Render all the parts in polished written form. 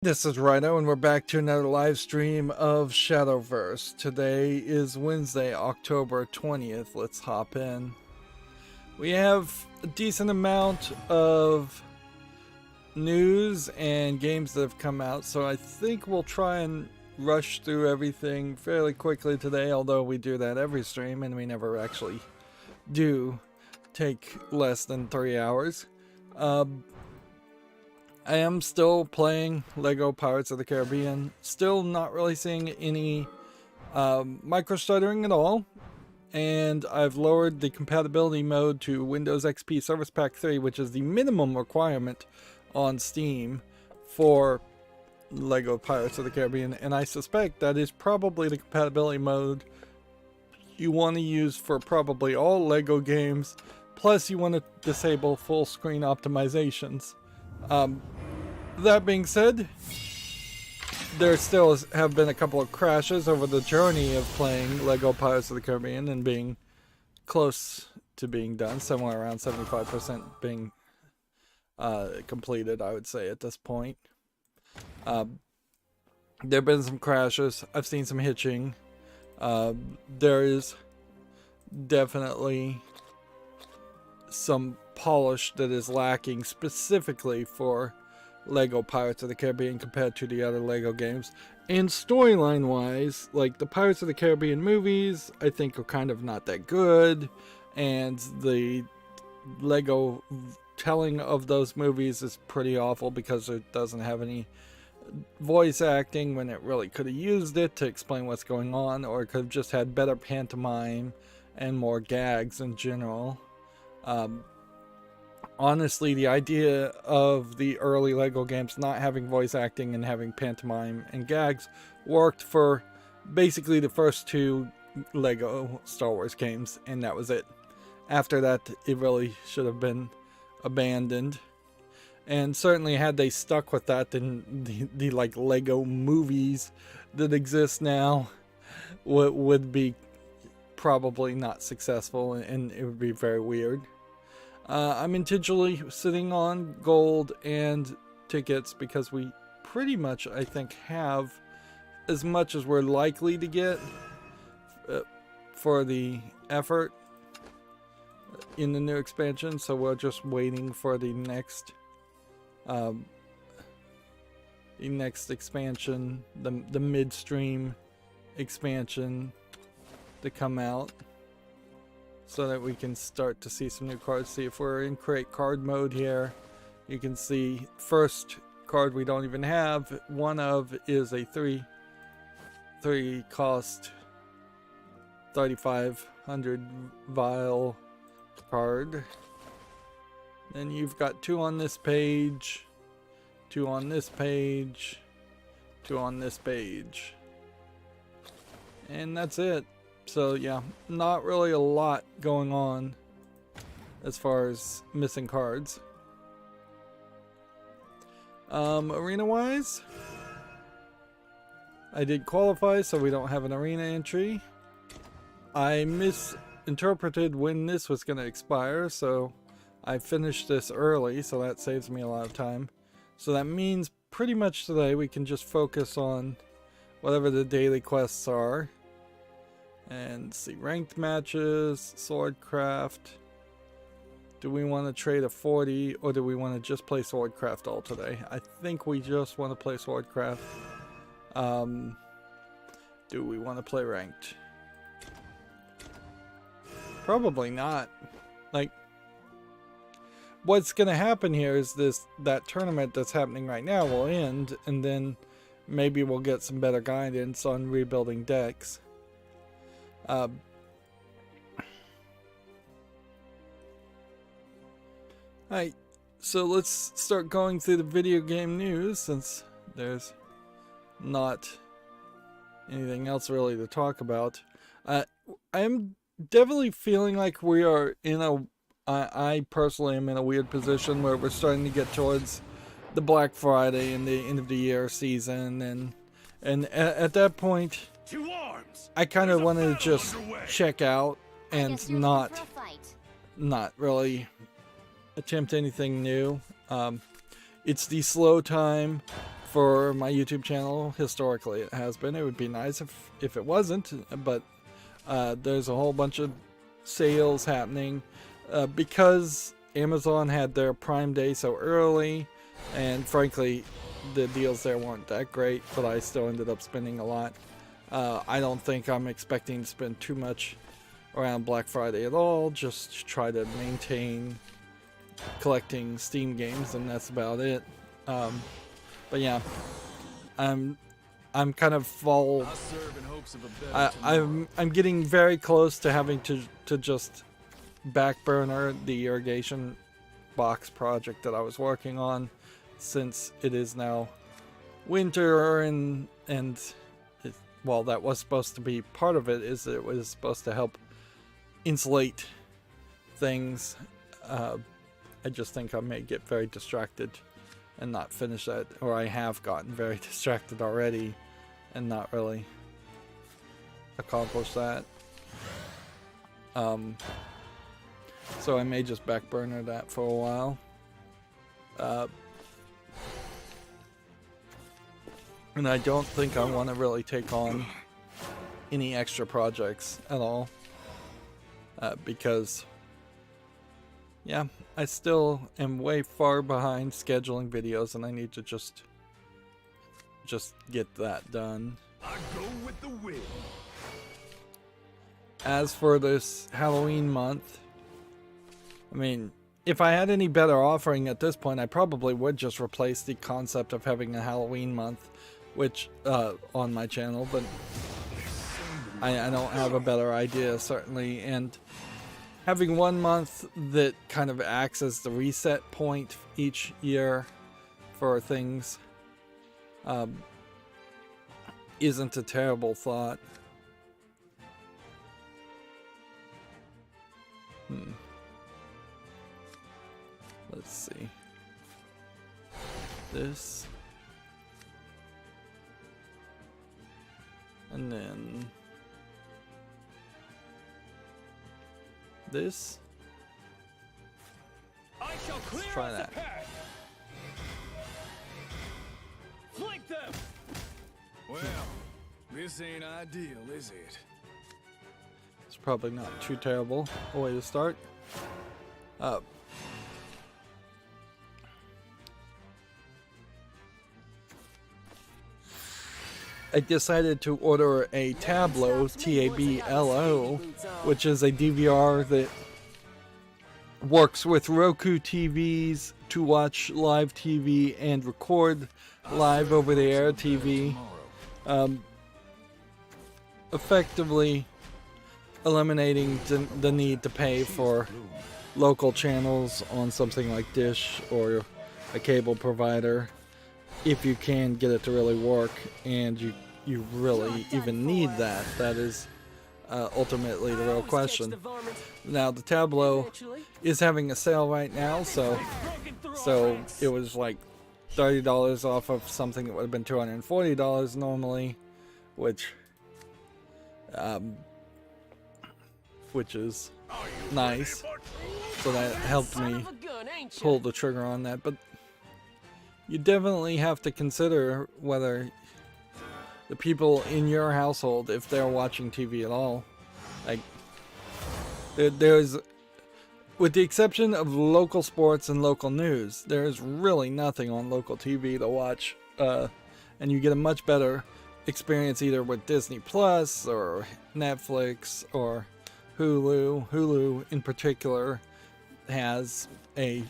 This is Rydo, and we're back to another live stream of Shadowverse. Today is Wednesday, October 20th. Let's hop in. We have a decent amount of news and games that have come out, so I think we'll try and rush through everything fairly quickly today, although we do that every stream, and we never actually do take less than 3 hours. I am still playing LEGO Pirates of the Caribbean, still not really seeing any micro stuttering at all, and I've lowered the compatibility mode to Windows XP Service Pack 3, which is the minimum requirement on Steam for LEGO Pirates of the Caribbean, and I suspect that is probably the compatibility mode you want to use for probably all LEGO games, plus you want to disable full screen optimizations. That being said, there still have been a couple of crashes over the journey of playing LEGO Pirates of the Caribbean and being close to being done, somewhere around 75% being completed, I would say, at this point. There have been some crashes. I've seen some hitching. There is definitely some polish that is lacking specifically for LEGO Pirates of the Caribbean compared to the other LEGO games. And storyline wise, like the Pirates of the Caribbean movies, I think are kind of not that good, and the LEGO telling of those movies is pretty awful because it doesn't have any voice acting when it really could have used it to explain what's going on, or it could have just had better pantomime and more gags in general. Honestly, the idea of the early LEGO games not having voice acting and having pantomime and gags worked for basically the first two LEGO Star Wars games, and that was it. After that, it really should have been abandoned. And certainly had they stuck with that, then the like LEGO movies that exist now would be probably not successful, and it would be very weird. I'm intentionally sitting on gold and tickets because we pretty much, I think, have as much as we're likely to get for the effort in the new expansion. So we're just waiting for the next expansion, the midstream expansion to come out, so that we can start to see some new cards. See if we're in create card mode here. You can see first card we don't even have one of is a 3 cost 3,500 vial card. Then you've got 2 on this page, 2 on this page, 2 on this page, and that's it. So yeah, not really a lot going on as far as missing cards. Arena wise, I did qualify, so we don't have an arena entry. I misinterpreted when this was going to expire, so I finished this early, so that saves me a lot of time. So that means pretty much today we can just focus on whatever the daily quests are. And see, ranked matches, swordcraft. Do we want to trade a 40, or do we want to just play swordcraft all today? I think we just want to play swordcraft. Do we want to play ranked? Probably not. Like, what's going to happen here is that tournament that's happening right now will end, and then maybe we'll get some better guidance on rebuilding decks. Alright, so let's start going through the video game news, since there's not anything else really to talk about. I am definitely feeling like we are in I personally am in a weird position where we're starting to get towards the Black Friday and the end of the year season, and at that point, I kind of wanted to just check out and not really attempt anything new. It's the slow time for my YouTube channel. Historically, it has been. It would be nice if it wasn't, but there's a whole bunch of sales happening because Amazon had their Prime Day so early, and frankly, the deals there weren't that great, but I still ended up spending a lot. I don't think I'm expecting to spend too much around Black Friday at all, just to try to maintain collecting Steam games, and that's about it. But yeah, I'm kind of I'm getting very close to having to just back burner the irrigation box project that I was working on, since it is now winter, and well, that was supposed to be part of it, is it was supposed to help insulate things. I just think I may get very distracted and not finish that, or I have gotten very distracted already and not really accomplish that. So I may just back burner that for a while. And I don't think I want to really take on any extra projects at all, because yeah, I still am way far behind scheduling videos, and I need to just get that done. I go with the wind. As for this Halloween month, I mean, if I had any better offering at this point, I probably would just replace the concept of having a Halloween month, which on my channel, but I don't have a better idea, certainly. And having 1 month that kind of acts as the reset point each year for things isn't a terrible thought. Let's see. This. And then this. Let's try that. Flank them. Well, this ain't ideal, is it? It's probably not too terrible a way to start. I decided to order a Tablo, T-A-B-L-O, which is a DVR that works with Roku TVs to watch live TV and record live over-the-air TV, effectively eliminating the need to pay for local channels on something like Dish or a cable provider, if you can get it to really work, and you really even need that. That is ultimately the real question. Now, the Tablo is having a sale right now, so it was like $30 off of something that would have been $240 normally, which is nice. So that helped me pull the trigger on that. But you definitely have to consider whether the people in your household, if they're watching TV at all, like there's, with the exception of local sports and local news, there's really nothing on local TV to watch, and you get a much better experience either with Disney Plus or Netflix or Hulu. Hulu in particular has a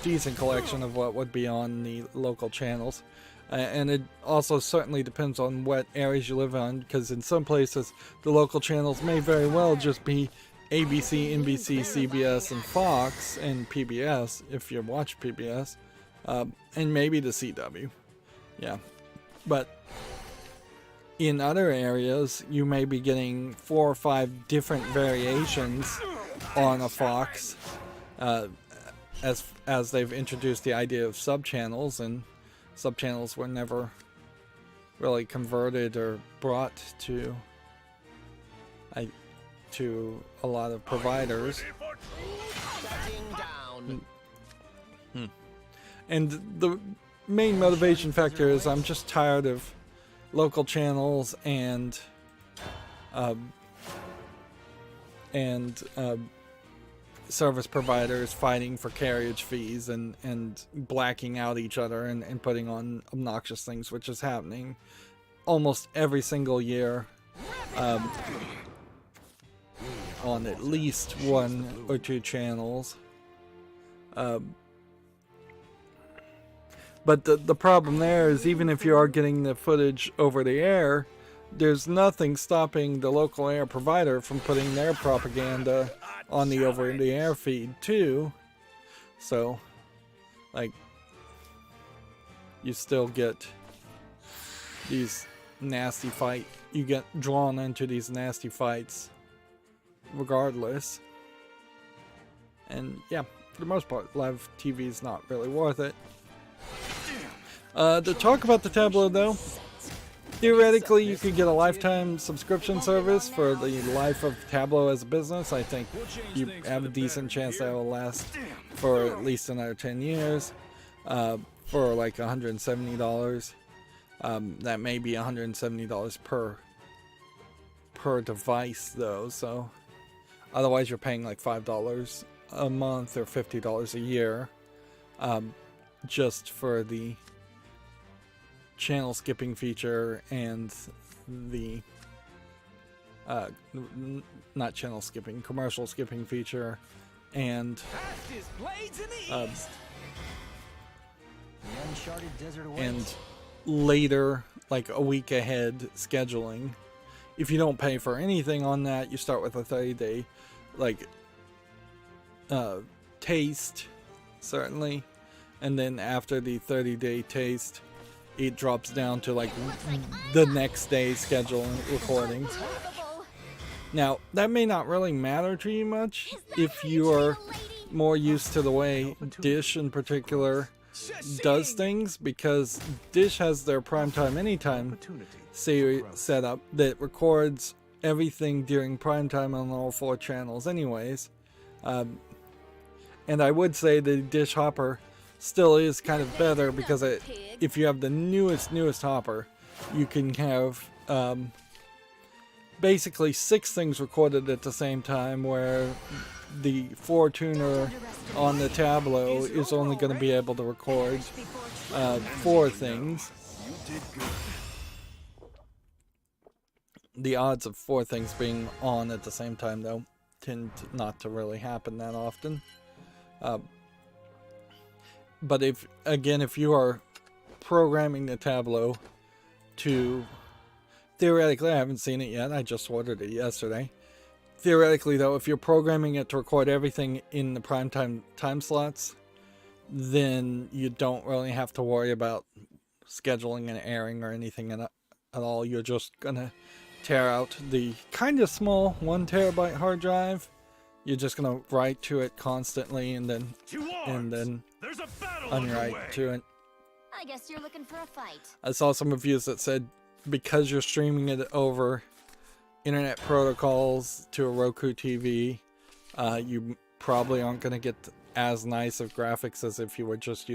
decent collection of what would be on the local channels, and it also certainly depends on what areas you live on, because in some places the local channels may very well just be ABC, NBC, CBS, and Fox, and PBS if you watch PBS, and maybe the CW. Yeah, but in other areas you may be getting 4 or 5 different variations on a Fox, as they've introduced the idea of subchannels, and subchannels were never really converted or brought to a lot of providers. And main motivation factor is I'm just tired of local channels and service providers fighting for carriage fees and blacking out each other and putting on obnoxious things, which is happening almost every single year on at least one or two channels. But the problem there is, even if you are getting the footage over the air, there's nothing stopping the local air provider from putting their propaganda on the over-the-air feed too. So, like, you still get these nasty fight. You get drawn into these nasty fights regardless. And yeah, for the most part, live TV is not really worth it. To talk about the Tableau though, theoretically you could get a lifetime subscription service for the life of Tableau as a business. I think you have a decent chance that will last for at least another 10 years for like $170. That may be $170 per device though, so otherwise you're paying like $5 a month or $50 a year just for the channel skipping feature and the not channel skipping, commercial skipping feature, and and later, like a week ahead scheduling. If you don't pay for anything on that, you start with a 30-day like taste, certainly, and then after the 30-day taste, it drops down to like the next day schedule and recording. Now, that may not really matter to you much if you are more used to the way Dish in particular does things, because Dish has their primetime anytime setup that records everything during primetime on all 4 channels anyways. And I would say the Dish Hopper still is kind of better, because if you have the newest hopper, you can have basically 6 things recorded at the same time, where the 4 tuner on the Tableau is only going to be able to record 4 things. The odds of 4 things being on at the same time though tend not to really happen that often. But if you are programming the Tableau to, theoretically, I haven't seen it yet, I just ordered it yesterday. Theoretically though, if you're programming it to record everything in the primetime time slots, then you don't really have to worry about scheduling and airing or anything at all. You're just gonna tear out the kind of small 1 terabyte hard drive. You're just gonna write to it constantly and then unwrite to it. I guess you're looking for a fight. I saw some reviews that said because you're streaming it over internet protocols to a Roku TV, you probably aren't going to get as nice of graphics as if you were just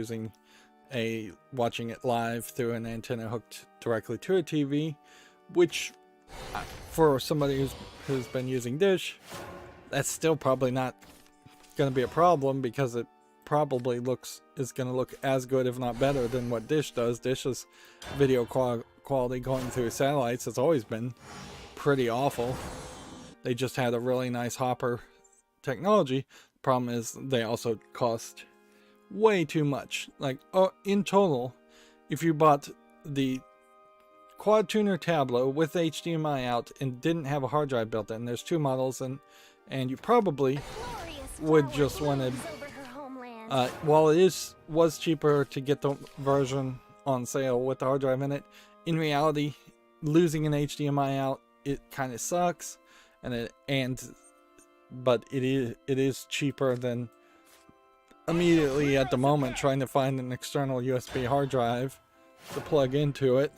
watching it live through an antenna hooked directly to a TV, which for somebody who's been using Dish, that's still probably not going to be a problem, because it probably is going to look as good, if not better, than what Dish does. Dish's video quality going through satellites has always been pretty awful. They just had a really nice hopper technology. The problem is they also cost way too much. Like, in total, if you bought the quad tuner Tableau with HDMI out and didn't have a hard drive built in, there's 2 models, and you probably would just wanted, while it was cheaper to get the version on sale with the hard drive in it, in reality, losing an HDMI out, it kind of sucks, but it is cheaper than immediately at the moment trying to find an external USB hard drive to plug into it.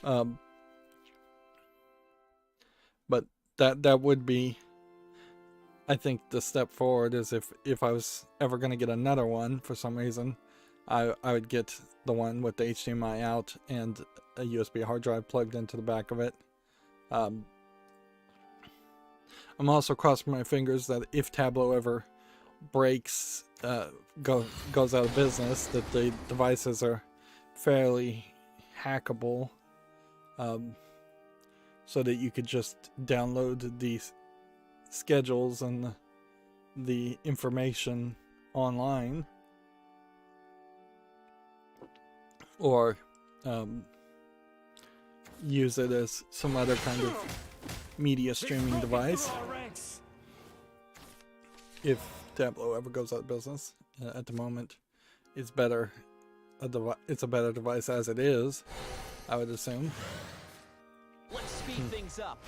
But that would be, I think, the step forward, is if I was ever going to get another one for some reason, I would get the one with the HDMI out and a USB hard drive plugged into the back of it. I'm also crossing my fingers that if Tableau ever breaks, goes out of business, that the devices are fairly hackable, so that you could just download these schedules and the information online, or use it as some other kind of media streaming device if Tableau ever goes out of business. At the moment, it's better. It's a better device as it is, I would assume. Let's speed things up.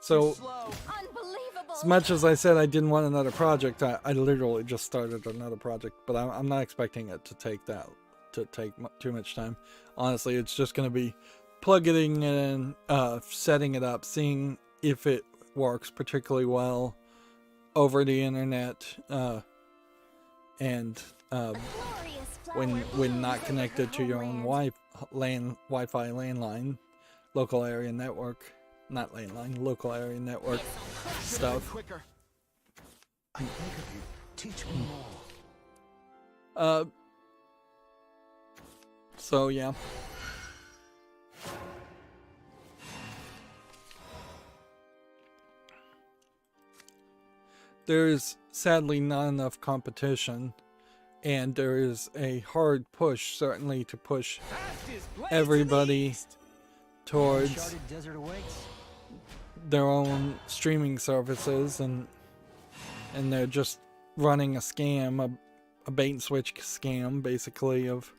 So, Unbelievable. as much as I said I didn't want another project, I literally just started another project. But I'm not expecting it to take too much time. Honestly, it's just going to be plugging it in, setting it up, seeing if it works particularly well over the internet, and when not connected to your own Wi-Fi landline, local area network, not landline, local area network stuff. Quicker. I beg of you, teach me more. So yeah. There's sadly not enough competition, and there is a hard push, certainly, to push everybody towards their own streaming services, and they're just running a scam, a bait and switch scam, basically, of,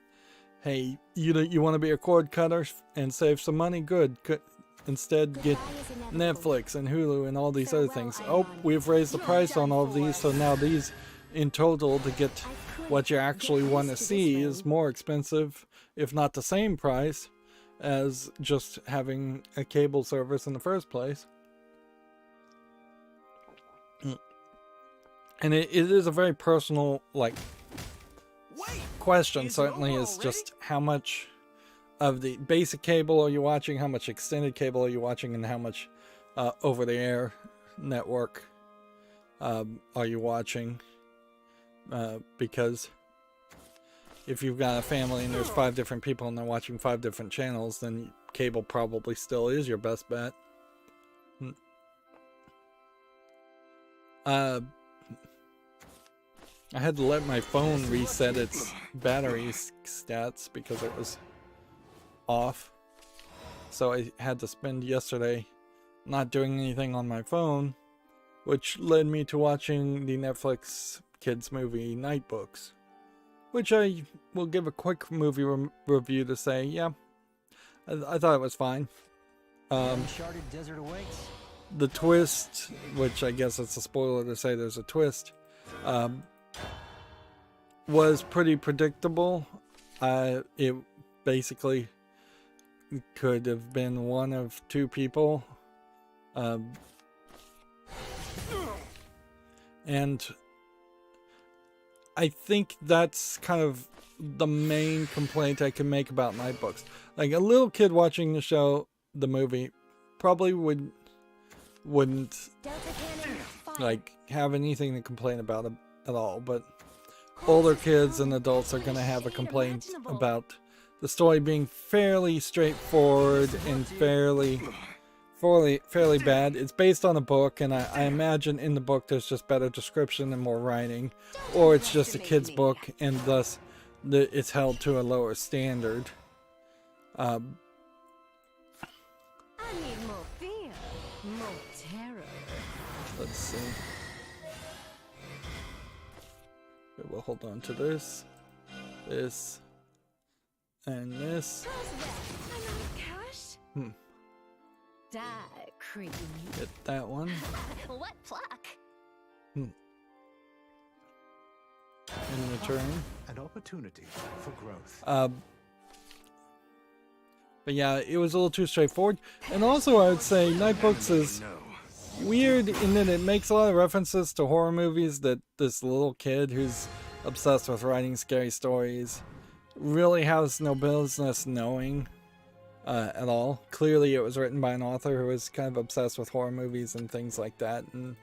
hey, you want to be a cord cutter and save some money? Good. Instead, get Netflix and Hulu and all these other things. Oh, we've raised the price on all of these, so now these, in total, to get what you actually want to see is more expensive, if not the same price, as just having a cable service in the first place. And it is a very personal, question, certainly, is just how much of the basic cable are you watching, how much extended cable are you watching, and how much over-the-air network are you watching. Because if you've got a family and there's 5 different people and they're watching 5 different channels, then cable probably still is your best bet. I had to let my phone reset its battery stats because it was off. So I had to spend yesterday not doing anything on my phone, which led me to watching the Netflix kids movie Nightbooks, which I will give a quick movie review to say, yeah, I thought it was fine. Uncharted desert awaits. The twist, which I guess it's a spoiler to say there's a twist, was pretty predictable. It basically could have been one of 2 people. And I think that's kind of the main complaint I can make about Nightbooks. Like, a little kid watching the movie, probably wouldn't have anything to complain about at all, but older kids and adults are going to have a complaint about the story being fairly straightforward and fairly bad. It's based on a book, and I imagine in the book there's just better description and more writing, or it's just a kid's book and thus it's held to a lower standard. I need more fear, more terror. Let's see. Okay, we'll hold on to this, and this. Die, creep. Get that one. What pluck? In return. An opportunity for growth. But yeah, it was a little too straightforward. And also, I would say Nightbooks is weird in that it makes a lot of references to horror movies that this little kid who's obsessed with writing scary stories really has no business knowing at all. Clearly it was written by an author who was kind of obsessed with horror movies and things like that, and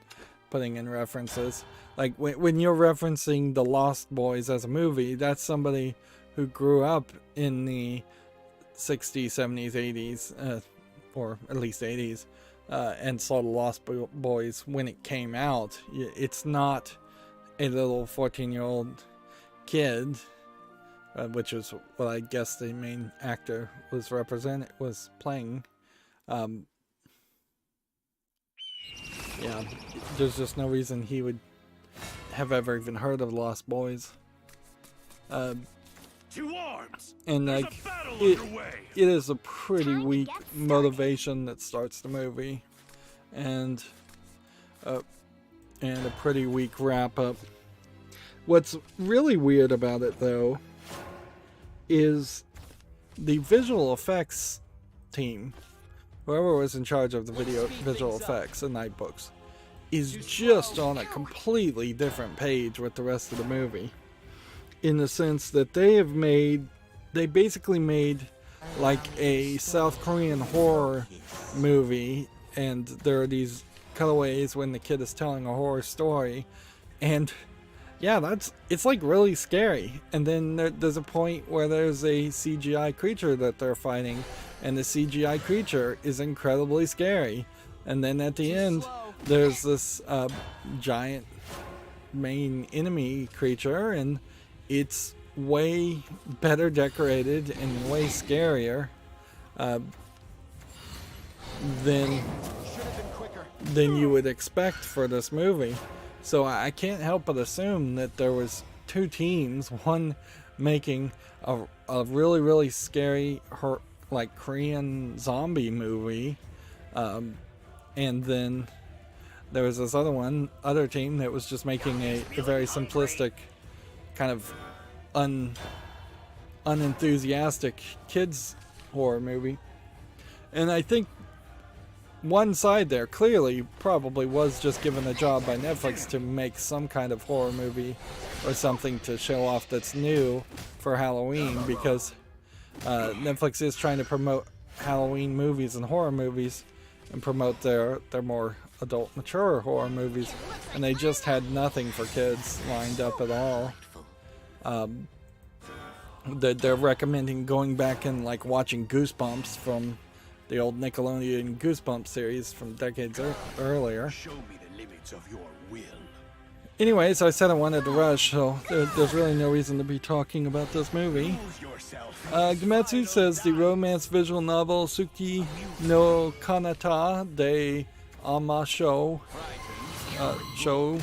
putting in references. Like when you're referencing The Lost Boys as a movie, that's somebody who grew up in the 60s, 70s, 80s, or at least 80s, and saw The Lost Boys when it came out. It's not a little 14-year-old kid, which is what I guess the main actor was playing. Yeah, there's just no reason he would have ever even heard of Lost Boys. To arms! And There's like, a battle it underway! is a pretty Time to weak get started. motivation that starts the movie, and a pretty weak wrap up. What's really weird about it, though, is the visual effects team, whoever was in charge of the visual effects and night books, is just on a completely different page with the rest of the movie, in the sense that they basically made like a South Korean horror movie, and there are these cutaways when the kid is telling a horror story, and yeah, it's like really scary. And then there's a point where there's a CGI creature that they're fighting, and the CGI creature is incredibly scary. And then at the end, there's this giant main enemy creature, and it's way better decorated and way scarier than you would expect for this movie. So I can't help but assume that there was two teams, one making a really, really scary like Korean zombie movie, and then there was this other team that was just making a very simplistic kind of unenthusiastic kids horror movie. And I think one side there clearly probably was just given a job by Netflix to make some kind of horror movie or something to show off that's new for Halloween, because Netflix is trying to promote Halloween movies and horror movies and promote their more adult, mature horror movies, and they just had nothing for kids lined up at all. They're recommending going back and like watching Goosebumps from the old Nickelodeon Goosebumps series from decades earlier. Show me the limits of your will. Anyways, I said I wanted to rush, so there's really no reason to be talking about this movie. Lose yourself. Gametsu says the romance visual novel Suki no Kanata de Amasho show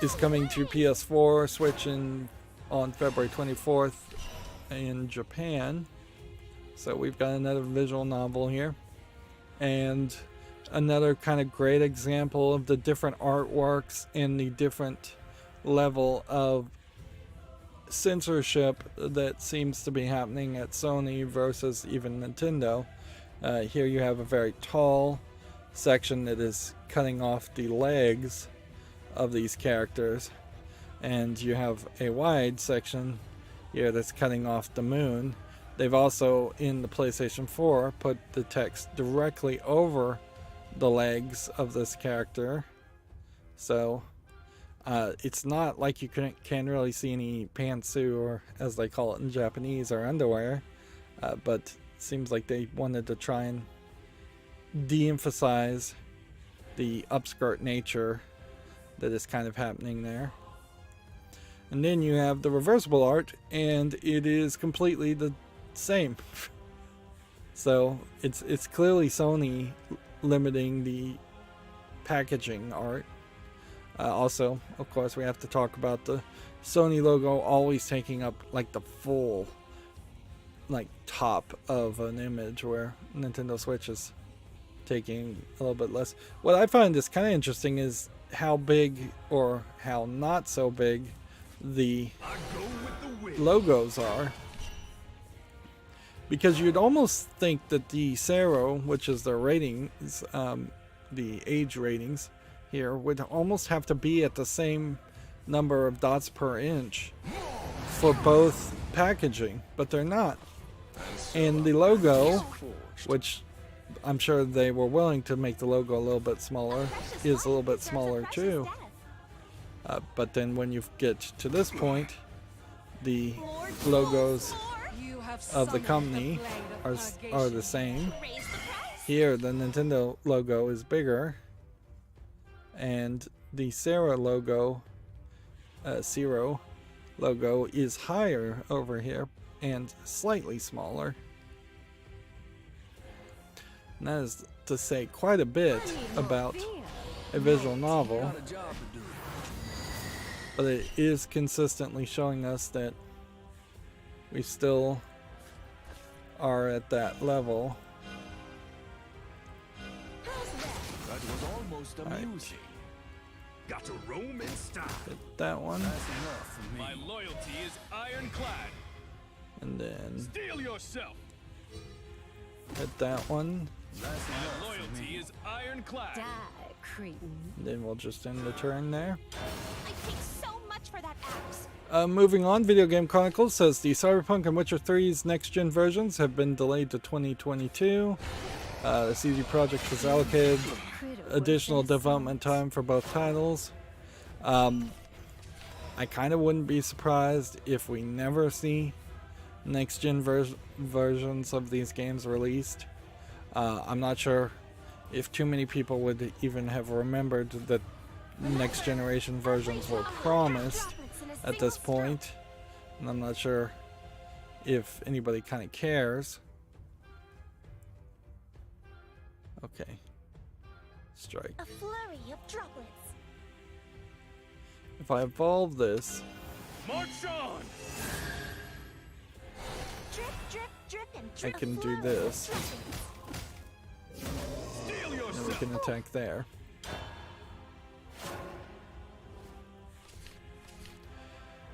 is coming to PS4, Switch on February 24th in Japan. So we've got another visual novel here, and another kind of great example of the different artworks and the different level of censorship that seems to be happening at Sony versus even Nintendo. Here you have a very tall section that is cutting off the legs of these characters, and you have a wide section here that's cutting off the moon. They've also, in the PlayStation 4, put the text directly over the legs of this character. So, it's not like you can't really see any pantsu, or as they call it in Japanese, or underwear. But it seems like they wanted to try and de-emphasize the upskirt nature that is kind of happening there. And then you have the reversible art, and it is completely the same. So it's clearly Sony limiting the packaging art. Also, of course, we have to talk about the Sony logo always taking up like the full like top of an image, where Nintendo Switch is taking a little bit less. What I find is kind of interesting is how big or how not so big the logos are. Because you'd almost think that the Sero, which is their ratings, the age ratings here, would almost have to be at the same number of dots per inch for both packaging, but they're not. And the logo, which I'm sure they were willing to make the logo a little bit smaller, is a little bit smaller too. But then when you get to this point, the logos of the company are the same. Here, the Nintendo logo is bigger, and the Zero logo is higher over here and slightly smaller. And that is to say quite a bit about a visual novel, but it is consistently showing us that we still are at that level. That was almost amusing. Got to roam in style. Hit that one. That's enough for me. My loyalty is ironclad. And then Steel yourself. hit that one. That's enough My for loyalty me. is ironclad. Die, cretin. And then we'll just end the turn there. I take so much for that axe. Moving on, Video Game Chronicles says the Cyberpunk and Witcher 3's next-gen versions have been delayed to 2022. The CCG project has allocated additional development time for both titles. I kind of wouldn't be surprised if we never see next-gen versions of these games released. I'm not sure if too many people would even have remembered that next-generation versions were promised at this point, and I'm not sure if anybody kind of cares. Okay. Strike. A flurry of droplets. If I evolve this, March on. Drip, drip, drip, and I drip. can A do flurry of this. droplets. Steel and we yourself. can attack there.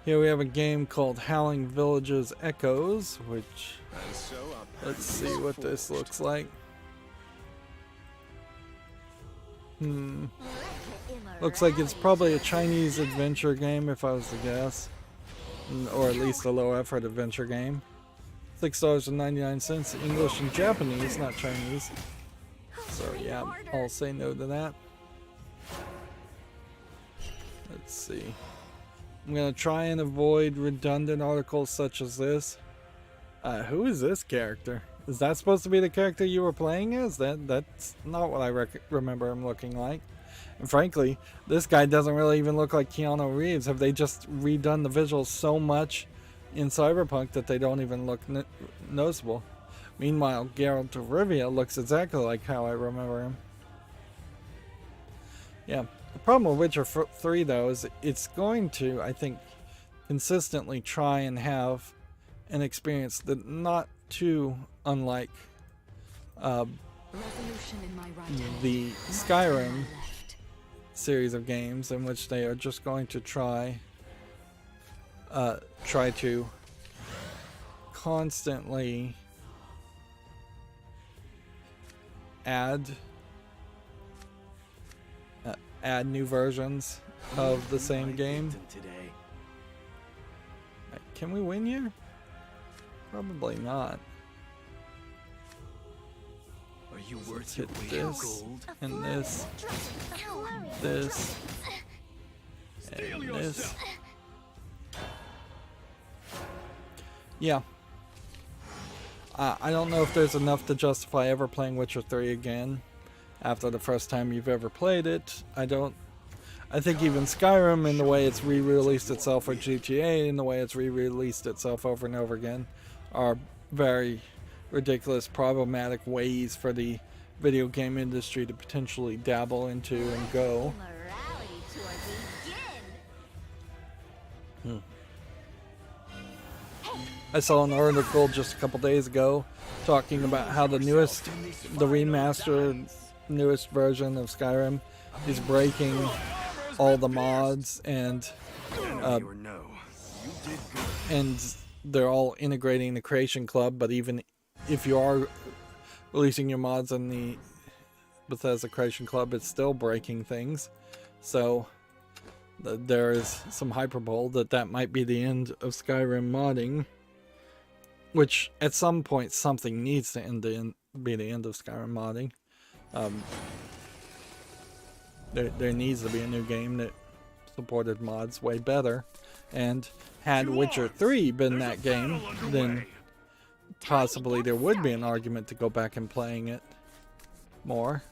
Here we have a game called Howling Villages Echoes, which, And so our let's see what this looks like. Looks like it's probably a Chinese adventure game if I was to guess. Or at least a low effort adventure game. $6.99, English and Japanese, not Chinese. So yeah, I'll say no to that. Let's see. I'm gonna try and avoid redundant articles such as this. Who is this character? Is that supposed to be the character you were playing as? That's not what I remember him looking like. And frankly, this guy doesn't really even look like Keanu Reeves. Have they just redone the visuals so much in Cyberpunk that they don't even look noticeable? Meanwhile, Geralt of Rivia looks exactly like how I remember him. Yeah, the problem with Witcher 3 though is it's going to, I think, consistently try and have an experience that not too unlike Resolution in my right hand. the Skyrim series of games, in which they are just going to try to constantly add new versions of the same game. Today. Can we win here? Probably not. Are you Let's worth hit your weight in this gold? and this, this, and this. Yeah. I don't know if there's enough to justify ever playing Witcher 3 again after the first time you've ever played it. I think even Skyrim, in the way it's re-released itself, or GTA, in the way it's re-released itself over and over again, are very ridiculous, problematic ways for the video game industry to potentially dabble into and go. Morality tour begin. I saw an article just a couple days ago talking about how the remastered newest version of Skyrim is breaking all the mods, and they're all integrating the Creation Club, but even if you are releasing your mods in the Bethesda Creation Club, it's still breaking things. So there is some hyperbole that might be the end of Skyrim modding. which at some point something needs to be the end of Skyrim modding. There needs to be a new game that supported mods way better, and had Witcher 3 been that game, then possibly there would be an argument to go back and playing it more.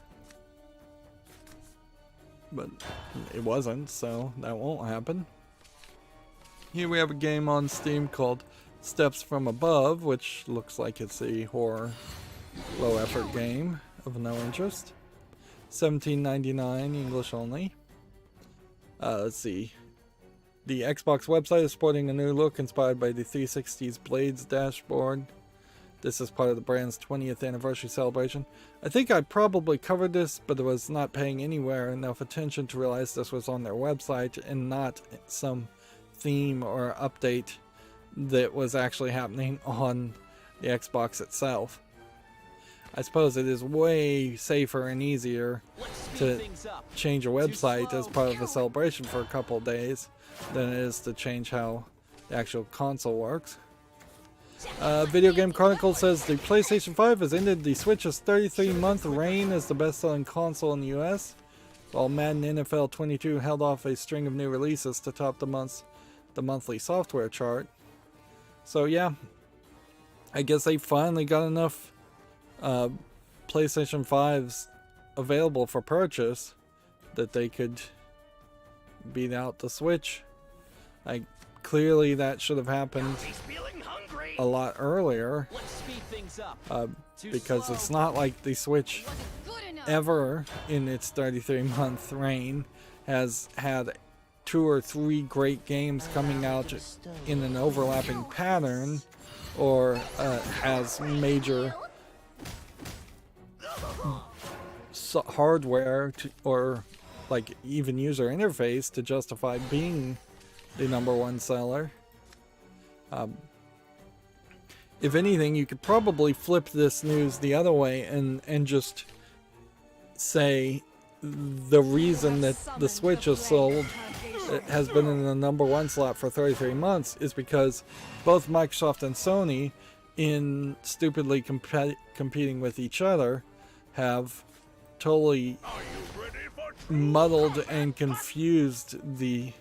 But it wasn't, so that won't happen. Here we have a game on Steam called Steps from Above, which looks like it's a horror low effort game of no interest. $17.99 English only. Let's see. The Xbox website is sporting a new look inspired by the 360's Blades dashboard. This is part of the brand's 20th anniversary celebration. I think I probably covered this, but I was not paying anywhere enough attention to realize this was on their website and not some theme or update that was actually happening on the Xbox itself. I suppose it is way safer and easier to change a website as part of a celebration for a couple of days than it is to change how the actual console works. Video Game Chronicle says the PlayStation 5 has ended the Switch's 33-month reign as the best-selling console in the US, while Madden NFL 22 held off a string of new releases to top the monthly software chart. So yeah, I guess they finally got enough PlayStation 5s available for purchase that they could beat out the Switch. Clearly that should have happened a lot earlier, because it's not like the Switch ever in its 33-month reign has had 2 or 3 great games coming out in an overlapping pattern, or has major hardware or like even user interface to justify being the #1 seller. If anything, you could probably flip this news the other way and just say the reason that the Switch has sold, has been in the #1 slot for 33 months is because both Microsoft and Sony, in stupidly competing with each other, have totally muddled and confused the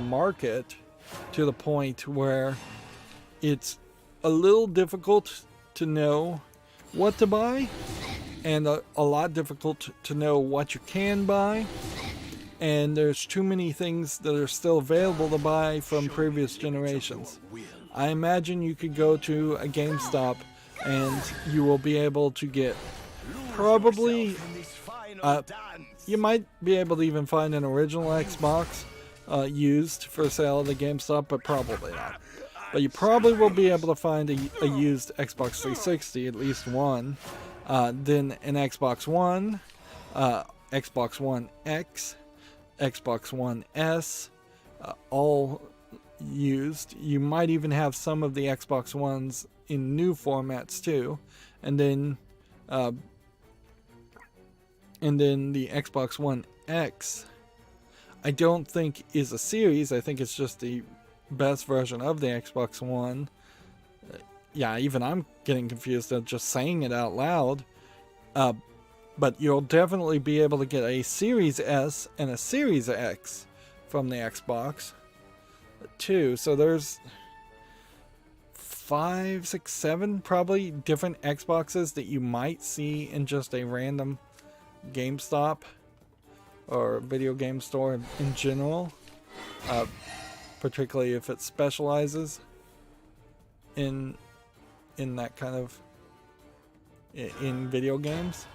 market to the point where it's a little difficult to know what to buy, and a lot difficult to know what you can buy, and there's too many things that are still available to buy from previous generations. I imagine you could go to a GameStop and you will be able to get probably you might be able to even find an original Xbox used for sale at the GameStop, but probably not. But you probably will be able to find a used Xbox 360, at least one, then an Xbox One, Xbox One X, Xbox One S, all used. You might even have some of the Xbox Ones in new formats too, and then the Xbox One X, I don't think is a series. I think it's just the best version of the Xbox One. Yeah, even I'm getting confused at just saying it out loud. But you'll definitely be able to get a Series S and a Series X from the Xbox too. So there's 5, 6, 7 probably different Xboxes that you might see in just a random GameStop or video game store in general, particularly if it specializes in that kind of in video games.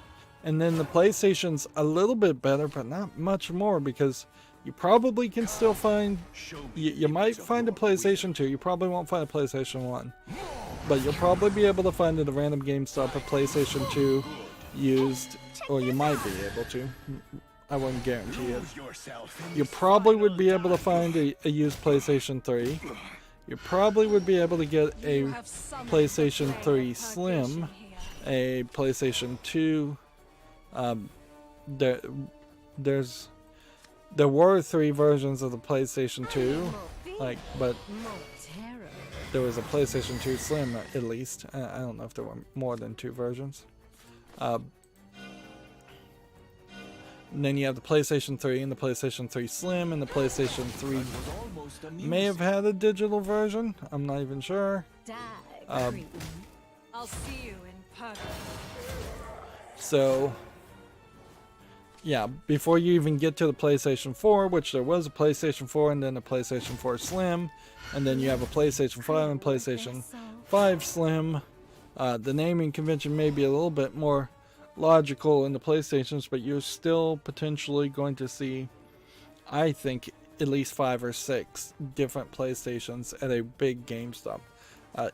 And then the PlayStation's a little bit better, but not much more, because you probably can still find, you might find a PlayStation 2, you probably won't find a PlayStation 1, but you'll probably be able to find at a random GameStop a PlayStation 2 used, or you might be able to. I wouldn't guarantee it. You probably would be able to find a used PlayStation 3. You probably would be able to get a PlayStation 3 Slim, a PlayStation 2. There's there were 3 versions of the PlayStation 2, like, but there was a PlayStation 2 Slim at least. I don't know if there were more than 2 versions. And then you have the PlayStation 3 and the PlayStation 3 Slim, and the PlayStation 3 may have had a digital version. I'm not even sure. I'll see you in public. So, yeah, before you even get to the PlayStation 4, which there was a PlayStation 4 and then a PlayStation 4 Slim, and then you have a PlayStation 5 and PlayStation 5 Slim. The naming convention may be a little bit more logical in the PlayStations, but you're still potentially going to see, I think, at least 5 or 6 different PlayStations at a big GameStop.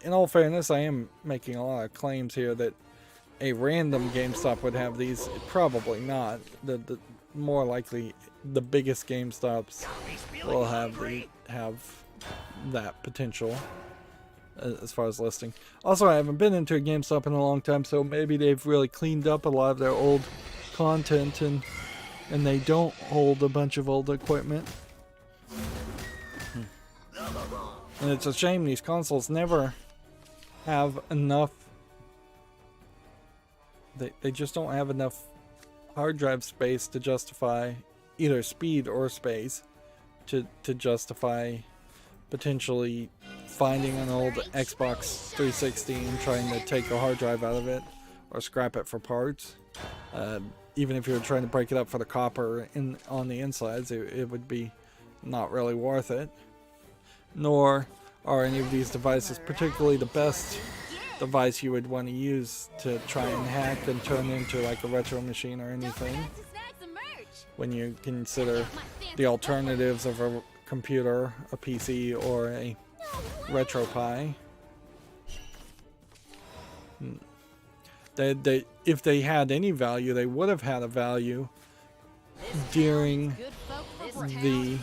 In all fairness, I am making a lot of claims here that a random GameStop would have these. Probably not. The more likely, the biggest GameStops will have that potential as far as listing. Also, I haven't been into a GameStop in a long time, so maybe they've really cleaned up a lot of their old content and they don't hold a bunch of old equipment. And it's a shame these consoles never have enough. They just don't have enough hard drive space to justify either speed or space to justify potentially finding an old Xbox 360 and trying to take a hard drive out of it or scrap it for parts. Even if you were trying to break it up for the copper on the insides, it would be not really worth it. Nor are any of these devices particularly the best device you would want to use to try and hack and turn into like a retro machine or anything, when you consider the alternatives of a computer, a PC, or a RetroPie. If they had any value, they would have had a value during the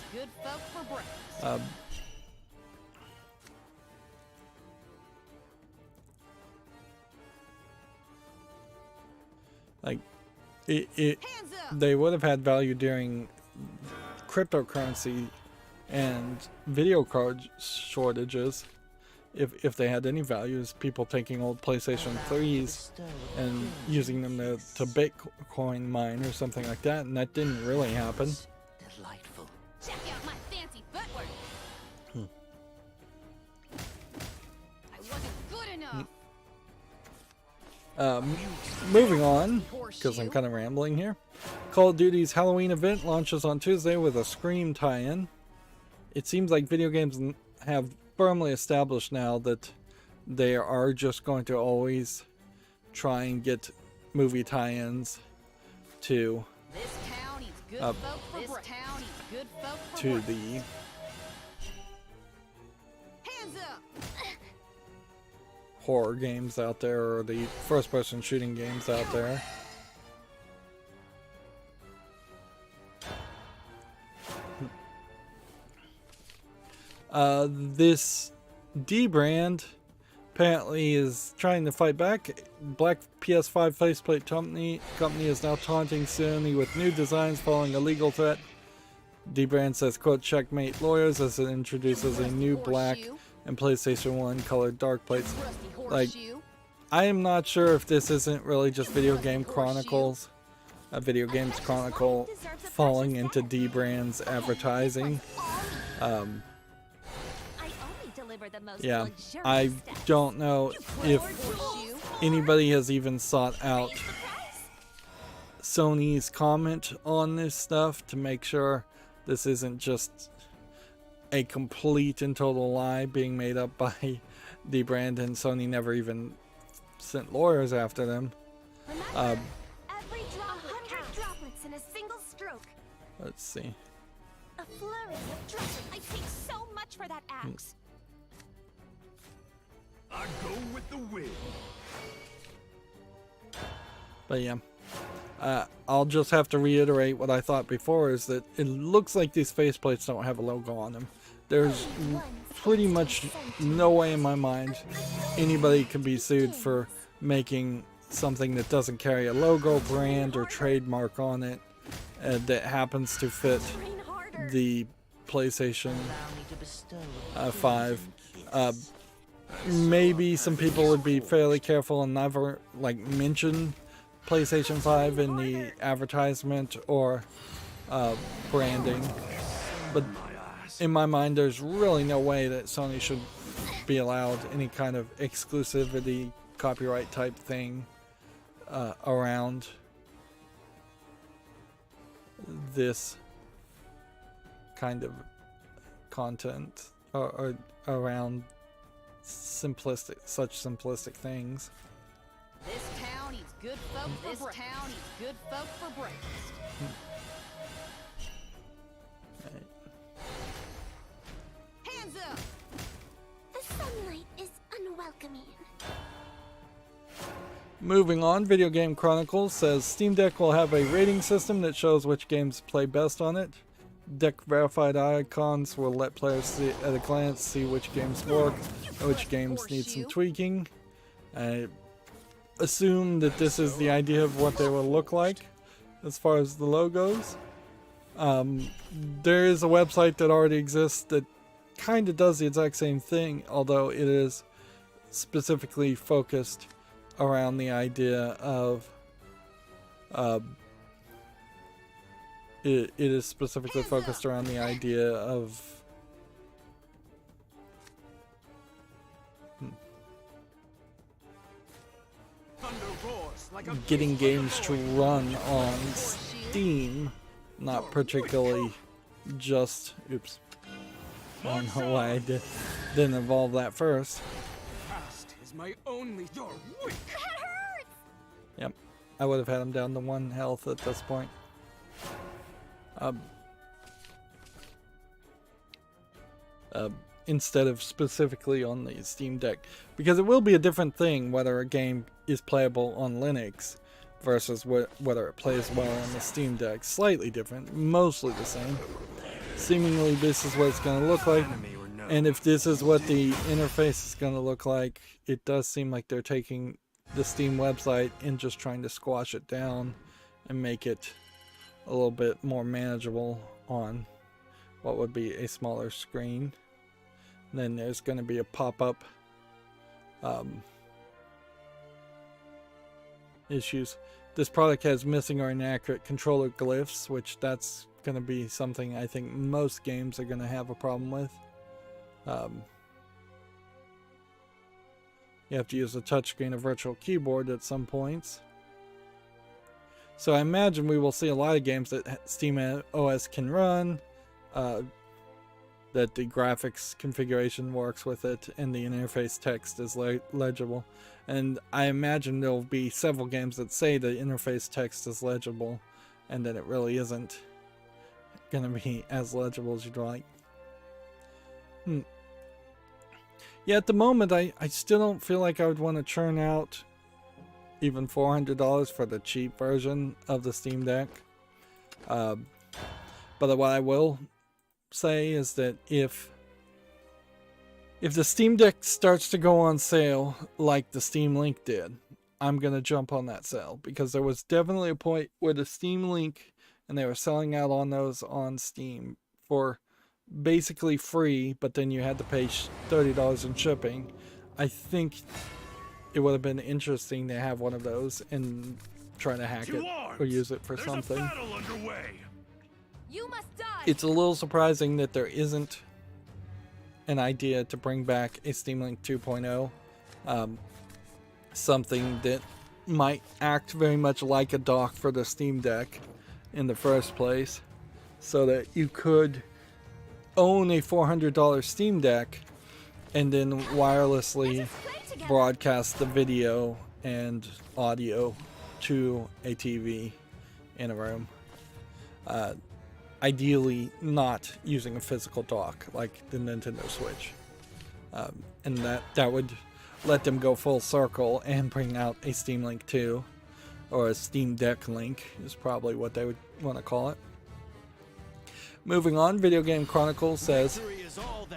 they would have had value during cryptocurrency and video card shortages, if they had any values. People taking old PlayStation 3s and using them to Bitcoin mine or something like that, and that didn't really happen. Delightful. Check out my fancy footwork. I wasn't good enough. Moving on, because I'm kind of rambling here. Call of Duty's Halloween event launches on Tuesday with a Scream tie-in. It seems like video games have firmly established now that they are just going to always try and get movie tie-ins to the horror games out there, or the first-person shooting games out there. This D brand apparently is trying to fight back. Black PS5 faceplate company is now taunting Sony with new designs following a legal threat. D brand says, quote, checkmate lawyers, as it introduces a new black and PlayStation 1 colored dark plates. Like, I am not sure if this isn't really just Video Games Chronicle falling into D brand's advertising. Yeah, I don't know if anybody has even sought out Sony's comment on this stuff to make sure this isn't just a complete and total lie being made up by D brand, and Sony never even sent lawyers after them. Every drop will count. Droplets in a single stroke. Let's see. A flurry of droplets. I take so much for that axe. I go with the wind. But yeah, I'll just have to reiterate what I thought before, is that it looks like these faceplates don't have a logo on them. There's pretty much no way in my mind anybody can be sued for making something that doesn't carry a logo, brand, or trademark on it that happens to fit the PlayStation Allow me to bestow 5. Maybe some people would be fairly careful and never like mention PlayStation 5 in the advertisement or branding, but in my mind there's really no way that Sony should be allowed any kind of exclusivity copyright type thing around this kind of content or around such simplistic things. This town eats good folk for breakfast. This town eats good folk for breakfast. Right. Hands up! The sunlight is unwelcoming. Moving on, Video Game Chronicles says Steam Deck will have a rating system that shows which games play best on it. Deck verified icons will let players see at a glance see which games work and which games need some tweaking. I assume that this is the idea of what they will look like as far as the logos. There is a website that already exists that kind of does the exact same thing, although it is specifically focused around the idea of it is specifically focused around the idea of getting games to run on Steam, not particularly just oops. I don't know why I didn't evolve that first. Past is my only. You're weak. Yep, I would have had him down to 1 health at this point. Instead of specifically on the Steam Deck, because it will be a different thing whether a game is playable on Linux versus whether it plays well on the Steam Deck. Slightly different, mostly the same. Seemingly this is what it's going to look like, and if this is what the interface is going to look like, it does seem like they're taking the Steam website and just trying to squash it down and make it a little bit more manageable on what would be a smaller screen. Then there's going to be a pop-up issues. This product has missing or inaccurate controller glyphs, which that's going to be something I think most games are going to have a problem with. You have to use a touchscreen or virtual keyboard at some points. So I imagine we will see a lot of games that Steam OS can run, that the graphics configuration works with it, and the interface text is legible. And I imagine there will be several games that say the interface text is legible, and that it really isn't going to be as legible as you'd like. Yeah, at the moment, I still don't feel like I would want to churn out even $400 for the cheap version of the Steam Deck. But what I will say is that if the Steam Deck starts to go on sale like the Steam Link did, I'm going to jump on that sale, because there was definitely a point where the Steam Link, and they were selling out on those on Steam for basically free, but then you had to pay $30 in shipping. I think it would have been interesting to have one of those and try to hack it or use it for something. There's a battle underway. You must die! It's a little surprising that there isn't an idea to bring back a Steam Link 2.0. Something that might act very much like a dock for the Steam Deck in the first place, so that you could own a $400 Steam Deck and then wirelessly broadcast the video and audio to a TV in a room. Ideally not using a physical dock like the Nintendo Switch. And that would let them go full circle and bring out a Steam Link 2, or a Steam Deck Link is probably what they would want to call it. Moving on, Video Game Chronicles says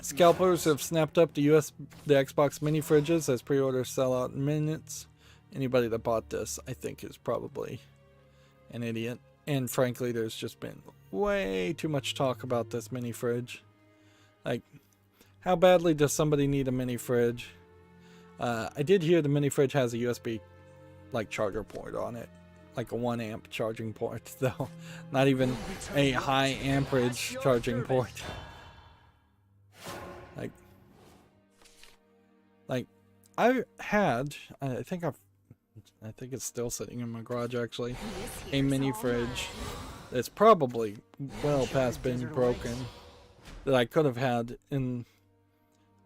scalpers have snapped up the Xbox mini fridges as pre-orders sell out in minutes. Anybody that bought this, I think, is probably an idiot. And frankly, there's just been way too much talk about this mini fridge. Like, how badly does somebody need a mini fridge? I did hear the mini fridge has a USB like charger port on it, like a 1 amp charging port, though not even a high amperage charging port. Like I've had, I think it's still sitting in my garage actually, a mini fridge that's probably well past being broken, that I could have had in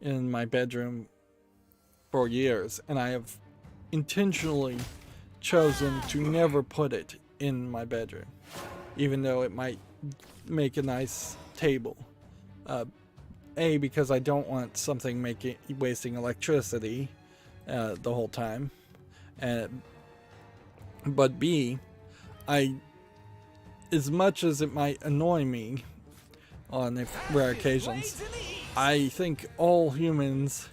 my bedroom for years, and I have intentionally chosen to never put it in my bedroom, even though it might make a nice table. Because I don't want something wasting electricity the whole time, but B, as much as it might annoy me on rare occasions, I think all humans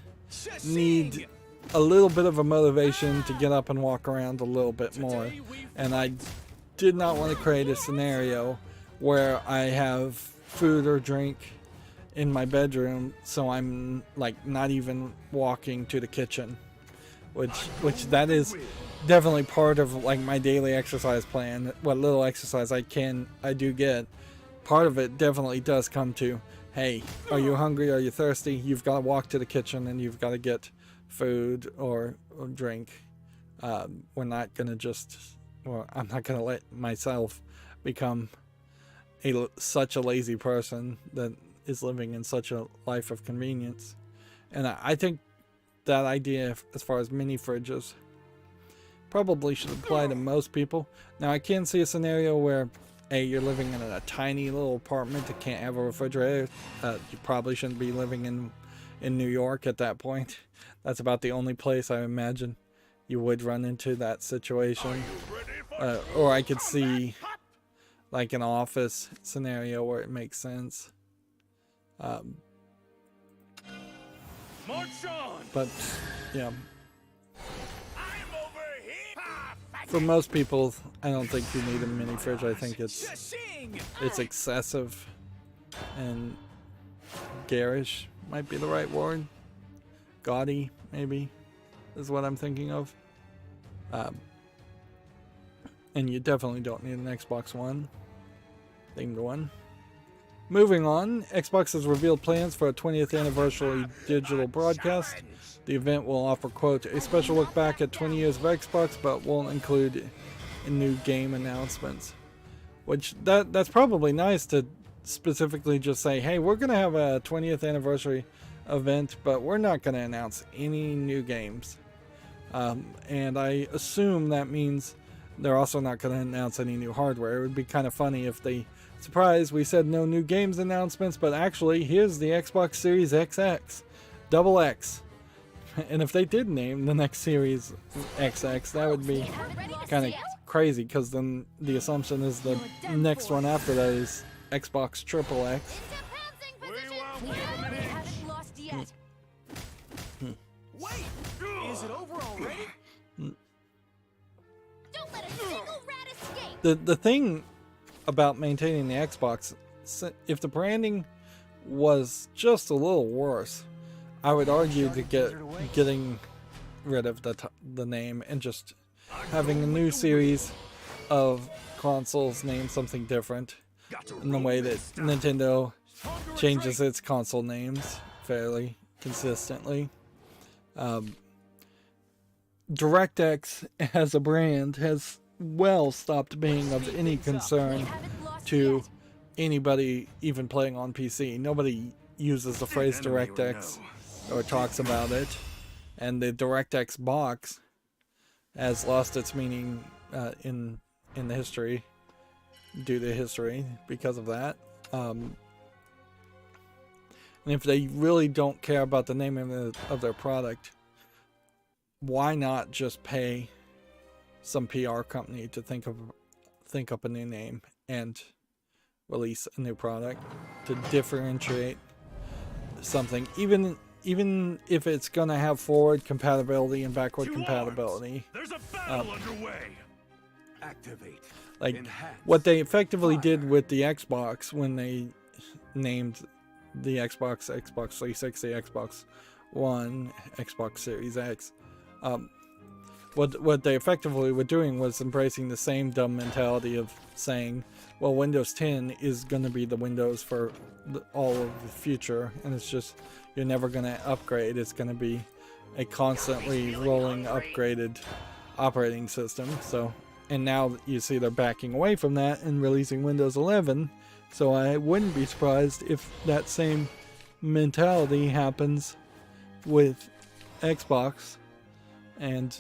need a little bit of a motivation to get up and walk around a little bit more, and I did not want to create a scenario where I have food or drink in my bedroom, so I'm like not even walking to the kitchen, which that is definitely part of like my daily exercise plan. What little exercise I do get, part of it definitely does come to, hey, are you hungry? Are you thirsty? You've got to walk to the kitchen and you've got to get food or drink. We're not gonna I'm not gonna let myself become such a lazy person that is living in such a life of convenience. And I think that idea, as far as mini fridges, probably should apply to most people. Now, I can see a scenario where, you're living in a tiny little apartment that can't have a refrigerator. You probably shouldn't be living in New York at that point. That's about the only place I imagine you would run into that situation. Or I could see like an office scenario where it makes sense. But yeah, for most people, I don't think you need a mini fridge. I think it's excessive, and garish might be the right word. Gaudy, maybe, is what I'm thinking of. And you definitely don't need an Xbox One themed one. Moving on, Xbox has revealed plans for a 20th anniversary digital broadcast. The event will offer, quote, a special look back at 20 years of Xbox, but won't include new game announcements. Which, that's probably nice to specifically just say, hey, we're going to have a 20th anniversary event, but we're not going to announce any new games. And I assume that means they're also not going to announce any new hardware. It would be kind of funny if they, surprise, we said no new games announcements, but actually here's the Xbox Series XX, double X. And if they did name the next Series XX, that would be kind of crazy, because then the assumption is the next one after that is Xbox Triple X. Wait! Is it over already? Don't let a single rat escape. The thing about maintaining the Xbox, if the branding was just a little worse, I would argue to getting rid of the name and just having a new series of consoles named something different, in the way that Nintendo changes its console names fairly consistently. DirectX as a brand has well stopped being of any concern to anybody even playing on PC. Nobody uses the phrase DirectX or talks about it, and the DirectX box has lost its meaning in the history, due to history, because of that. And if they really don't care about the name of their product, why not just pay some PR company to think up a new name and release a new product to differentiate something, even if it's gonna have forward compatibility and backward compatibility. There's a battle underway. Activate. Like, Enhance. what they effectively did Fire. with the Xbox when they named the Xbox 360, Xbox One, Xbox Series X. What they effectively were doing was embracing the same dumb mentality of saying, well, Windows 10 is going to be the Windows for all of the future, and it's just, you're never going to upgrade. It's going to be a constantly rolling upgraded operating system. So, and now you see they're backing away from that and releasing Windows 11. So I wouldn't be surprised if that same mentality happens with Xbox. And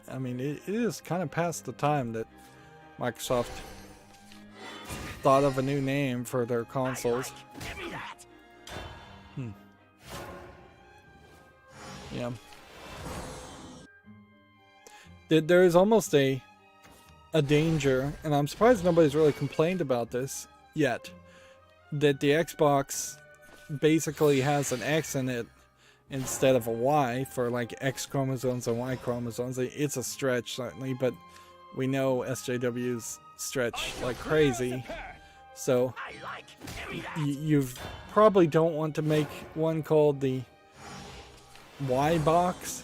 I mean, it is kind of past the time that Microsoft thought of a new name for their consoles. Yeah. There is almost a danger, and I'm surprised nobody's really complained about this yet, that the Xbox basically has an X in it instead of a Y for like X chromosomes and Y chromosomes. It's a stretch, certainly, but we know SJWs stretch like crazy. So you probably don't want to make one called the Y box,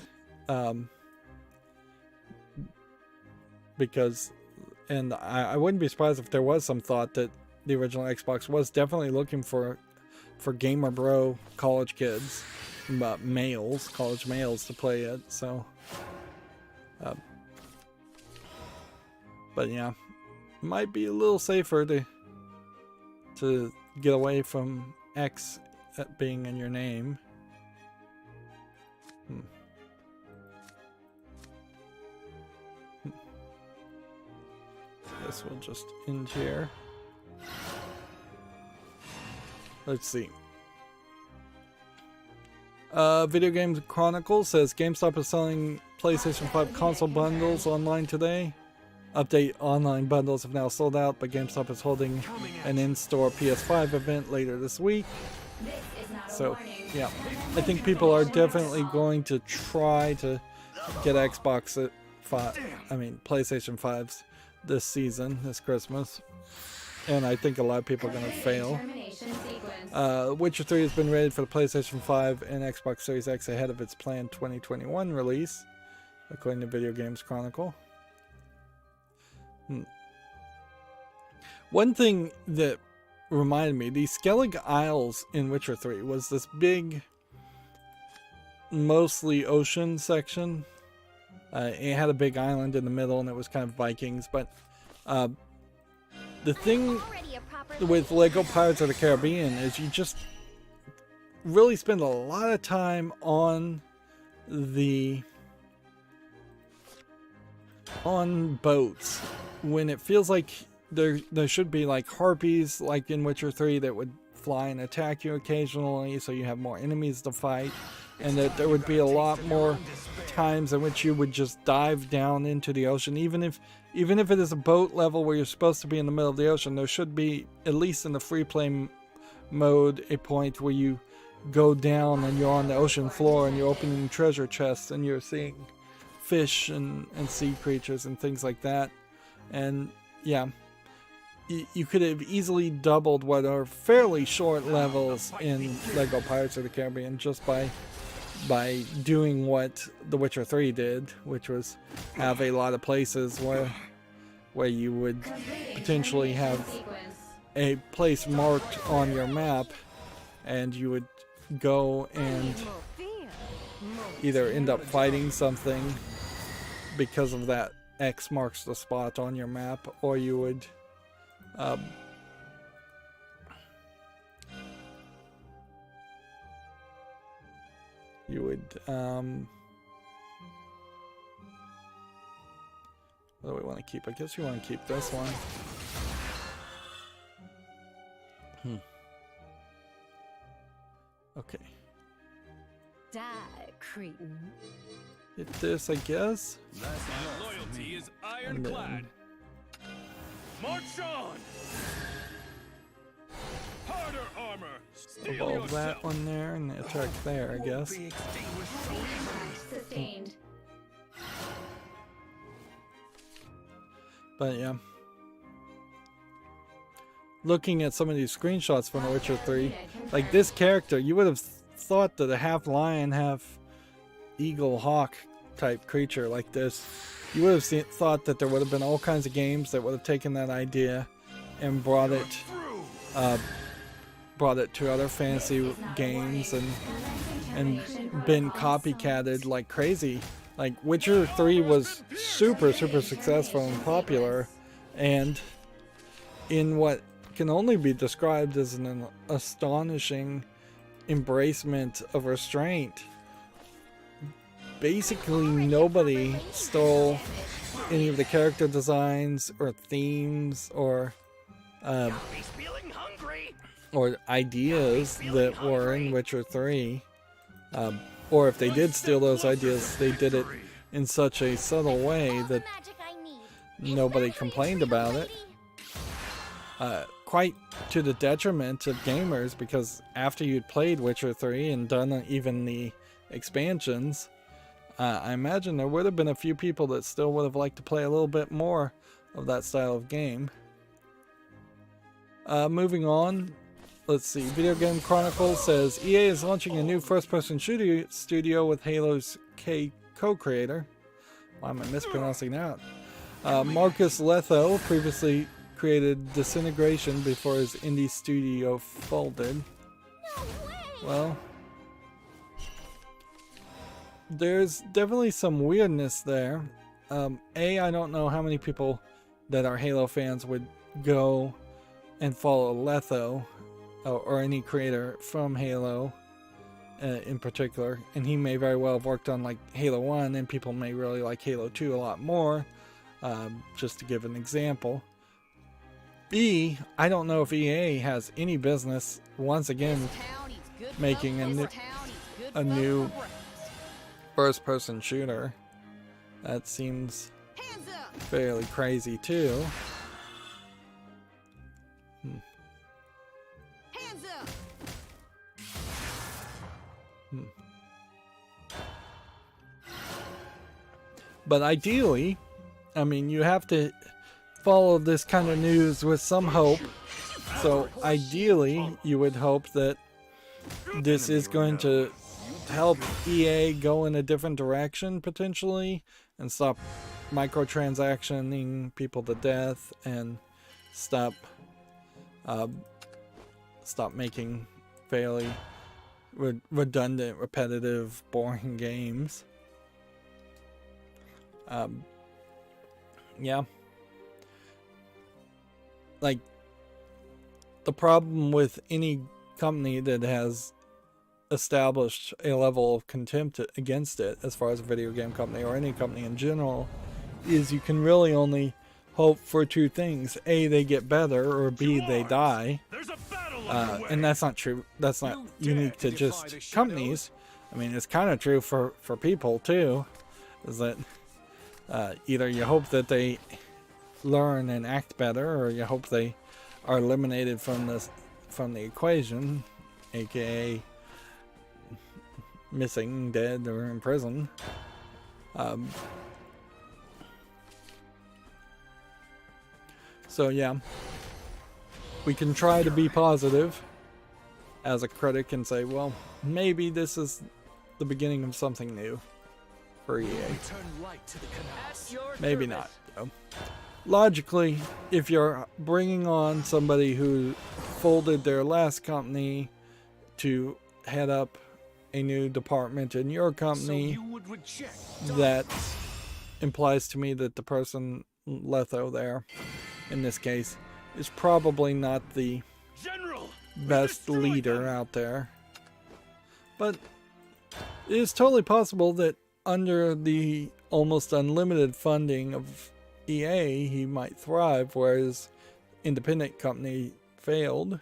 because, and I wouldn't be surprised if there was some thought that the original Xbox was definitely looking for gamer bro college kids, males, college males to play it. So, but yeah, might be a little safer to get away from X being in your name. This will just end here. Let's see. Video Games Chronicle says Gamestop is selling PlayStation 5 console bundles online today. Update: online bundles have now sold out, but GameStop is holding an in-store PS5 event later this week. So, yeah, I think people are definitely going to try to get Xbox at PlayStation 5s this season, this Christmas. And I think a lot of people are going to fail. Witcher 3 has been rated for the PlayStation 5 and Xbox Series X ahead of its planned 2021 release, according to Video Games Chronicle. One thing that reminded me, the Skellig Isles in Witcher 3 was this big, mostly ocean section. It had a big island in the middle, and it was kind of Vikings. But the thing with Lego Pirates of the Caribbean is you just really spend a lot of time on boats, when it feels like there should be like harpies, like in Witcher 3, that would fly and attack you occasionally, so you have more enemies to fight, and that there would be a lot more times in which you would just dive down into the ocean. Even if it is a boat level where you're supposed to be in the middle of the ocean, there should be, at least in the free play mode, a point where you go down and you're on the ocean floor and you're opening treasure chests and you're seeing fish and sea creatures and things like that. And yeah, you could have easily doubled what are fairly short levels in Lego Pirates of the Caribbean just by doing what The Witcher 3 did, which was have a lot of places where you would potentially have a place marked on your map, and you would go and either end up fighting something because of that X marks the spot on your map, or you would what do we want to keep? I guess you want to keep this one. Okay. Die, cretin. Hit this, I guess. Loyalty is And then ironclad. March on! Harder armor! Steel evolve that yourself. one there and attack there, I guess. Sustained. But yeah, looking at some of these screenshots from The Witcher 3, like this character, you would have thought that a half lion, half eagle, hawk type creature like this, you would have thought that there would have been all kinds of games that would have taken that idea and brought it to other fantasy games and been copycatted like crazy. Like Witcher 3 was super successful and popular, and in what can only be described as an astonishing embracement of restraint, basically nobody stole any of the character designs or themes or ideas that were in Witcher 3. Or if they did steal those ideas, they did it in such a subtle way that nobody complained about it. Quite to the detriment of gamers, because after you'd played Witcher 3 and done even the expansions, I imagine there would have been a few people that still would have liked to play a little bit more of that style of game. Moving on, let's see. Video Game Chronicles says EA is launching a new first-person shooter studio with Halo's co-creator. Why am I mispronouncing that? Marcus Letho previously created Disintegration before his indie studio folded. Well, there's definitely some weirdness there. I don't know how many people that are Halo fans would go and follow Letho or any creator from Halo in particular, and he may very well have worked on like Halo 1, and people may really like Halo 2 a lot more, just to give an example. B, I don't know if EA has any business once again making a new first-person shooter. That seems fairly crazy too. But ideally, I mean, you have to follow this kind of news with some hope. So ideally, you would hope that this is going to help EA go in a different direction potentially and stop microtransactioning people to death and stop making fairly redundant, repetitive, boring games. Yeah. Like, the problem with any company that has established a level of contempt against it, as far as a video game company or any company in general, is you can really only hope for two things. A, they get better, or B, they die. And that's not true. That's not unique to just companies. I mean, it's kind of true for people too, is that either you hope that they learn and act better, or you hope they are eliminated from the equation, aka missing, dead, or in prison. So yeah, we can try to be positive as a critic and say, well, maybe this is the beginning of something new for EA. Maybe not, though. Logically, if you're bringing on somebody who folded their last company to head up a new department in your company, that implies to me that the person, Letho there, in this case, is probably not the best leader out there. But it is totally possible that under the almost unlimited funding of EA, he might thrive, whereas independent company failed.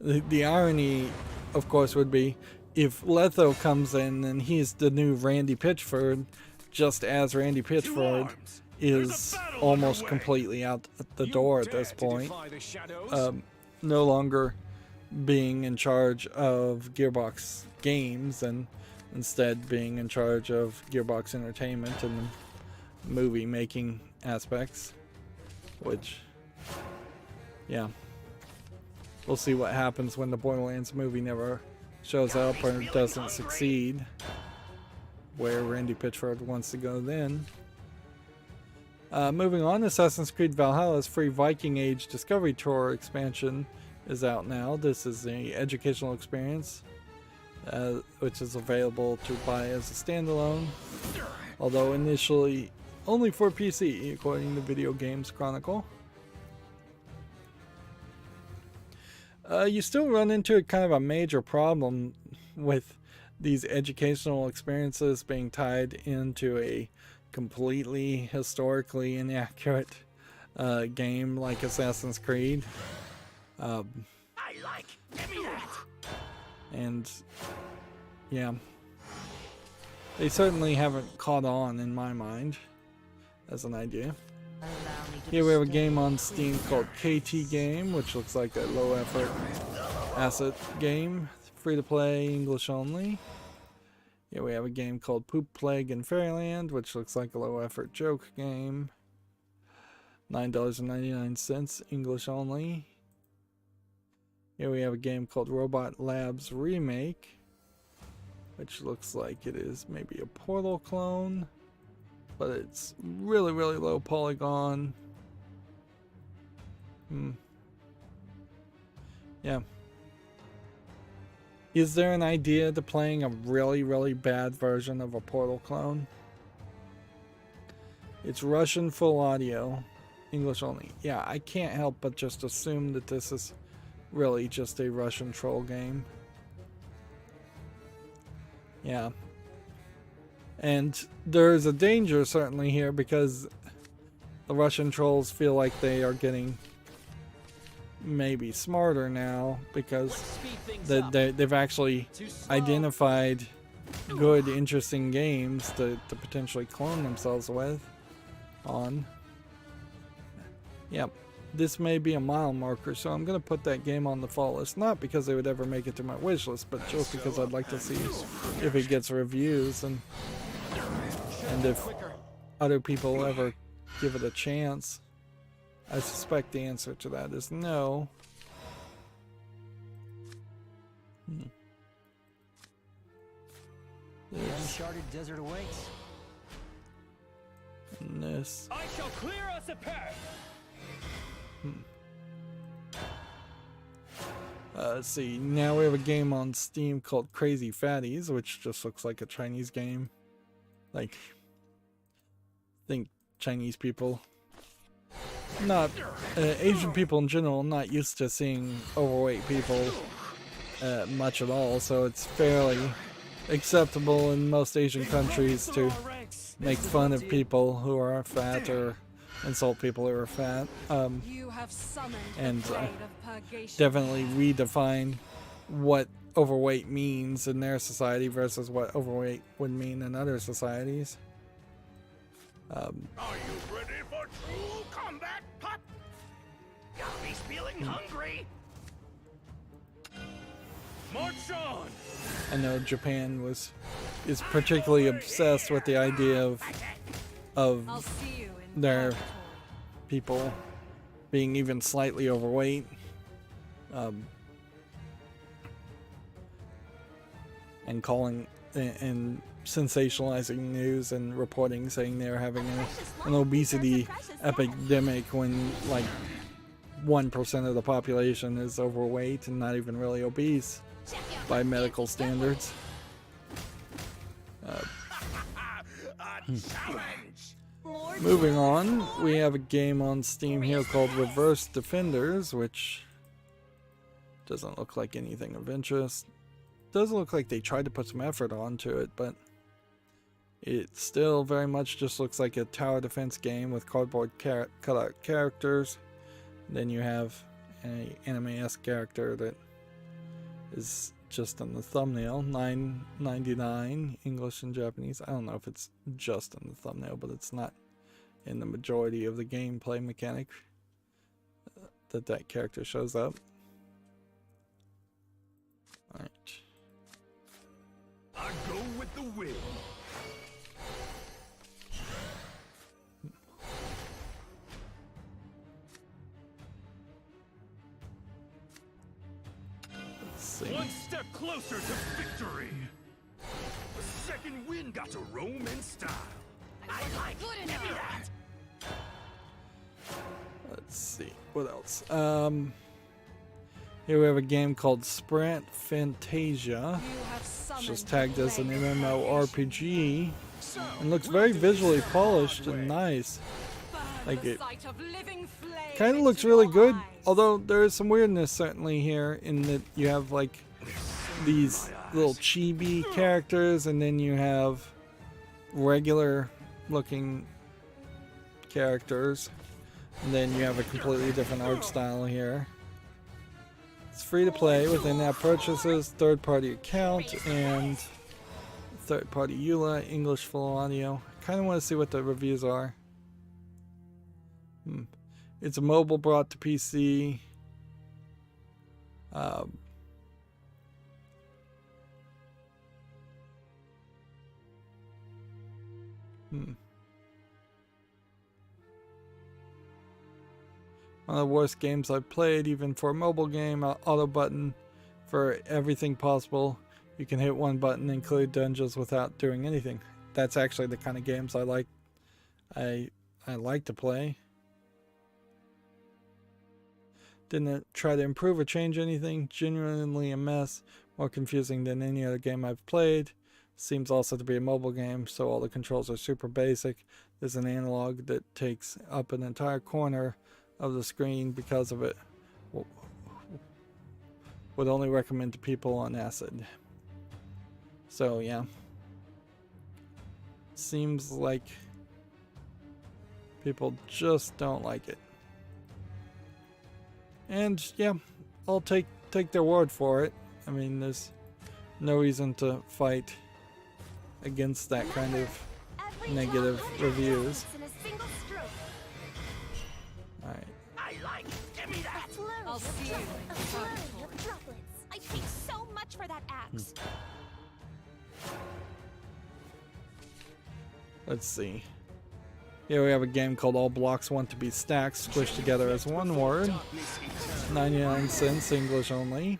The irony, of course, would be if Letho comes in and he's the new Randy Pitchford, just as Randy Pitchford is almost completely out the door at this point, no longer being in charge of Gearbox Games and instead being in charge of Gearbox Entertainment and the movie making aspects, which yeah. We'll see what happens when the Borderlands movie never shows up or doesn't succeed. Where Randy Pitchford wants to go then. Moving on, Assassin's Creed Valhalla's free Viking Age Discovery Tour expansion is out now. This is an educational experience, which is available to buy as a standalone, although initially only for PC, according to Video Games Chronicle. You still run into kind of a major problem with these educational experiences being tied into a completely historically inaccurate game like Assassin's Creed. I like. Give me that. And yeah, they certainly haven't caught on in my mind as an idea. Here we have a game on Steam called KT Game, which looks like a low effort asset game, free to play, English only. Here we have a game called Poop Plague in Fairyland, which looks like a low effort joke game, $9.99, English only. Here we have a game called Robot Labs Remake, which looks like it is maybe a Portal clone, but it's really, really low polygon. Yeah. Is there an idea to playing a really, really bad version of a Portal clone? It's Russian full audio, English only. Yeah, I can't help but just assume that this is really just a Russian troll game. Yeah. And there's a danger certainly here because the Russian trolls feel like they are getting maybe smarter now because they've actually identified good, interesting games to potentially clone themselves with on. Yep. This may be a mile marker, so I'm going to put that game on the fall list. Not because they would ever make it to my wish list, but just because I'd like to see if it gets reviews and if other people ever give it a chance. I suspect the answer to that is no. The uncharted desert awaits. And this. I shall clear us a path. Let's see. Now we have a game on Steam called Crazy Fatties, which just looks like a Chinese game. Like, think Chinese people. Not Asian people in general, not used to seeing overweight people much at all, so it's fairly acceptable in most Asian countries to make fun of people who are fat or insult people who are fat, and definitely redefine what overweight means in their society versus what overweight would mean in other societies. Are you ready for true combat, pup? Got me feeling hungry. March on. I know Japan is particularly obsessed with the idea of their people being even slightly overweight, and calling and sensationalizing news and reporting saying they're having an obesity epidemic when like 1% of the population is overweight and not even really obese by medical standards. Moving on, we have a game on Steam here called Reverse Defenders, which doesn't look like anything of interest. Doesn't look like they tried to put some effort onto it, but it still very much just looks like a tower defense game with cardboard cutout characters. Then you have an anime-esque character that is just in the thumbnail, $9.99 English and Japanese. I don't know if it's just in the thumbnail, but it's not in the majority of the gameplay mechanic that character shows up. Alright. I go with the wind. see. One step closer to victory. The second wind got to roam in style. I like Good Give me enough. that. Let's see. What else? Here we have a game called Sprint Fantasia. Which is tagged as an MMORPG. And looks very visually polished and nice. Like it kind of looks really good. Although there is some weirdness certainly here in that you have like these little chibi characters and then you have regular looking characters. And then you have a completely different art style here. It's free to play with in-app purchases, third-party account, and third-party EULA, English full audio. Kind of want to see what the reviews are. It's a mobile brought to PC. One of the worst games I've played, even for a mobile game. Auto button for everything possible. You can hit one button and clear dungeons without doing anything. That's actually the kind of games I like. I like to play. Didn't try to improve or change anything. Genuinely a mess. More confusing than any other game I've played. Seems also to be a mobile game, so all the controls are super basic. There's an analog that takes up an entire corner of the screen because of it. Would only recommend to people on acid. So yeah. Seems like people just don't like it. And yeah, I'll take their word for it. I mean, there's no reason to fight against that kind of negative reviews. Alright. I like Give me that. I'll see you. I pay so much for that axe. Let's see. Here we have a game called All Blocks Want to Be Stacked, squished together as one word. 99 cents, English only.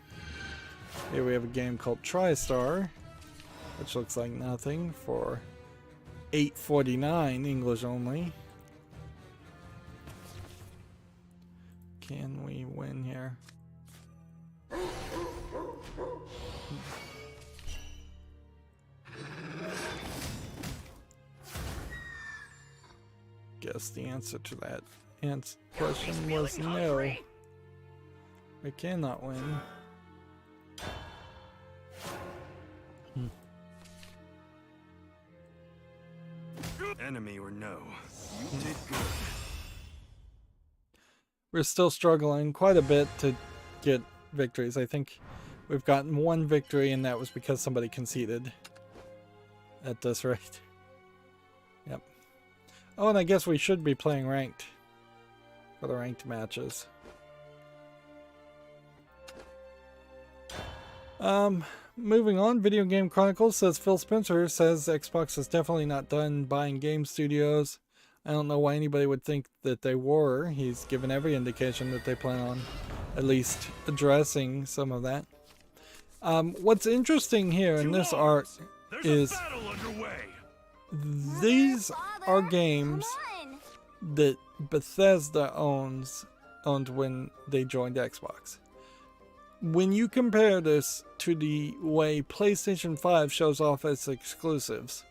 Here we have a game called TriStar, which looks like nothing, for $8.49, English only. Can we win here? Guess the answer to that question was no. We cannot win. Enemy or no, you did good. We're still struggling quite a bit to get victories. I think we've gotten one victory, and that was because somebody conceded at this rate. Yep. Oh, and I guess we should be playing ranked for the ranked matches. Moving on, Video Game Chronicles says Phil Spencer says Xbox is definitely not done buying game studios. I don't know why anybody would think that they were. He's given every indication that they plan on at least addressing some of that. What's interesting here in this art is these are games that Bethesda owned when they joined Xbox. When you compare this to the way PlayStation 5 shows off its exclusives,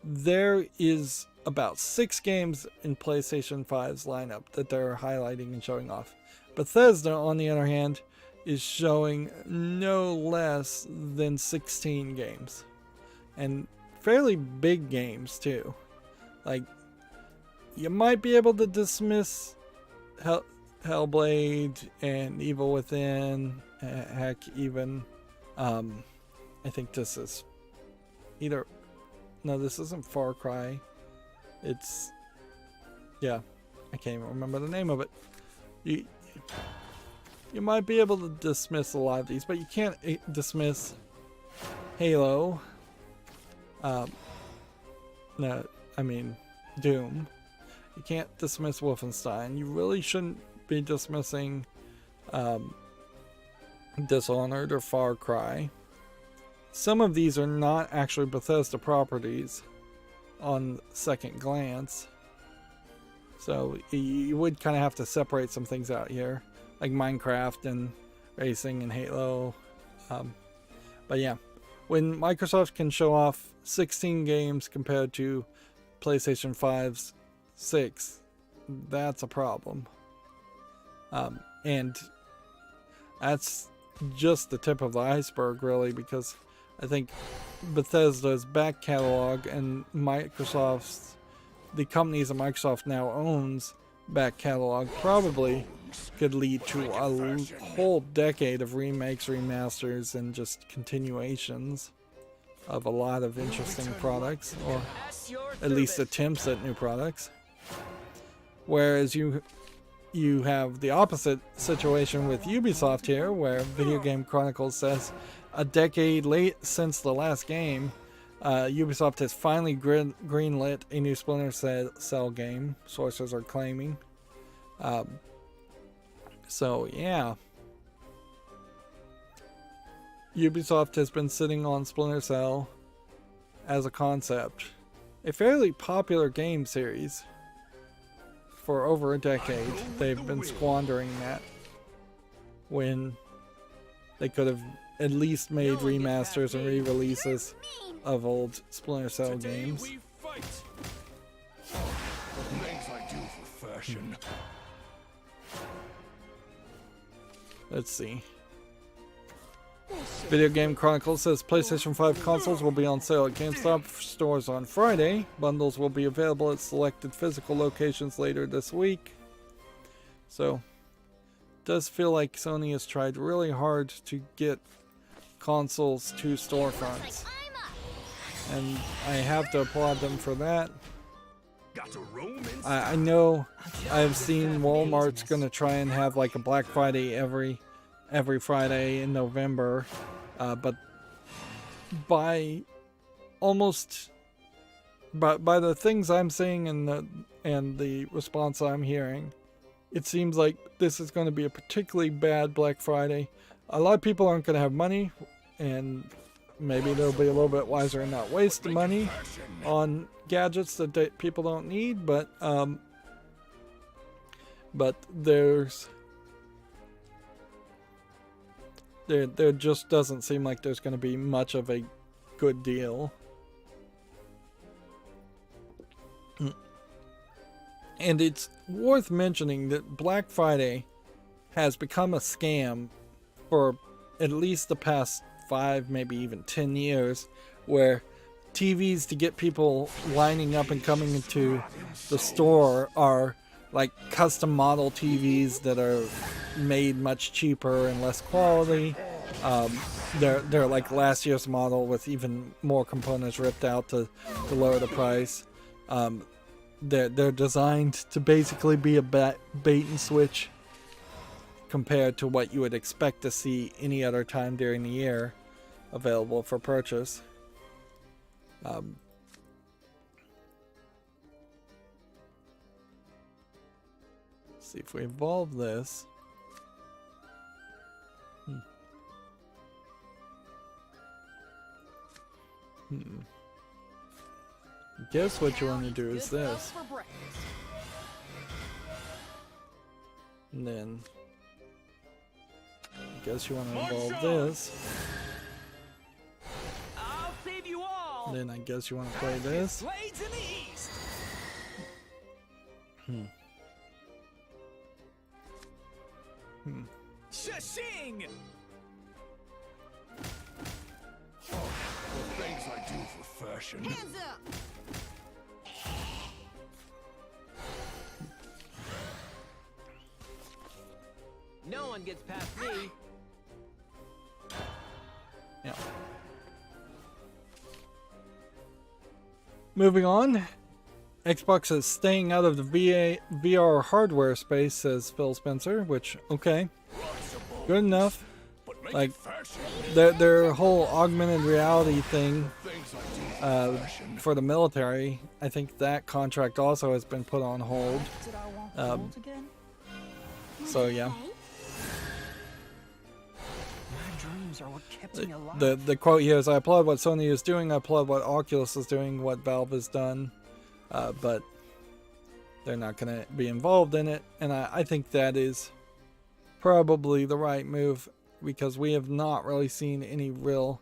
there is about 6 games in PlayStation 5's lineup that they're highlighting and showing off. Bethesda, on the other hand, is showing no less than 16 games. And fairly big games, too. Like, you might be able to dismiss Hellblade and Evil Within, heck, even, I think this is either, no, this isn't Far Cry, it's, yeah, I can't even remember the name of it. You might be able to dismiss a lot of these, but you can't dismiss Halo, no, I mean, Doom. You can't dismiss Wolfenstein. You really shouldn't be dismissing Dishonored, or Far Cry. Some of these are not actually Bethesda properties on second glance. So you would kind of have to separate some things out here, like Minecraft and racing and Halo. But yeah, when Microsoft can show off 16 games compared to PlayStation 5's 6, that's a problem. And that's just the tip of the iceberg, really, because I think Bethesda's back catalog and Microsoft's, the companies that Microsoft now owns, back catalog probably could lead to a whole decade of remakes, remasters, and just continuations of a lot of interesting products, or at least attempts at new products. Whereas you have the opposite situation with Ubisoft here, where Video Game Chronicles says a decade late since the last game, Ubisoft has finally greenlit a new Splinter Cell game, sources are claiming. So yeah, Ubisoft has been sitting on Splinter Cell as a concept, a fairly popular game series, for over a decade. They've been squandering that when they could have at least made remasters and re-releases of old Splinter Cell games. Things I do for fashion. Let's see. Video Game Chronicles says PlayStation 5 consoles will be on sale at Gamestop stores on Friday. Bundles will be available at selected physical locations later this week. So, it does feel like Sony has tried really hard to get consoles to storefronts. And I have to applaud them for that. I know I've seen Walmart's gonna try and have like a Black Friday every Friday in November, but by the things I'm seeing and the response I'm hearing, it seems like this is going to be a particularly bad Black Friday. A lot of people aren't going to have money, and maybe they'll be a little bit wiser and not waste the money on gadgets that people don't need, but there just doesn't seem like there's going to be much of a good deal. And it's worth mentioning that Black Friday has become a scam for at least the past 5, maybe even 10 years, where TVs to get people lining up and coming into the store are like custom model TVs that are made much cheaper and less quality. They're like last year's model with even more components ripped out to lower the price. They're designed to basically be a bait and switch compared to what you would expect to see any other time during the year available for purchase. See if we evolve this. Guess what you want to do is this. And then I guess you want to evolve this. I'll save you all. And then I guess you want to play this. Blades in the east. Shashing! The things I do for fashion. Hands up! No one gets past me. Yeah. Moving on. Xbox is staying out of the VR hardware space, says Phil Spencer, which, okay, good enough. Like, their whole augmented reality thing for the military, I think that contract also has been put on hold. So, yeah. games are what kept me alive. the quote here is, I applaud what Sony is doing, I applaud what Oculus is doing, what Valve has done, but they're not going to be involved in it, and I think that is probably the right move, because we have not really seen any real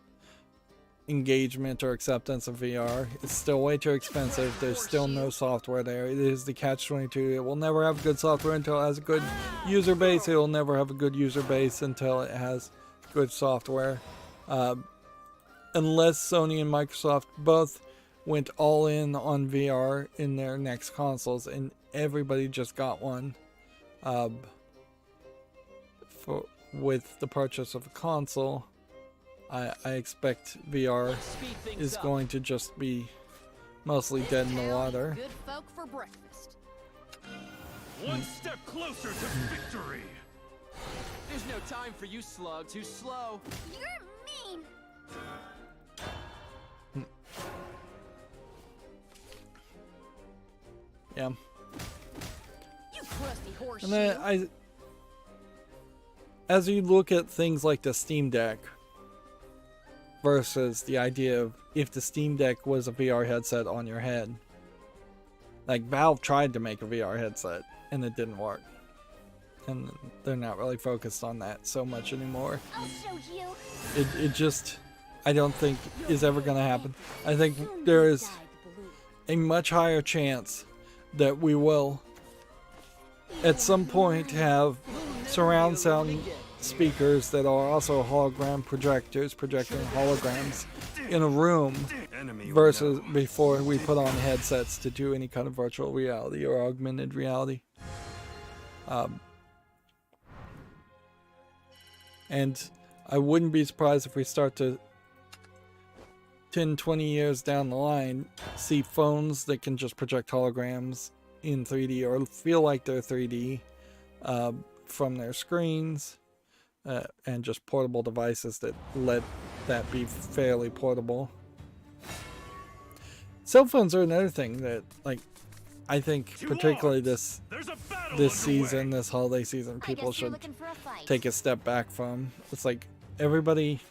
engagement or acceptance of VR. It's still way too expensive. There's still no software there. It is the catch-22. It will never have good software until it has a good user base. It will never have a good user base until it has good software. Unless Sony and Microsoft both went all in on VR in their next consoles, and everybody just got one with the purchase of a console, I expect VR is going to just be mostly dead in the water. Good folk for breakfast. One step closer to victory. There's no time for you, slug. Too slow. You're mean. Yeah. You crusty horseshoe. And then as you look at things like the Steam Deck versus the idea of if the Steam Deck was a VR headset on your head, like Valve tried to make a VR headset and it didn't work, and they're not really focused on that so much anymore. I'll show you. It just, I don't think is ever going to happen. I think there is a much higher chance that we will at some point have surround sound speakers that are also hologram projectors projecting holograms in a room, versus before we put on headsets to do any kind of virtual reality or augmented reality. And I wouldn't be surprised if we start to 10-20 years down the line see phones that can just project holograms in 3D or feel like they're 3D from their screens, and just portable devices that let that be fairly portable. Cell phones are another thing that, like, I think particularly this season, this holiday season, people should take a step back from. It's like everybody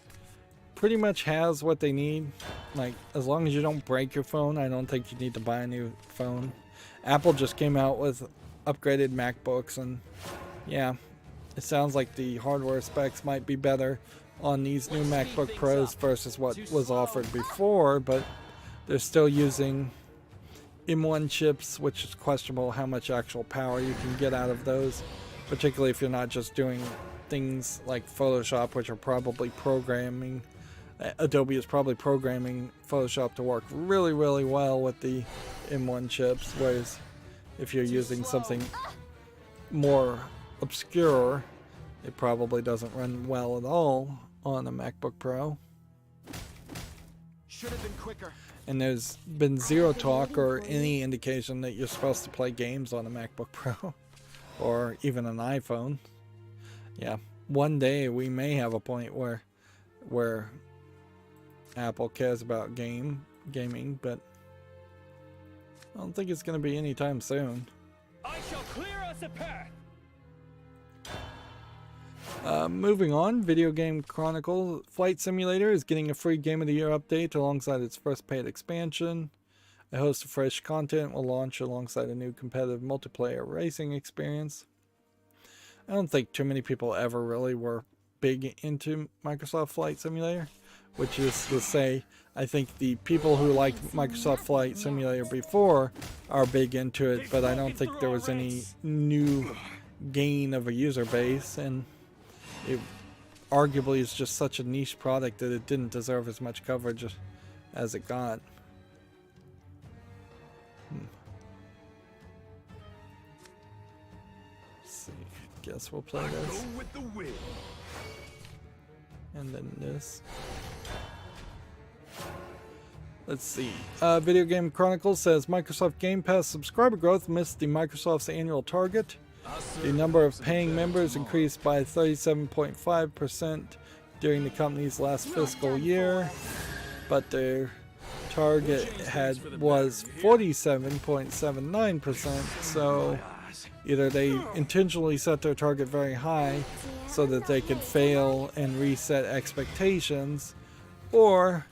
pretty much has what they need. Like, as long as you don't break your phone, I don't think you need to buy a new phone. Apple just came out with upgraded MacBooks, and yeah, it sounds like the hardware specs might be better on these new MacBook Pros versus what was offered before, but they're still using M1 chips, which is questionable how much actual power you can get out of those, particularly if you're not just doing things like Photoshop, which are probably programming. Adobe is probably programming Photoshop to work really, really well with the M1 chips, whereas if you're using something more obscure, it probably doesn't run well at all on a MacBook Pro. Should have been quicker. And there's been zero talk or any indication that you're supposed to play games on a MacBook Pro or even an iPhone. Yeah, one day we may have a point where Apple cares about gaming, but I don't think it's going to be anytime soon. I shall clear us a path. Moving on, Video Game Chronicle Flight Simulator is getting a free Game of the Year update alongside its first paid expansion. A host of fresh content will launch alongside a new competitive multiplayer racing experience. I don't think too many people ever really were big into Microsoft Flight Simulator, which is to say, I think the people who liked Microsoft Flight Simulator before are big into it, but I don't think there was any new gain of a user base, and it arguably is just such a niche product that it didn't deserve as much coverage as it got. Let's see, guess we'll play this. And then this. Let's see. Video Game Chronicles says Microsoft Game Pass subscriber growth missed the Microsoft's annual target. The number of paying members increased by 37.5% during the company's last fiscal year, but their target was 47.79%. So either they intentionally set their target very high so that they could fail and reset expectations, or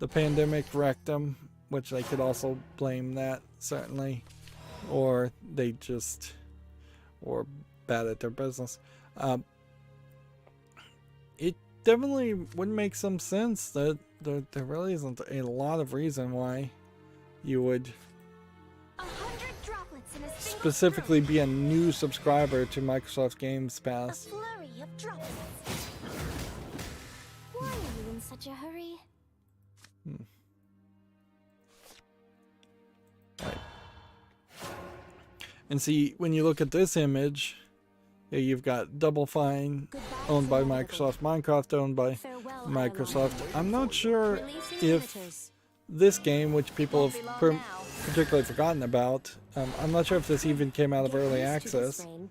the pandemic wrecked them, which they could also blame that, certainly, or they just were bad at their business. It definitely would make some sense that there really isn't a lot of reason why you would 100 droplets in a single specifically be a new subscriber to Microsoft Games A Pass. flurry of droplets. Why are you in such a hurry? Right. And see, when you look at this image, yeah, you've got Double Fine Goodbye, owned by Inevitable. Microsoft, Minecraft owned by Farewell, Microsoft. Ireland. I'm not sure Releasing if limiters. this game, which people Won't have be long per- now. particularly forgotten about, I'm not sure if this even came out of Get early used to this access. rain.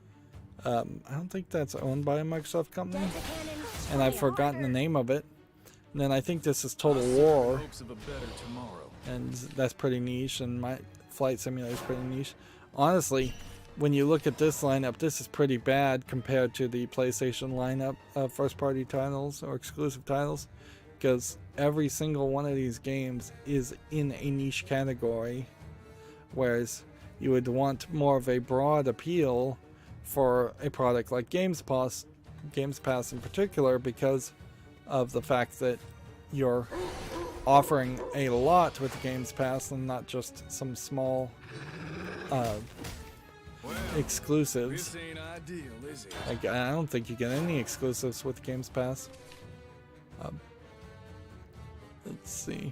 I don't think that's owned by a Microsoft company, Delta Cannon, and I've try forgotten the harder. name of it. And then I think this is Total War, Hopes of a better tomorrow. and that's pretty niche, and my Flight Simulator is pretty niche. Honestly, when you look at this lineup, this is pretty bad compared to the PlayStation lineup of first-party titles or exclusive titles, because every single one of these games is in a niche category, whereas you would want more of a broad appeal for a product like Games Pass in particular, because of the fact that you're offering a lot with the Games Pass and not just some small exclusives. This ain't ideal, is it? Like, I don't think you get any exclusives with Games Pass. Let's see.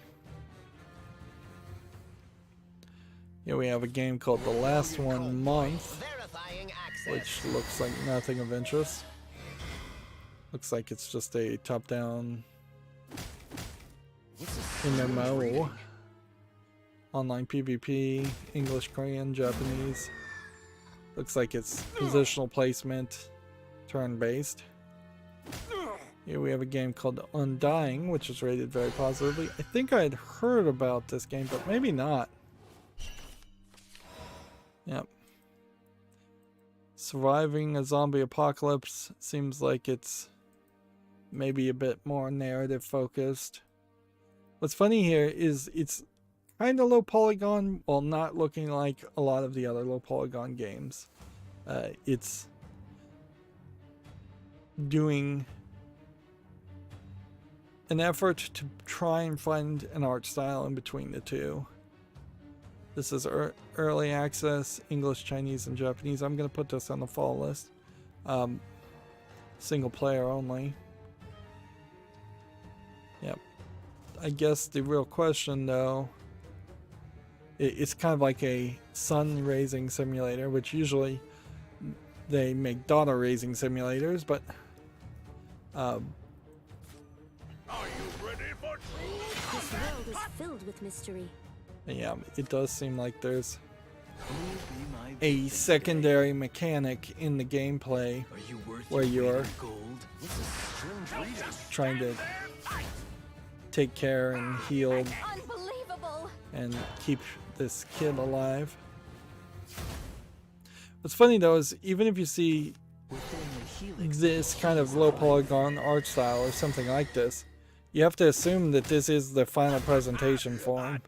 Here we have a game called The Last One Month, Verifying access. which looks like nothing of interest. Looks like it's just a top-down MMO. Online PvP, English, Korean, Japanese. Looks like it's positional placement, turn-based. Here we have a game called Undying, which is rated very positively. I think I had heard about this game, but maybe not. Yep. Surviving a zombie apocalypse seems like it's maybe a bit more narrative focused. What's funny here is it's kind of low polygon while not looking like a lot of the other low polygon games. It's doing an effort to try and find an art style in between the two. This is early access, English, Chinese, and Japanese. I'm going to put this on the fall list. Single player only. Yep. I guess the real question, though, it's kind of like a son raising simulator, which usually they make daughter raising simulators, but Are you ready for true This world is filled with mystery. yeah, it does seem like there's Who'll be my a secondary mechanic in the gameplay Are you worth where your weight you're in gold? This is strange reading. trying to take care and heal Unbelievable! and keep this kid alive. What's funny though is even if you see Within the helix. this kind of low polygon art style or something like this, you have to assume that this is the final presentation form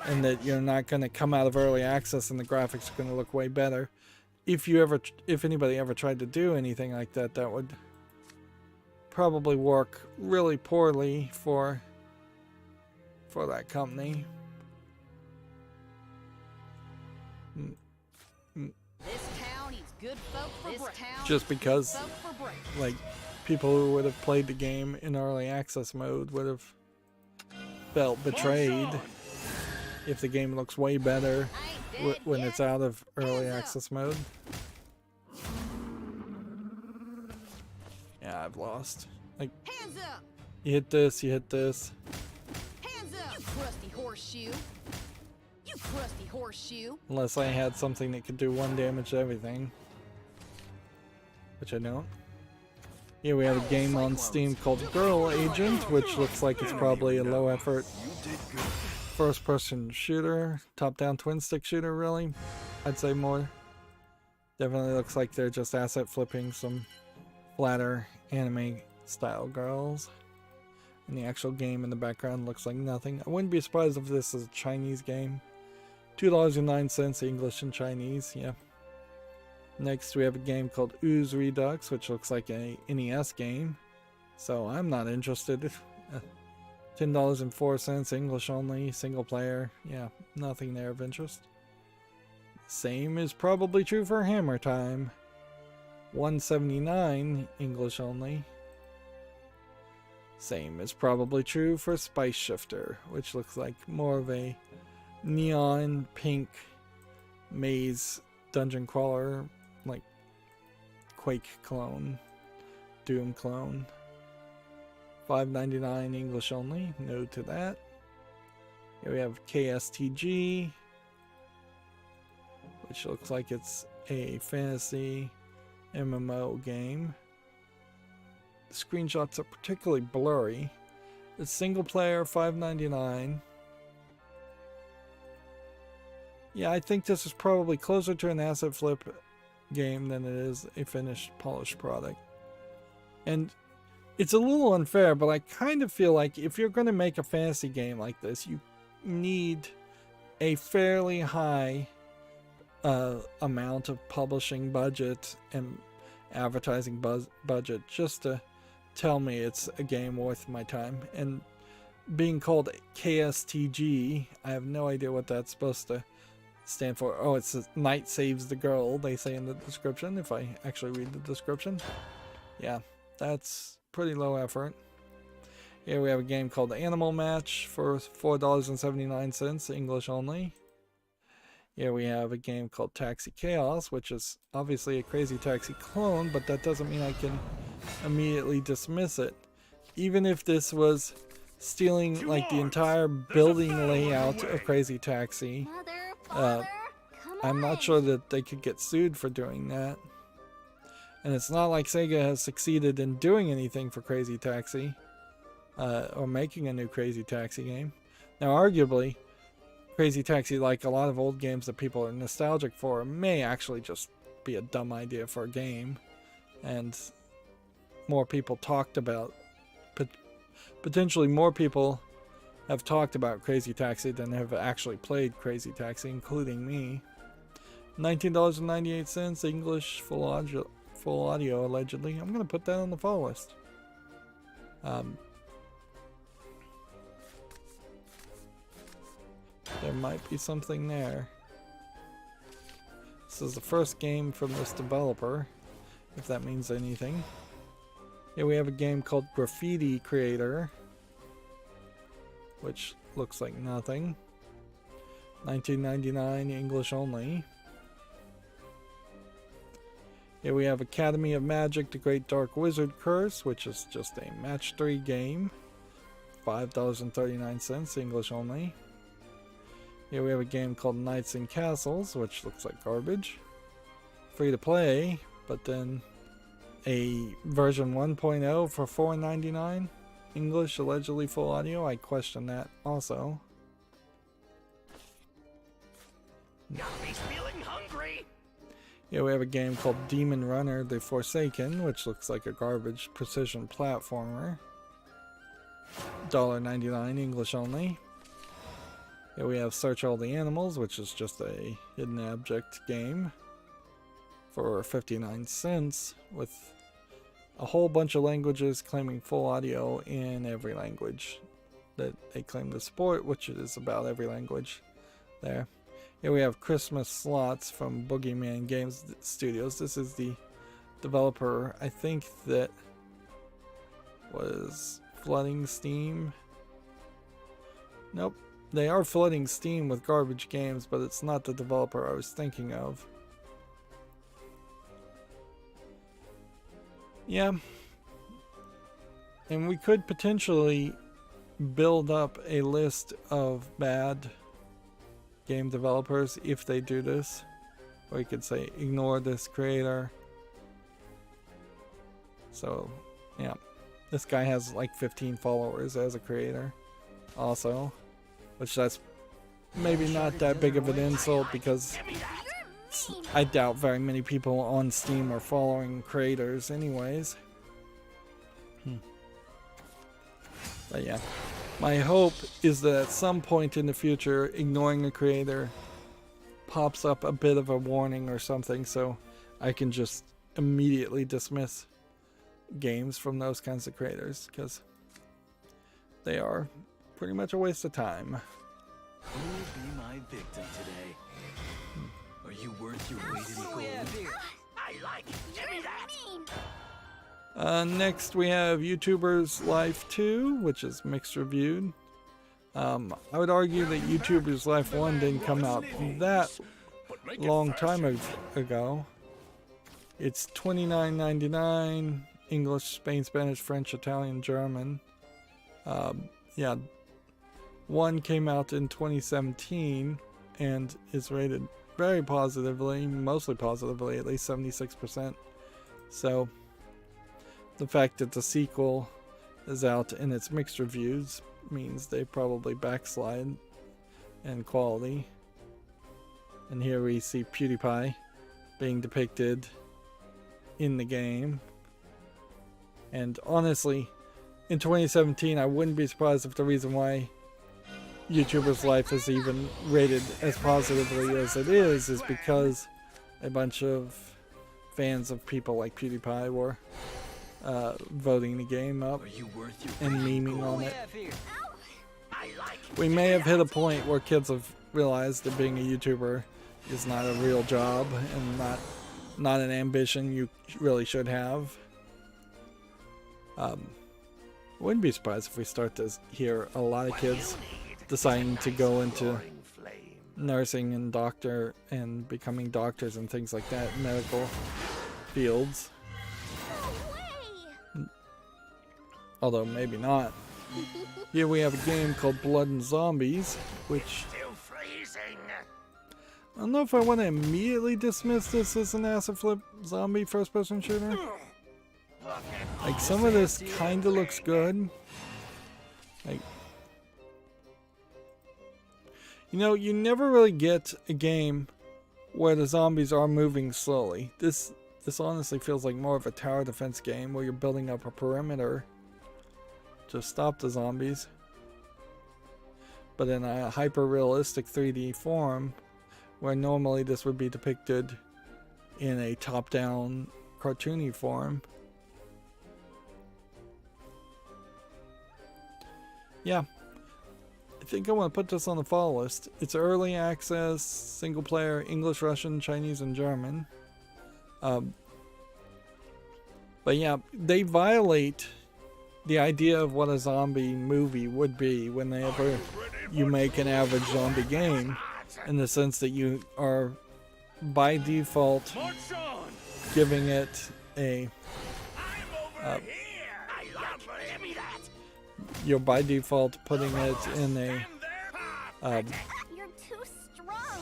and that you're not going to come out of early access and the graphics are going to look way better. If anybody ever tried to do anything like that, that would probably work really poorly for that company. This town needs good folk for this town. Just because, folk for break. like, people who would have played the game in early access mode would have felt betrayed if the game looks way better I ain't dead when yet. it's out of early access mode. Yeah, I've lost. Like, Hands up! you hit this, you hit this. Hands up! You crusty horseshoe! You crusty horseshoe! Unless I had something that could do 1 damage to everything. Which I don't. Here we have a game on Steam called Girl Agent, which looks like it's probably a low effort first person shooter, top down twin stick shooter really. I'd say more. Definitely looks like they're just asset flipping some splatter anime style girls. And the actual game in the background looks like nothing. I wouldn't be surprised if this is a Chinese game. $2.09 English and Chinese, yeah. Next we have a game called Ooze Redux, which looks like a NES game. So I'm not interested. $10.04 English only, single player. Yeah, nothing there of interest. Same is probably true for Hammer Time. $1.79 English only. Same is probably true for Spice Shifter, which looks like more of a neon pink maze dungeon crawler, like Quake clone, Doom clone. $5.99 English only, no to that. Here we have KSTG, which looks like it's a fantasy MMO game. The screenshots are particularly blurry. It's single player, $5.99. Yeah, I think this is probably closer to an asset flip game than it is a finished, polished product. And it's a little unfair, but I kind of feel like if you're going to make a fantasy game like this, you need a fairly high amount of publishing budget and advertising budget just to tell me it's a game worth my time. And being called KSTG, I have no idea what that's supposed to stand for. Oh, it's Night Saves the Girl, they say in the description, if I actually read the description. Yeah, that's pretty low effort. Here we have a game called Animal Match for $4.79 English only. Here we have a game called Taxi Chaos, which is obviously a Crazy Taxi clone, but that doesn't mean I can immediately dismiss it. Even if this was stealing like the entire building layout of Crazy Taxi, Father, I'm not sure that they could get sued for doing that. And it's not like Sega has succeeded in doing anything for Crazy Taxi, or making a new Crazy Taxi game. Now, arguably, Crazy Taxi, like a lot of old games that people are nostalgic for, may actually just be a dumb idea for a game, and more people talked about, potentially more people have talked about Crazy Taxi than have actually played Crazy Taxi, including me. $19.98 English full audio allegedly. I'm gonna put that on the follow list. There might be something there. This is the first game from this developer, if that means anything. Here we have a game called Graffiti Creator, which looks like nothing. $19.99 English only. Here we have Academy of Magic: The Great Dark Wizard Curse, which is just a match 3 game. $5.39 English only. Here we have a game called Knights and Castles, which looks like garbage. Free to play, but then a version 1.0 for $4.99. English, allegedly full audio. I question that also. Got me feeling hungry. Here we have a game called Demon Runner: The Forsaken, which looks like a garbage precision platformer. $1.99 English only. Here we have Search All the Animals, which is just a hidden object game for 59 cents with a whole bunch of languages claiming full audio in every language that they claim to support, which is about every language there. Here we have Christmas Slots from Boogeyman Games Studios. This is the developer, I think, that was flooding Steam. Nope. They are flooding Steam with garbage games, but it's not the developer I was thinking of. Yeah. And we could potentially build up a list of bad game developers if they do this. Or you could say, ignore this creator. So, yeah. This guy has like 15 followers as a creator also. Which that's maybe not that big of an insult, because I doubt very many people on Steam are following creators anyways. But yeah, my hope is that at some point in the future, ignoring a creator pops up a bit of a warning or something, so I can just immediately dismiss games from those kinds of creators, because they are pretty much a waste of time. Who will be my victim today? Are you worth your weight in gold? I like it. Give me that. Next we have YouTuber's Life 2, which is mixed reviewed. I would argue that YouTuber's Life 1 didn't come out that long time ago. It's $29.99, English, Spain, Spanish, French, Italian, German. Yeah, 1 came out in 2017 and is rated very positively, mostly positively, at least 76%. So the fact that the sequel is out and it's mixed reviews means they probably backslide in quality. And here we see PewDiePie being depicted in the game. And honestly, in 2017, I wouldn't be surprised if the reason why YouTuber's Life is even rated as positively as it is because a bunch of fans of people like PewDiePie were voting the game up and memeing on it. We may have hit a point where kids have realized that being a YouTuber is not a real job and not an ambition you really should have. Wouldn't be surprised if we start to hear a lot of kids deciding to go into nursing and becoming doctors and things like that, medical fields. Although maybe not. Here we have a game called Blood and Zombies, which I don't know if I want to immediately dismiss this as an acid flip zombie first-person shooter. Like, some of this kind of looks good. Like, you know, you never really get a game where the zombies are moving slowly. This honestly feels like more of a tower defense game where you're building up a perimeter to stop the zombies. But in a hyper-realistic 3D form, where normally this would be depicted in a top-down cartoony form. Yeah, I think I want to put this on the follow list. It's early access, single player, English, Russian, Chinese, and German. But yeah, they violate the idea of what a zombie movie would be whenever you make an average zombie game, in the sense that you are by default giving it a you're by default putting it in a You're too strong.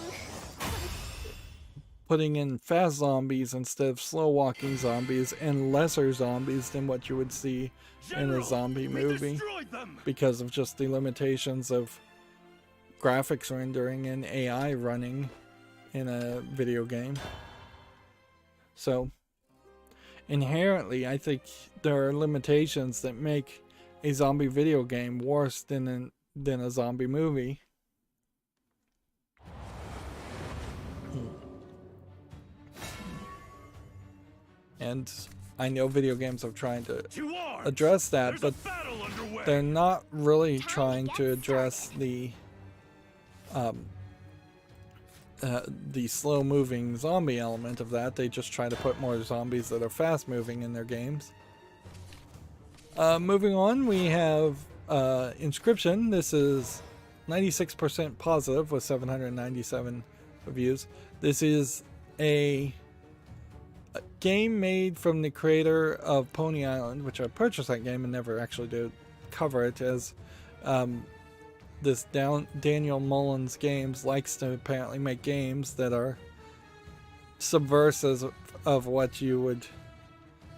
putting in fast zombies instead of slow walking zombies and lesser zombies than what you would see in a zombie movie, because of just the limitations of graphics rendering and AI running in a video game. So inherently, I think there are limitations that make a zombie video game worse than a zombie movie. And I know video games are trying to address that, but they're not really trying to address the slow-moving zombie element of that. They just try to put more zombies that are fast-moving in their games. Moving on, we have Inscription. This is 96% positive with 797 reviews. This is a game made from the creator of Pony Island, which I purchased that game and never actually did cover it, as this Daniel Mullins Games likes to apparently make games that are subversive of what you would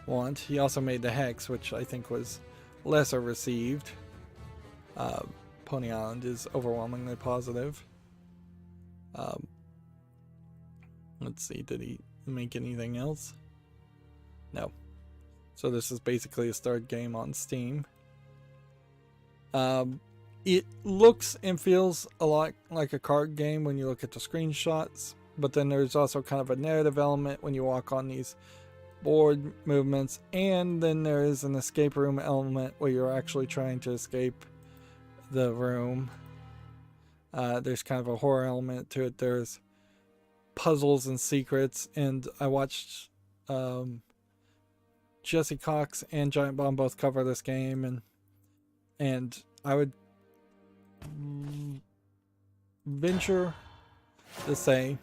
want. He also made the Hex, which I think was lesser received. Pony Island is overwhelmingly positive. Let's see, did he make anything else? No. So this is basically his third game on Steam. It looks and feels a lot like a card game when you look at the screenshots, but then there's also kind of a narrative element when you walk on these board movements, and then there is an escape room element where you're actually trying to escape the room. There's kind of a horror element to it. There's puzzles and secrets, and I watched Jesse Cox and Giant Bomb both cover this game, and I would venture to say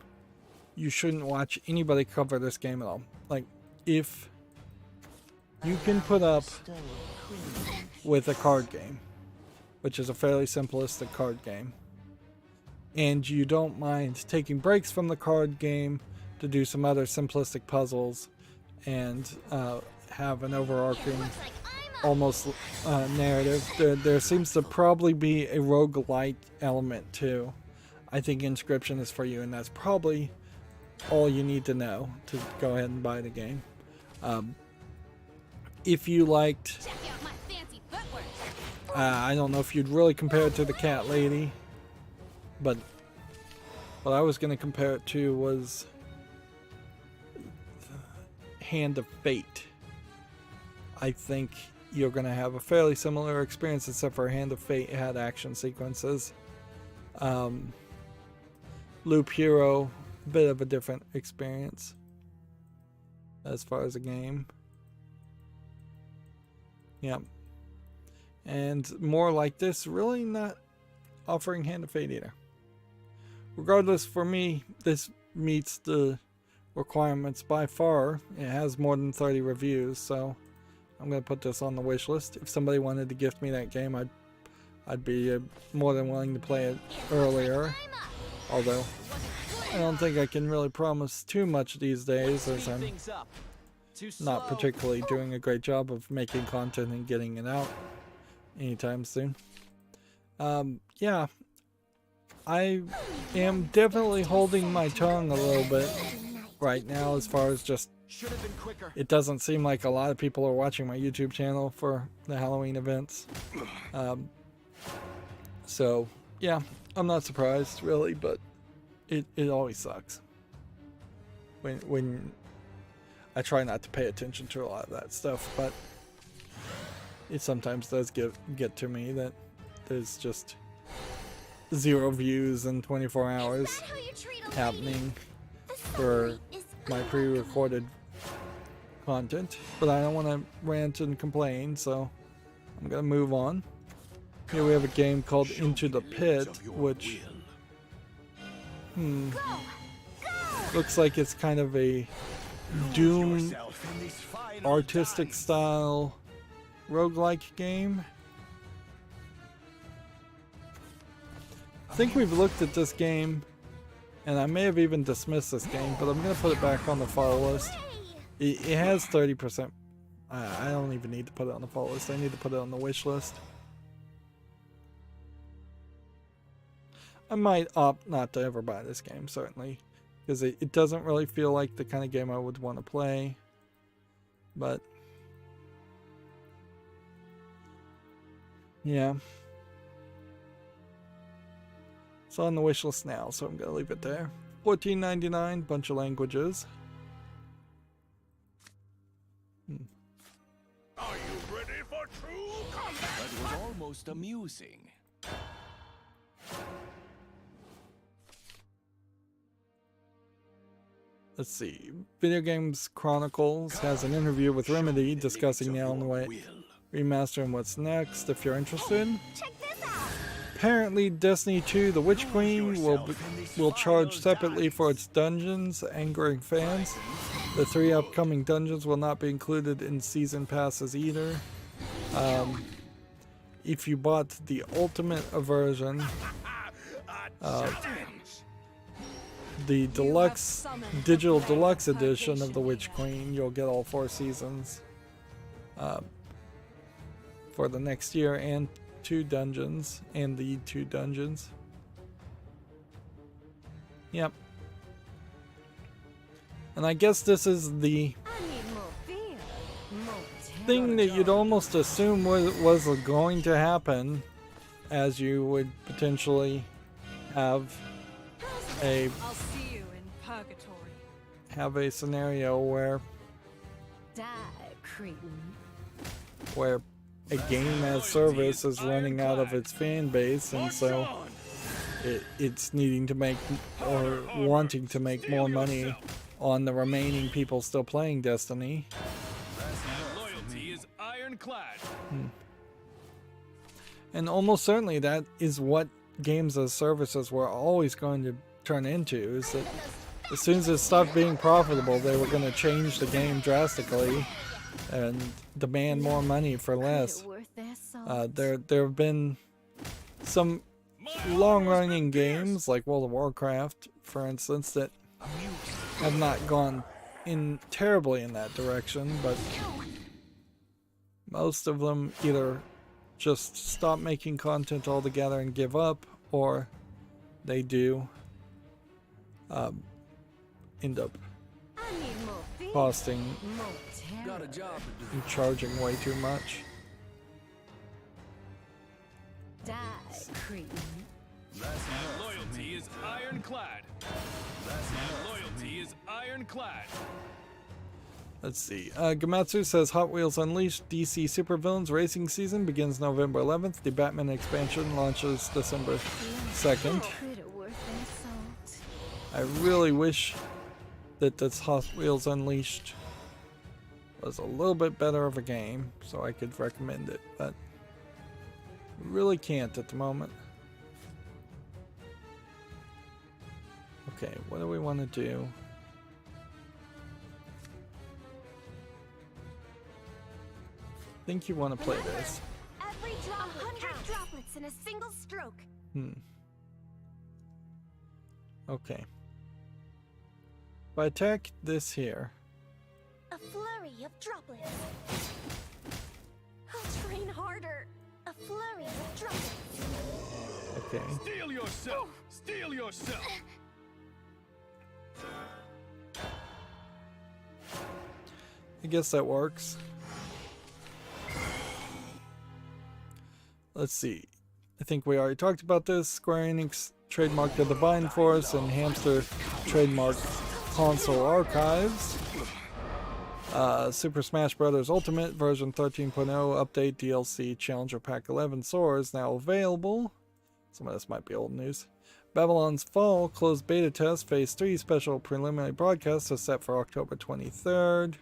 you shouldn't watch anybody cover this game at all. Like, if you can put up with a card game, which is a fairly simplistic card game, and you don't mind taking breaks from the card game to do some other simplistic puzzles and have an overarching almost narrative, there seems to probably be a roguelite element too. I think Inscription is for you, and that's probably all you need to know to go ahead and buy the game. If you liked, Check out my fancy footwork. I don't know if you'd really compare it to the Cat Lady, but what I was going to compare it to was Hand of Fate. I think you're going to have a fairly similar experience, except for Hand of Fate had action sequences. Loop Hero, a bit of a different experience as far as a game. Yeah. And more like this, really not offering Hand of Fate either. Regardless, for me, this meets the requirements by far. It has more than 30 reviews, so I'm going to put this on the wish list. If somebody wanted to gift me that game, I'd be more than willing to play it earlier. Although, I don't think I can really promise too much these days, as I'm not particularly doing a great job of making content and getting it out anytime soon. Yeah, I am definitely holding my tongue a little bit right now, as far as just, it doesn't seem like a lot of people are watching my YouTube channel for the Halloween events. So yeah, I'm not surprised really, but it always sucks when I try not to pay attention to a lot of that stuff, but it sometimes does get to me that there's just 0 views in 24 hours happening for my pre-recorded content. But I don't want to rant and complain, so I'm gonna move on. Here we have a game called Into the Pit, which looks like it's kind of a Doom artistic style roguelike game. I think we've looked at this game, and I may have even dismissed this game, but I'm going to put it back on the follow list. It has 30%. I don't even need to put it on the follow list. I need to put it on the wish list. I might opt not to ever buy this game, certainly, because it doesn't really feel like the kind of game I would want to play. But yeah, it's on the wish list now, so I'm gonna leave it there. $14.99, bunch of languages. Are you ready for true combat? That was almost amusing. Let's see. Video Games Chronicles has an interview with Remedy discussing the Alan Wake remaster and what's next, if you're interested. Check this out. Apparently, Destiny 2: The Witch Queen will charge separately for its dungeons, angering fans. The 3 upcoming dungeons will not be included in season passes either. If you bought the ultimate version, the deluxe digital deluxe edition of The Witch Queen, you'll get all 4 seasons for the next year, and 2 dungeons, and the 2 dungeons. Yep. And I guess this is the thing that you'd almost assume was going to happen as you would potentially have a I'll see you in purgatory. scenario where Die, cretin. a game as service is running out of its fan base, and so it's needing to make or wanting to make more money on the remaining people still playing Destiny. Loyalty is ironclad. And almost certainly that is what games as services were always going to turn into, is that as soon as it stopped being profitable, they were going to change the game drastically and demand more money for less. Worth their salt. There have been some long-running games like World of Warcraft, for instance, that have not gone in terribly in that direction, but most of them either just stop making content altogether and give up, or they do end up I need more beef. costing More Got a terror. job to do. and charging way too much. Die, cretin. Loyalty is ironclad. Loyalty is ironclad. Let's see. Gamatsu says Hot Wheels Unleashed DC Supervillains Racing Season begins November 11th. The Batman expansion launches December 2nd. Critter worth their salt. I really wish that this Hot Wheels Unleashed was a little bit better of a game so I could recommend it, but really can't at the moment. Okay, what do we want to do? I think you want to play this. Every drop 100 droplets in a single stroke. Okay. If I attack this here, A flurry of droplets. I'll train harder. A flurry of droplets. okay. Steel yourself. Steel yourself. I guess that works. Let's see. I think we already talked about this. Square Enix trademarked the Divine Force, and Hamster trademarked Console Archives. Super Smash Bros. Ultimate version 13.0 update DLC Challenger Pack 11 Sora is now available. Some of this might be old news. Babylon's Fall closed beta test phase 3 special preliminary broadcast is set for October 23rd.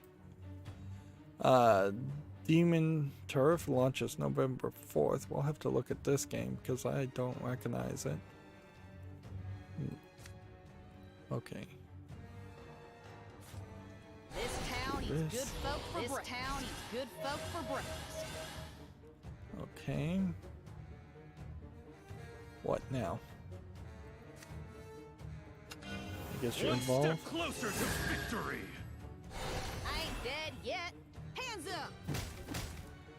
Demon Turf launches November 4th. We'll have to look at this game because I don't recognize it. Okay. This town eats This. good folk for breakfast. This town eats good folk for breakfast. Okay. What now? I guess you're One involved. step closer to victory. I ain't dead yet. Hands up.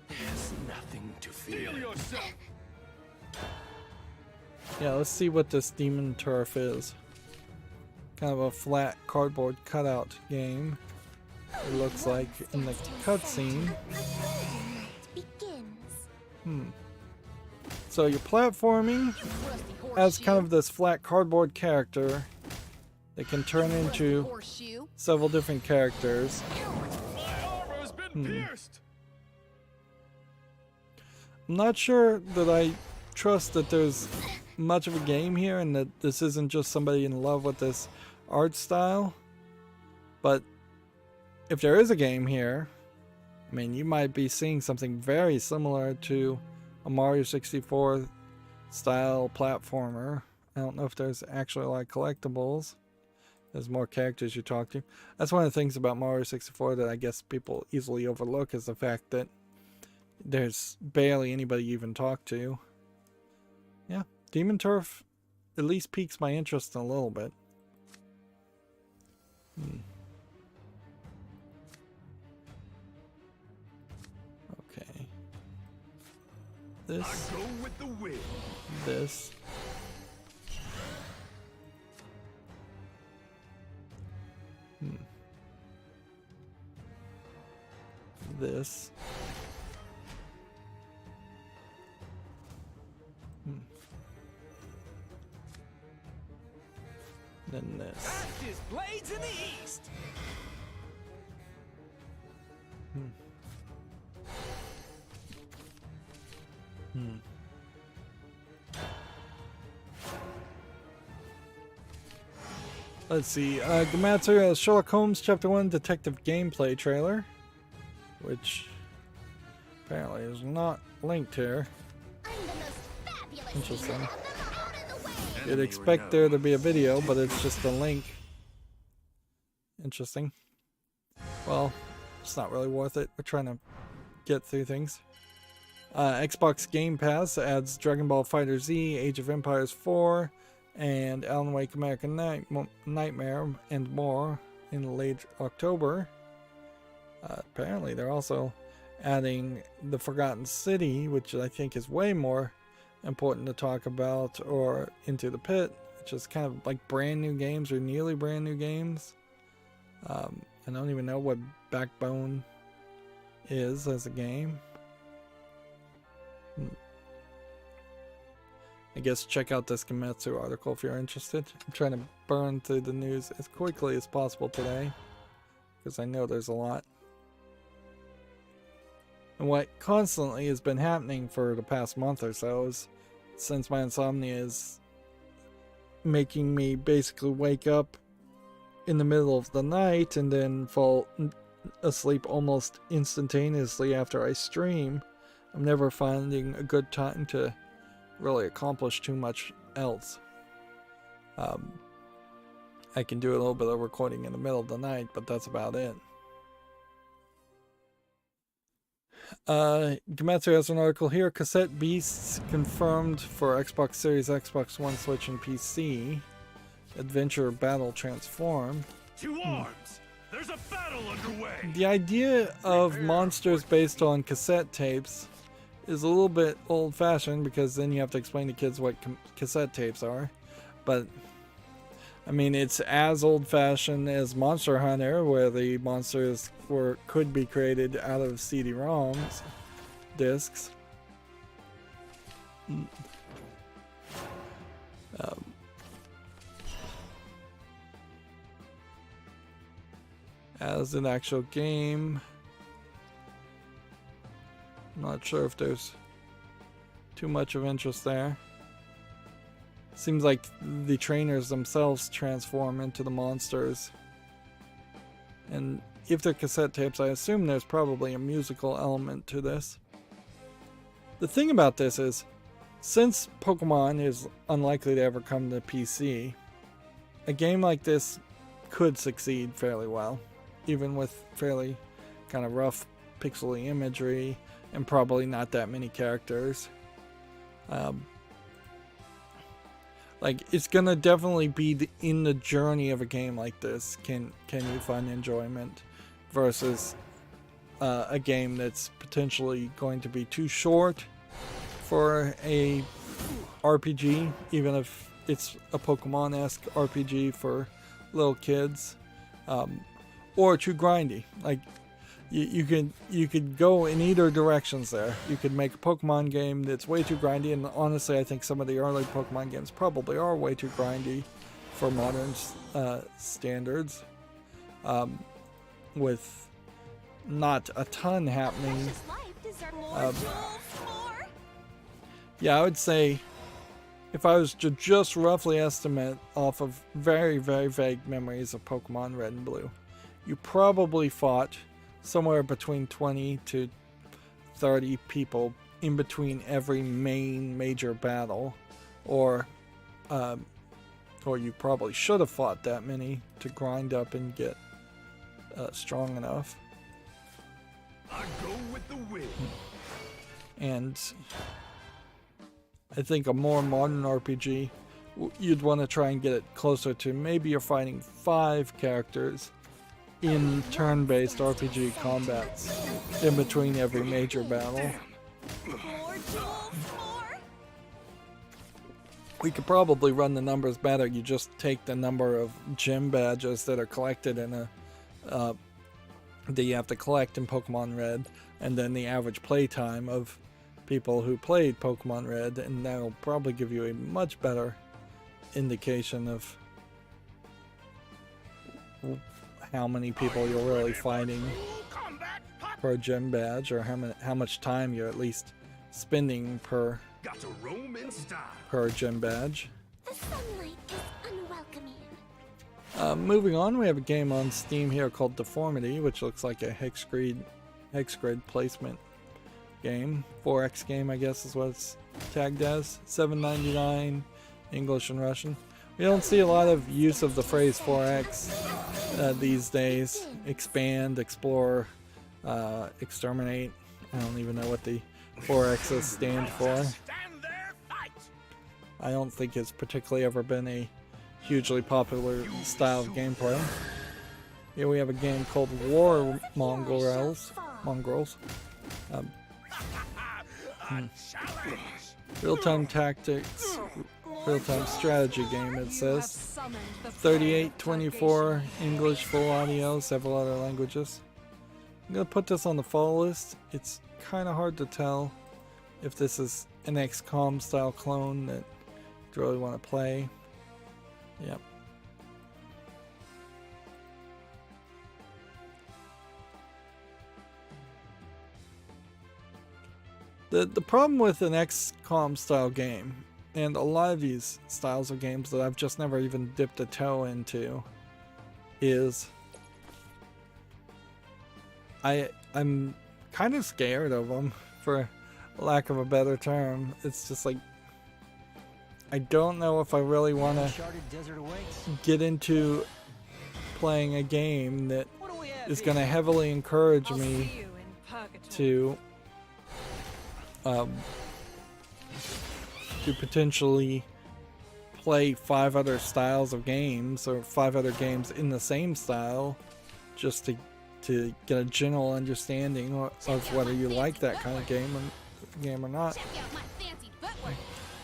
There's nothing to fear. Steel yourself. Yeah, let's see what this Demon Turf is. Kind of a flat cardboard cutout game. It looks like in the cutscene. Begins. So you're platforming Rusty horseshoe. as kind of this flat cardboard character that can turn Rusty into horseshoe. several different characters. My armor has been pierced. I'm not sure that I trust that there's much of a game here and that this isn't just somebody in love with this art style. But if there is a game here, I mean, you might be seeing something very similar to a Mario 64 style platformer. I don't know if there's actually like collectibles. There's more characters you talk to. That's one of the things about Mario 64 that I guess people easily overlook, is the fact that there's barely anybody you even talk to. Yeah, Demon Turf at least piques my interest a little bit. Okay. This, Go with the wind. this. This. Then this. Fastest blades in the east. Let's see. Gamatsu has Sherlock Holmes Chapter 1 Detective Gameplay trailer, which apparently is not linked here. I'm the most fabulous Interesting. demon of them out in the way. You'd expect there to be a video, but it's just a link. Interesting. Well, it's not really worth it. We're trying to get through things. Xbox Game Pass adds Dragon Ball FighterZ, Age of Empires 4, and Alan Wake American Nightmare and more in late October. Apparently they're also adding The Forgotten City, which I think is way more important to talk about, or Into the Pit, which is kind of like brand new games or nearly brand new games. I don't even know what Backbone is as a game. I guess check out this Gametsu article if you're interested. I'm trying to burn through the news as quickly as possible today, because I know there's a lot. And what constantly has been happening for the past month or so is, since my insomnia is making me basically wake up in the middle of the night and then fall asleep almost instantaneously after I stream, I'm never finding a good time to really accomplish too much else. I can do a little bit of recording in the middle of the night, but that's about it. Gametsu has an article here. Cassette Beasts confirmed for Xbox Series, Xbox One, Switch, and PC. Adventure Battle Transform. To arms! There's a battle underway! The idea of monsters based on cassette tapes is a little bit old-fashioned, because then you have to explain to kids what cassette tapes are. But I mean, it's as old-fashioned as Monster Hunter, where the monsters could be created out of CD-ROMs discs. As an actual game, I'm not sure if there's too much of interest there. Seems like the trainers themselves transform into the monsters. And if they're cassette tapes, I assume there's probably a musical element to this. The thing about this is, since Pokemon is unlikely to ever come to PC, a game like this could succeed fairly well, even with fairly kind of rough pixely imagery and probably not that many characters. Like, it's gonna definitely be in the journey of a game like this. Can you find enjoyment versus a game that's potentially going to be too short for a RPG, even if it's a Pokemon-esque RPG for little kids, or too grindy. Like, you could go in either directions there. You could make a Pokemon game that's way too grindy, and honestly, I think some of the early Pokemon games probably are way too grindy for modern standards, with not a ton happening. Precious life deserves more jewels, more. Yeah, I would say, if I was to just roughly estimate off of very, very vague memories of Pokemon Red and Blue, you probably fought somewhere between 20 to 30 people in between every major battle, or you probably should have fought that many to grind up and get strong enough. I go with the wind. And I think a more modern RPG, you'd want to try and get it closer to maybe you're fighting 5 characters in turn-based RPG combats in between every major battle. More jewels, more. We could probably run the numbers better. You just take the number of gym badges that are collected in that you have to collect in Pokemon Red, and then the average playtime of people who played Pokemon Red, and that'll probably give you a much better indication of how many people you're really fighting Combat, pup. per gym badge, or how much time you're at least spending per Got to roam in style. gym badge. The sunlight is unwelcoming. Moving on, we have a game on Steam here called Deformity, which looks like a hex grid placement game. 4X game, I guess is what it's tagged as. $7.99, English and Russian. We don't see a lot of use of the phrase 4X these days. Expand, explore, exterminate. I don't even know what the 4X's stand for. Stand there, fight. I don't think it's particularly ever been a hugely popular style of gameplay. Here we have a game called War Mongrels. A challenge. Real-time tactics, real-time strategy game, it says. 38.24 English, full audio, several other languages. I'm gonna put this on the fall list. It's kind of hard to tell if this is an XCOM style clone that you really want to play. Yep. The problem with an XCOM style game, and a lot of these styles of games that I've just never even dipped a toe into, is I'm kind of scared of them, for lack of a better term. It's just like, I don't know if I really want to get into playing a game that is going to heavily encourage me to potentially play 5 other styles of games, or 5 other games in the same style, just to get a general understanding of whether you like that kind of game or not. Check out my fancy footwork.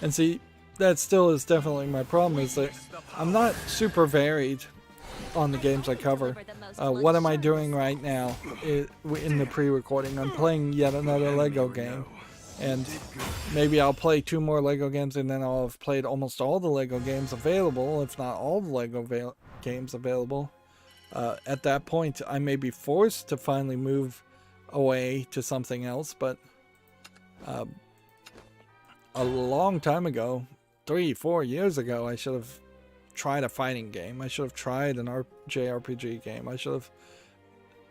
And see, that still is definitely my problem, is that I'm not super varied on the games I cover. What am I doing right now in the pre-recording? I'm playing yet another Lego game. And maybe I'll play 2 more Lego games, and then I'll have played almost all the Lego games available, if not all the Lego games available. At that point, I may be forced to finally move away to something else, but a long time ago, 3-4 years ago, I should have tried a fighting game. I should have tried an JRPG game. I should have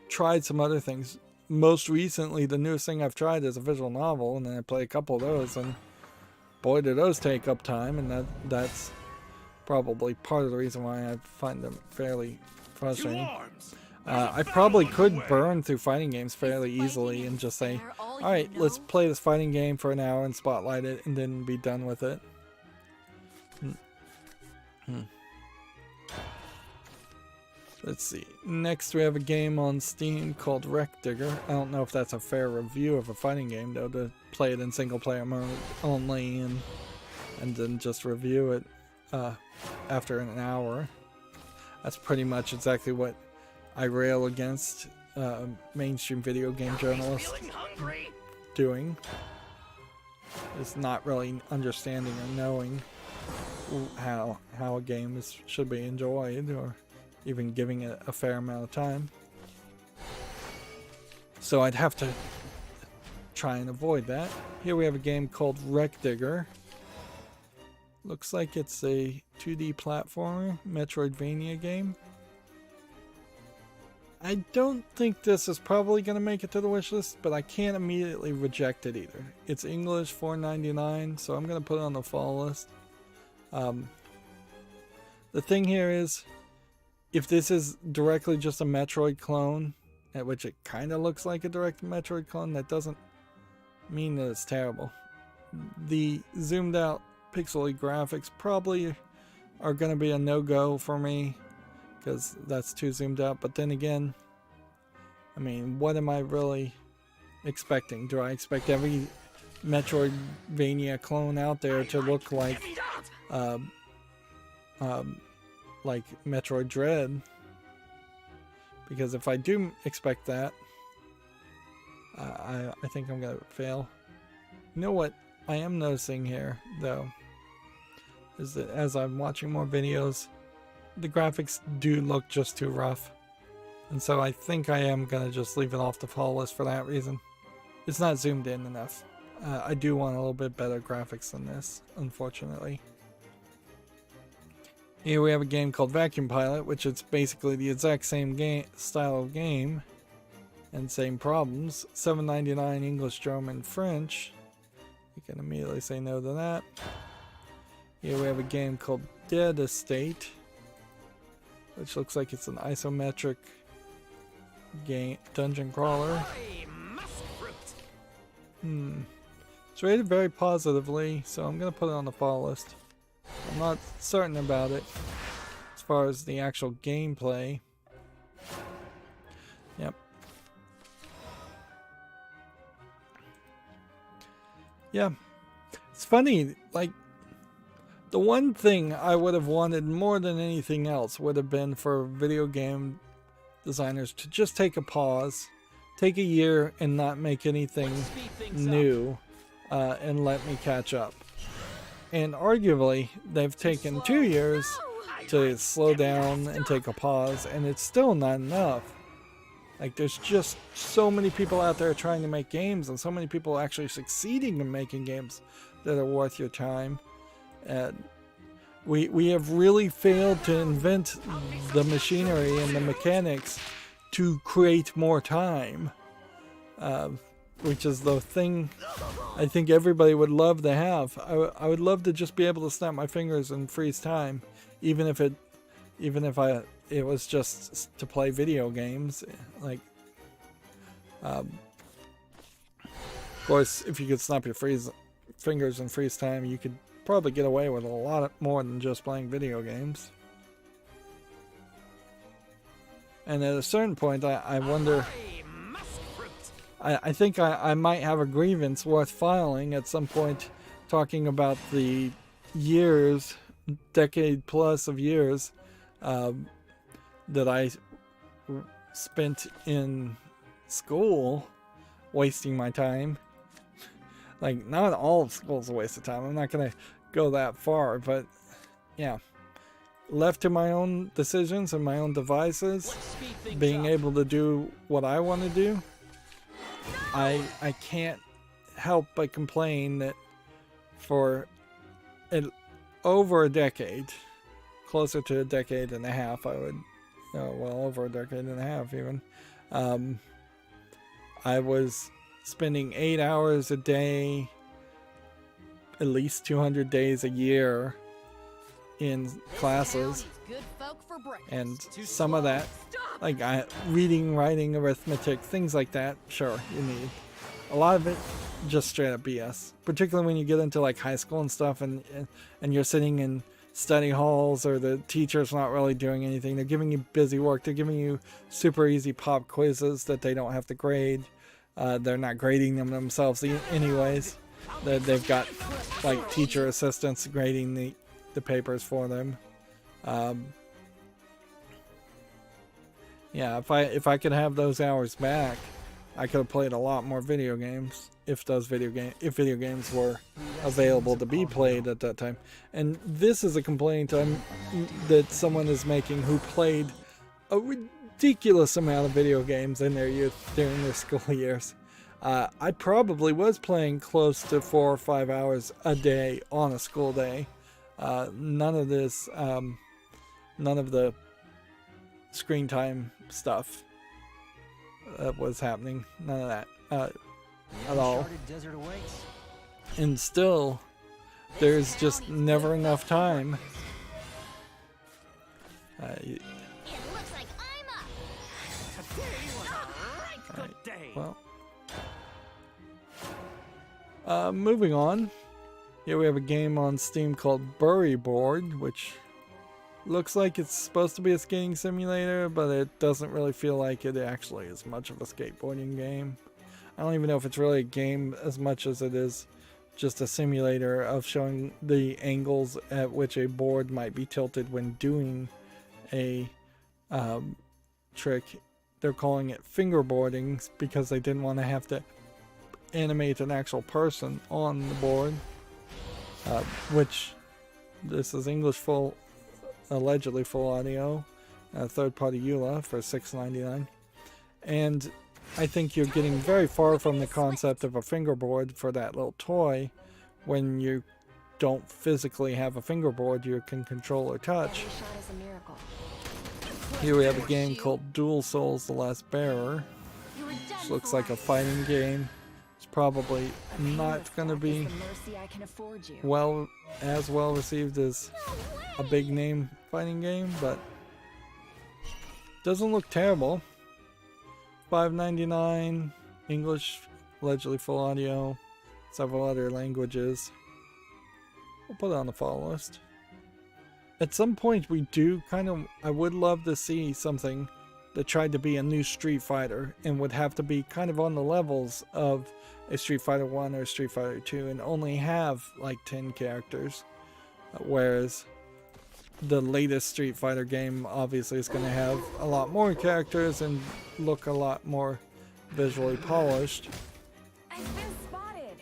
tried some other things. Most recently, the newest thing I've tried is a visual novel, and then I play a couple of those, and boy, do those take up time, and that's probably part of the reason why I find them fairly frustrating. I probably could burn through fighting games fairly easily and just say, alright, let's play this fighting game for an hour and spotlight it, and then be done with it. Let's see. Next we have a game on Steam called Wreck Digger. I don't know if that's a fair review of a fighting game, though, to play it in single player mode only and then just review it after an hour. That's pretty much exactly what I rail against mainstream video game journalists doing. Is not really understanding or knowing how a game should be enjoyed, or even giving it a fair amount of time. So I'd have to try and avoid that. Here we have a game called Wreck Digger. Looks like it's a 2D platformer, Metroidvania game. I don't think this is probably going to make it to the wishlist, but I can't immediately reject it either. It's English, $4.99, so I'm going to put it on the fall list. The thing here is, if this is directly just a Metroid clone, at which it kind of looks like a direct Metroid clone, that doesn't mean that it's terrible. The zoomed out pixely graphics probably are going to be a no-go for me, because that's too zoomed out. But then again, I mean, what am I really expecting? Do I expect every Metroidvania clone out there to look like Metroid Dread? Because if I do expect that, I think I'm gonna fail. You know what I am noticing here, though, is that as I'm watching more videos the graphics do look just too rough. And so I think I am going to just leave it off the fall list for that reason. It's not zoomed in enough. I do want a little bit better graphics than this, unfortunately. Here we have a game called Vacuum Pilot, which is basically the exact same game style of game and same problems. $7.99 English, German, French. You can immediately say no to that. Here we have a game called Dead Estate, which looks like it's an isometric game dungeon crawler. It's rated very positively, so I'm gonna put it on the fall list. I'm not certain about it as far as the actual gameplay. Yep. Yeah. It's funny, like, the one thing I would have wanted more than anything else would have been for video game designers to just take a pause, take a year and not make anything new, and let me catch up. And arguably, they've taken 2 years to slow down and take a pause, and it's still not enough. Like, there's just so many people out there trying to make games, and so many people actually succeeding in making games that are worth your time. And we have really failed to invent the machinery and the mechanics to create more time, which is the thing I think everybody would love to have. I would love to just be able to snap my fingers and freeze time, even if it was just to play video games. Like, of course, if you could snap your fingers and freeze time, you could probably get away with a lot more than just playing video games. And at a certain point, I wonder, I think I might have a grievance worth filing at some point, talking about the years, decade plus of years, that I spent in school wasting my time. Like, not all of school's a waste of time. I'm not going to go that far, but yeah. Left to my own decisions and my own devices, being able to do what I want to do, I can't help but complain that for over a decade, closer to a decade and a half, well, over a decade and a half even, I was spending 8 hours a day, at least 200 days a year in classes, and some of that, like reading, writing, arithmetic, things like that, sure, you need. A lot of it just straight up BS, particularly when you get into like high school and stuff, and you're sitting in study halls, or the teacher's not really doing anything. They're giving you busy work. They're giving you super easy pop quizzes that they don't have to grade. They're not grading them themselves anyways. They've got like teacher assistants grading the papers for them. Yeah, if I could have those hours back, I could have played a lot more video games if video games were available to be played at that time. And this is a complaint that someone is making who played a ridiculous amount of video games in their youth during their school years. I probably was playing close to 4 or 5 hours a day on a school day. None of the screen time stuff was happening. None of that at all. And still, there's just never enough time. It looks like I'm up. Today was a right good day. Well, moving on. Here we have a game on Steam called Bury Board, which looks like it's supposed to be a skating simulator, but it doesn't really feel like it actually is much of a skateboarding game. I don't even know if it's really a game as much as it is just a simulator of showing the angles at which a board might be tilted when doing a trick. They're calling it fingerboarding because they didn't want to have to animate an actual person on the board, which this is English full allegedly full audio, third-party EULA for $6.99. And I think you're getting very far from the concept of a fingerboard for that little toy when you don't physically have a fingerboard you can control or touch. Every shot is a miracle. Here we have a game called Dual Souls: The Last Bearer, You were done which looks for. like a fighting game. It's probably not going to be The mercy I can afford you. well received as a big name fighting game, but doesn't look terrible. $5.99, English, allegedly full audio, several other languages. We'll put it on the follow list. At some point I would love to see something that tried to be a new Street Fighter and would have to be kind of on the levels of a Street Fighter 1 or Street Fighter 2 and only have like 10 characters. Whereas the latest Street Fighter game obviously is going to have a lot more characters and look a lot more visually polished. I've been spotted.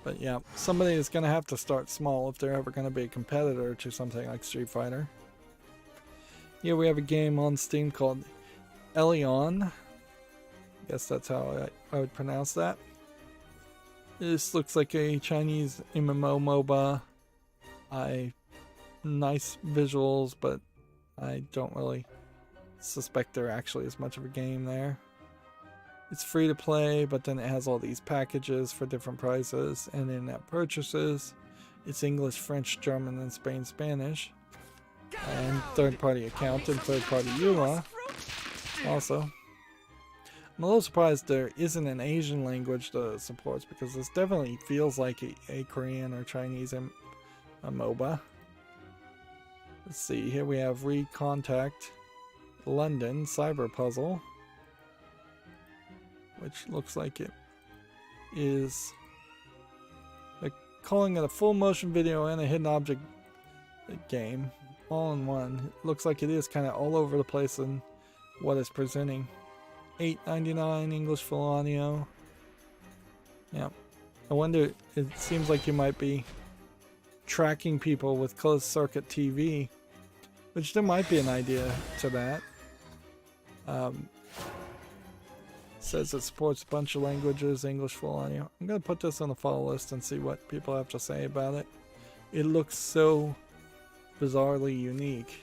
But yeah, somebody is going to have to start small if they're ever going to be a competitor to something like Street Fighter. Here we have a game on Steam called Elion. I guess that's how I would pronounce that. This looks like a Chinese MMO MOBA. Nice visuals, but I don't really suspect there actually is much of a game there. It's free to play, but then it has all these packages for different prices and in-app purchases. It's English, French, German, and Spanish. And third-party account and third-party EULA also. I'm a little surprised there isn't an Asian language that it supports, because this definitely feels like a Korean or Chinese MOBA. Let's see, here we have Recontact London Cyber Puzzle, which looks like it is, they're calling it a full motion video and a hidden object game all in one. It looks like it is kind of all over the place in what it's presenting. $8.99 English full audio. Yeah, I wonder, it seems like you might be tracking people with closed circuit TV, which there might be an idea to that. Says it supports a bunch of languages, English full audio. I'm going to put this on the follow list and see what people have to say about it. It looks so bizarrely unique.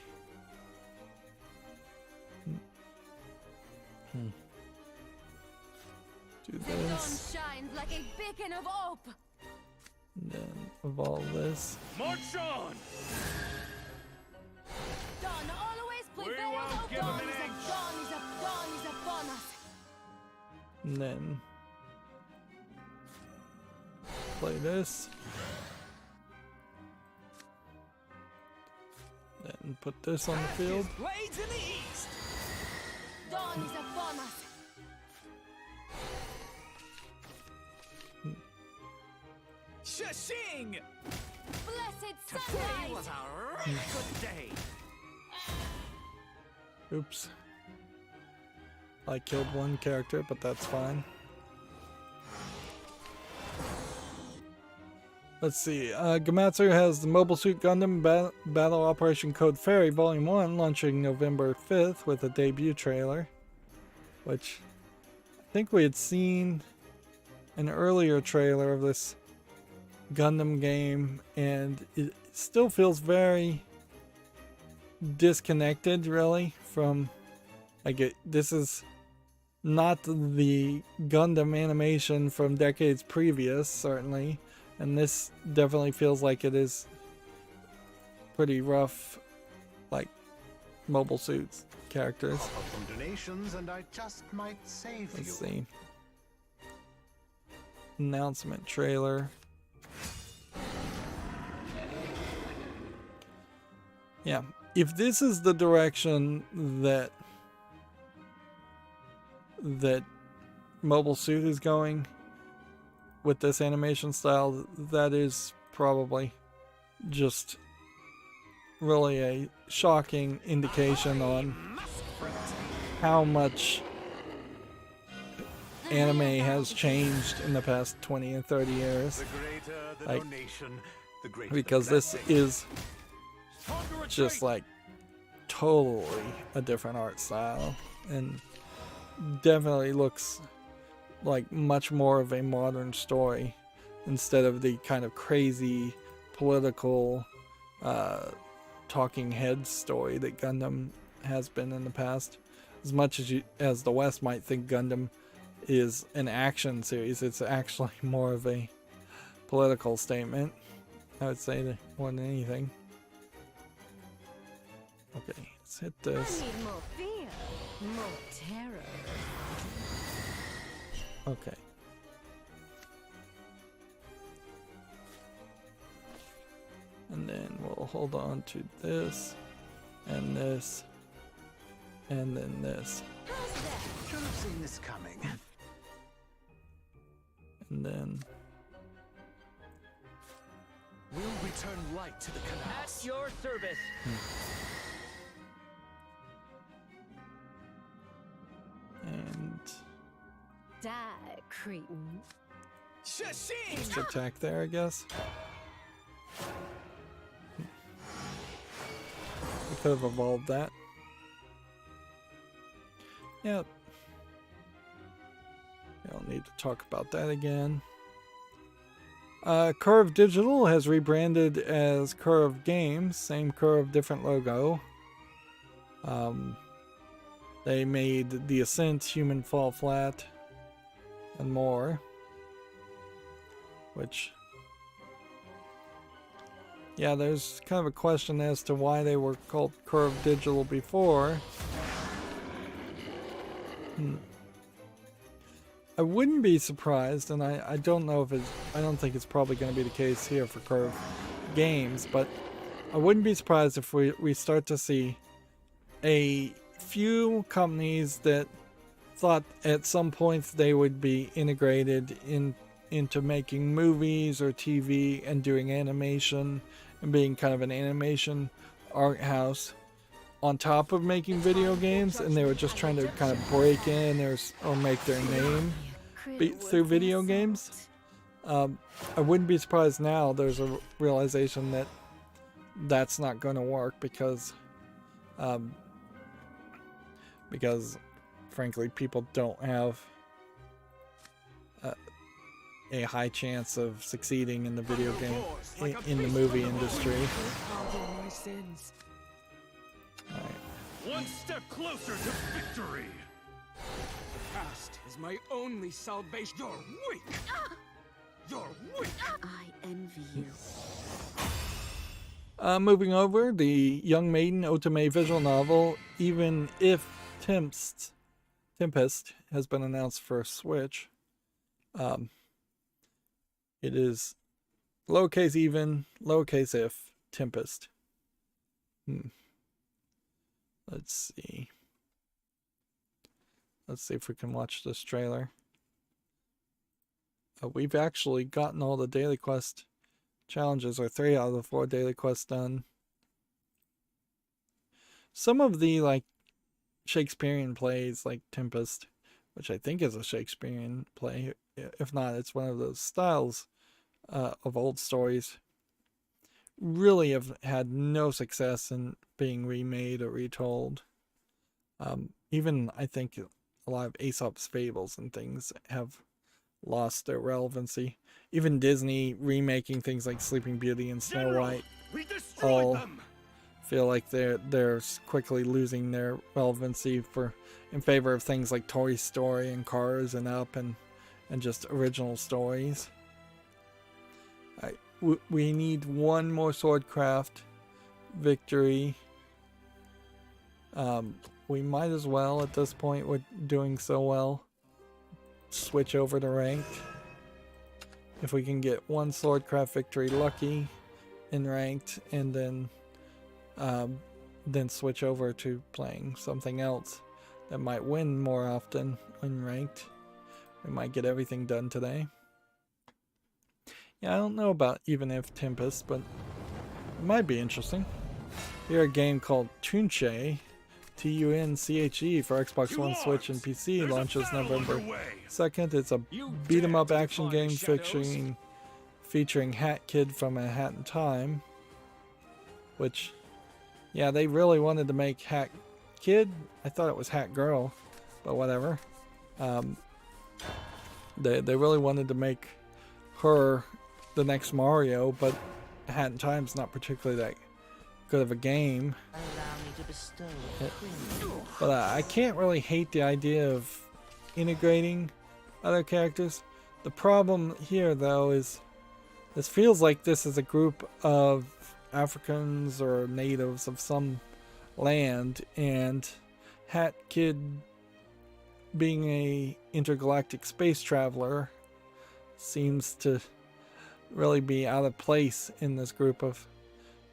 Do The this, sun shines like a beacon of hope. and then evolve this. March on! Dawn always We prevails. won't Oh, give 'em dawn an is inch. dawn is upon us. And then play this. Then put this on the field. Blades in the east. Dawn is upon us. Shashing! Blessed Today sunrise. was a right good day. Oops. I killed one character, but that's fine. Let's see. Gamatsu has the Mobile Suit Gundam Battle Operation Code Fairy Volume 1 launching November 5th with a debut trailer, which I think we had seen an earlier trailer of this Gundam game, and it still feels very disconnected, really, from, like, this is not the Gundam animation from decades previous, certainly, and this definitely feels like it is pretty rough, like, Mobile Suits characters. From donations, and I just might save Let's you. see. Announcement trailer. Yeah, if this is the direction that Mobile Suit is going with this animation style, that is probably just really a shocking indication on how much anime has changed in the past 20 and 30 years. The greater the Like, donation, the greater because the this blessing. is just like totally a different art style and definitely looks like much more of a modern story instead of the kind of crazy political talking head story that Gundam has been in the past. As much as the West might think Gundam is an action series, it's actually more of a political statement, I would say, that more than anything. Okay, let's hit this. I need more fear, more terror. Okay. And then we'll hold on to this, and this, and then this. Should have seen this coming. And then We'll return light to the canals. At your service. and Die, cretin. just attack there, I guess. We could have evolved that. Yep. We don't need to talk about that again. Curve Digital has rebranded as Curve Games. Same Curve, different logo. They made The Ascent, Human Fall Flat, and more. Which, yeah, there's kind of a question as to why they were called Curve Digital before. I wouldn't be surprised, and I don't know if it's, I don't think it's probably going to be the case here for Curve Games, but I wouldn't be surprised if we start to see a few companies that thought at some point they would be integrated into making movies or TV and doing animation and being kind of an animation art house on top of making video games, and they were just trying to kind of break in or make their name through video games. I wouldn't be surprised now there's a realization that that's not going to work because frankly people don't have a high chance of succeeding in the video game in the movie industry. One step closer to victory. The past is my only salvation. You're weak. You're weak. I envy you. Moving over, the Young Maiden Otome visual novel, Even If Tempest has been announced for Switch. It is lowercase even, lowercase if, Tempest. Let's see. Let's see if we can watch this trailer. We've actually gotten all the daily quest challenges, or 3 out of the 4 daily quests done. Some of the like Shakespearean plays, like Tempest, which I think is a Shakespearean play. If not, it's one of those styles of old stories. Really have had no success in being remade or retold. Even I think a lot of Aesop's fables and things have lost their relevancy. Even Disney remaking things like Sleeping Beauty and Snow White We destroyed all them. feel like they're quickly losing their relevancy in favor of things like Toy Story and Cars and Up and just original stories. We need one more Swordcraft victory. We might as well, at this point, we're doing so well, switch over to ranked. If we can get one Swordcraft victory lucky in ranked, and then switch over to playing something else that might win more often in ranked, we might get everything done today. Yeah, I don't know about Even If Tempest, but it might be interesting. Here, a game called Tunche, Tunche, for Xbox One, Switch, and PC, launches November 2nd. It's a beat-em-up action game featuring featuring Hat Kid from A Hat in Time, which, yeah, they really wanted to make Hat Kid. I thought it was Hat Girl, but whatever. They really wanted to make her the next Mario, but Hat in Time's not particularly that good of a game. But I can't really hate the idea of integrating other characters. The problem here, though, is this feels like this is a group of Africans or natives of some land, and Hat Kid, being a intergalactic space traveler, seems to really be out of place in this group of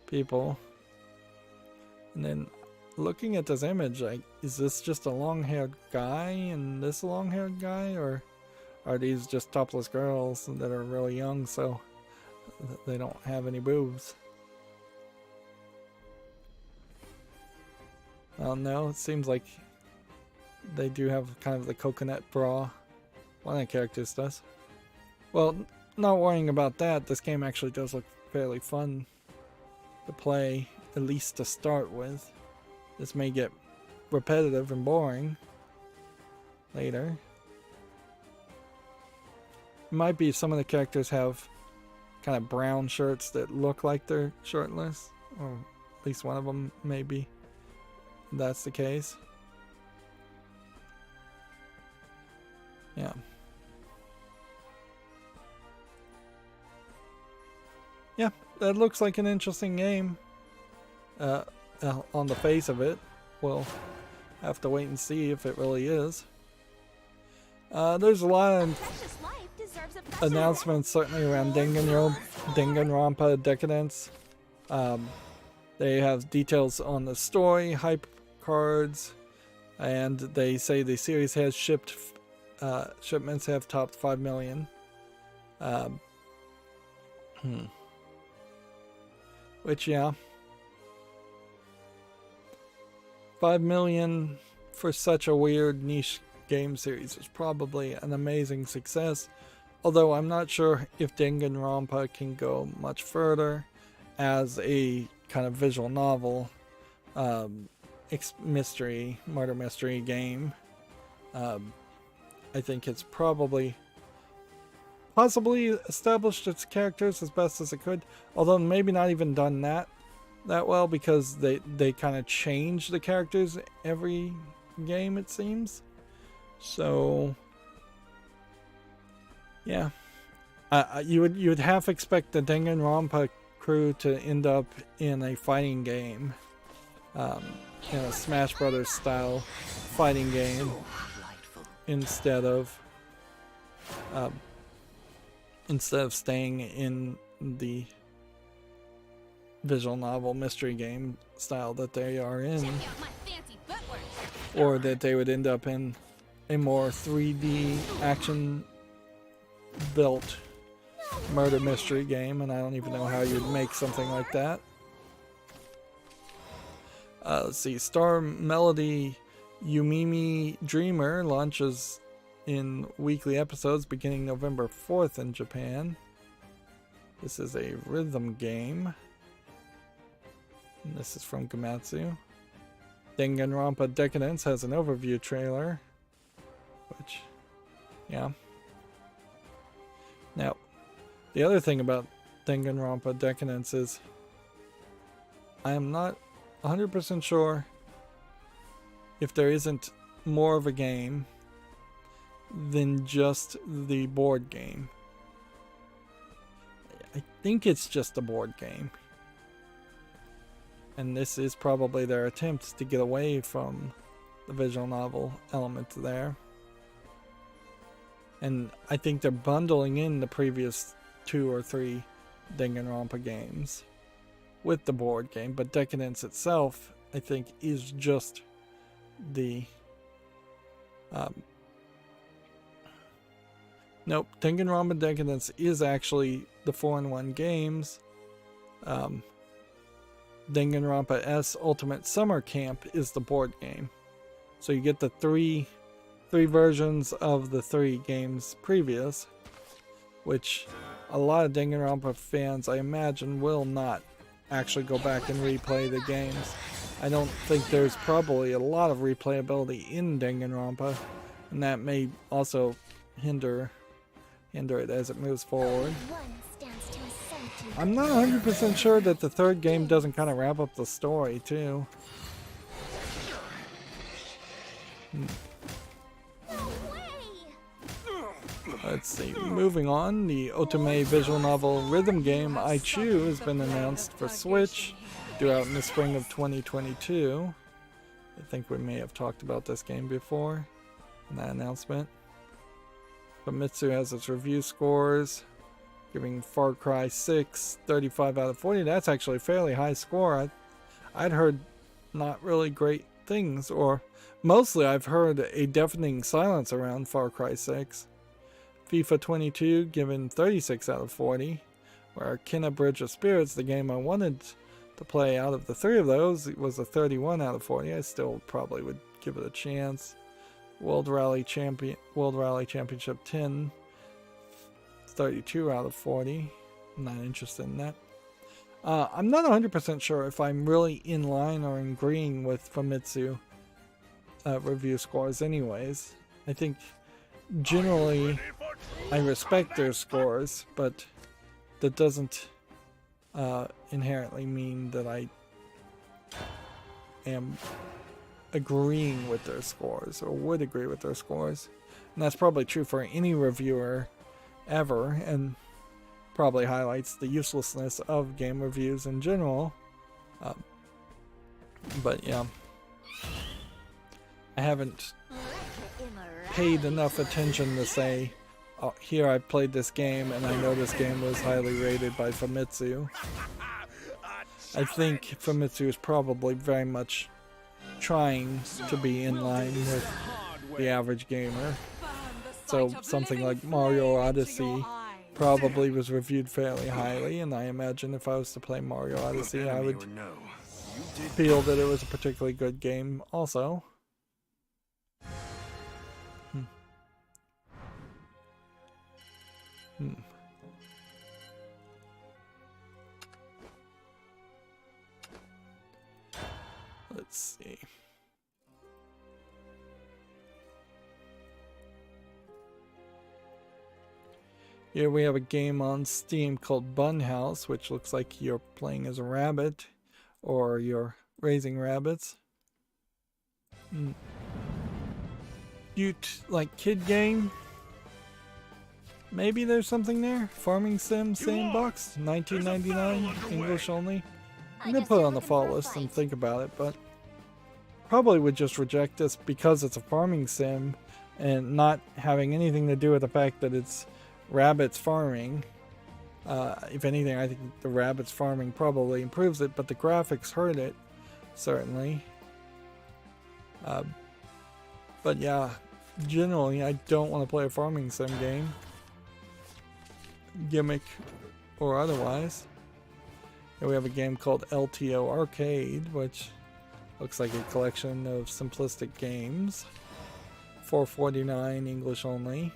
people. And then looking at this image, is this just a long-haired guy and this a long-haired guy, or are these just topless girls that are really young, so they don't have any boobs? No, it seems like they do have kind of the coconut bra. One of the characters does. Well, not worrying about that, this game actually does look fairly fun to play, at least to start with. This may get repetitive and boring later. It might be some of the characters have kind of brown shirts that look like they're shirtless, or at least one of them maybe. That's the case. Yeah. Yeah, that looks like an interesting game. On the face of it, we'll have to wait and see if it really is. There's a lot of announcements certainly around Danganronpa Decadence. They have details on the story, hype cards, and they say the series has shipments have topped 5 million. Which, yeah, 5 million for such a weird niche game series is probably an amazing success, although I'm not sure if Danganronpa can go much further as a kind of visual novel murder mystery game. I think it's possibly established its characters as best as it could, although maybe not even done that well, because they kind of change the characters every game, it seems. So yeah, you would half expect the Danganronpa crew to end up in a fighting game, in a Smash Brothers style fighting game, instead of staying in the visual novel mystery game style that they are in, or that they would end up in a more 3D action built murder mystery game, and I don't even know how you'd make something like that. Let's see, Star Melody Yumimi Dreamer launches in weekly episodes beginning November 4th in Japan. This is a rhythm game. And this is from Gamatsu. Danganronpa Decadence has an overview trailer, which, yeah. Now, the other thing about Danganronpa Decadence is I am not 100% sure if there isn't more of a game than just the board game. I think it's just a board game. And this is probably their attempt to get away from the visual novel element there. And I think they're bundling in the previous 2 or 3 Danganronpa games with the board game, but Decadence itself, I think, is just the nope, Danganronpa Decadence is actually the 4-in-1 games. Danganronpa S Ultimate Summer Camp is the board game. So you get the three versions of the 3 games previous, which a lot of Danganronpa fans, I imagine, will not actually go back and replay the games. I don't think there's probably a lot of replayability in Danganronpa, and that may also hinder it as it moves forward. I'm not 100% sure that the third game doesn't kind of wrap up the story, too. Let's see, moving on, the Otome visual novel rhythm game I Chew has been announced for Switch, due out in the spring of 2022. I think we may have talked about this game before in that announcement. Famitsu has its review scores, giving Far Cry 6 35 out of 40. That's actually a fairly high score. I'd heard not really great things, or mostly I've heard a deafening silence around Far Cry 6. FIFA 22 given 36 out of 40, where Kena Bridge of Spirits, the game I wanted to play out of the three of those, it was a 31 out of 40. I still probably would give it a chance. World Rally Championship 10, 32 out of 40. I'm not interested in that. I'm not 100% sure if I'm really in line or agreeing with Famitsu review scores anyways. I think generally I respect their scores, but that doesn't inherently mean that I am agreeing with their scores or would agree with their scores. And that's probably true for any reviewer ever, and probably highlights the uselessness of game reviews in general. But yeah, I haven't paid enough attention to say, oh, here I played this game and I know this game was highly rated by Famitsu. I think Famitsu is probably very much trying to be in line with the average gamer. So something like Mario Odyssey probably was reviewed fairly highly, and I imagine if I was to play Mario Odyssey, I would feel that it was a particularly good game also. Let's see. Here we have a game on Steam called Bun House, which looks like you're playing as a rabbit, or you're raising rabbits. Cute, like, kid game. Maybe there's something there. Farming Sim Sandbox, $19.99, English only. I'm gonna put it on the fall list and think about it, but probably would just reject this because it's a farming sim and not having anything to do with the fact that it's rabbits farming. If anything, I think the rabbits farming probably improves it, but the graphics hurt it, certainly. But yeah, generally I don't want to play a farming sim game, gimmick or otherwise. Here we have a game called LTO Arcade, which looks like a collection of simplistic games. $4.49, English only.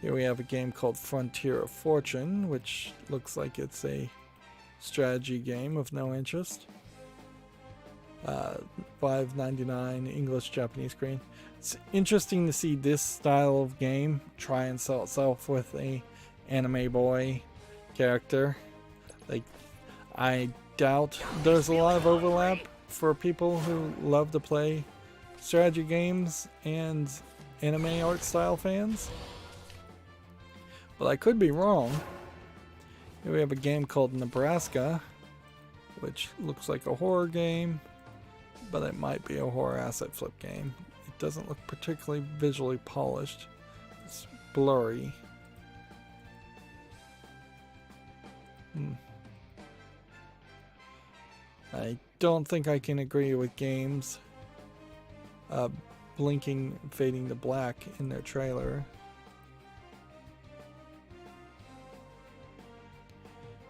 Here we have a game called Frontier of Fortune, which looks like it's a strategy game of no interest. $5.99, English, Japanese, Korean. It's interesting to see this style of game try and sell itself with a anime boy character. Like, I doubt there's a lot of overlap for people who love to play strategy games and anime art style fans, but I could be wrong. Here we have a game called Nebraska, which looks like a horror game, but it might be a horror asset flip game. It doesn't look particularly visually polished. It's blurry. I don't think I can agree with games blinking, fading to black in their trailer.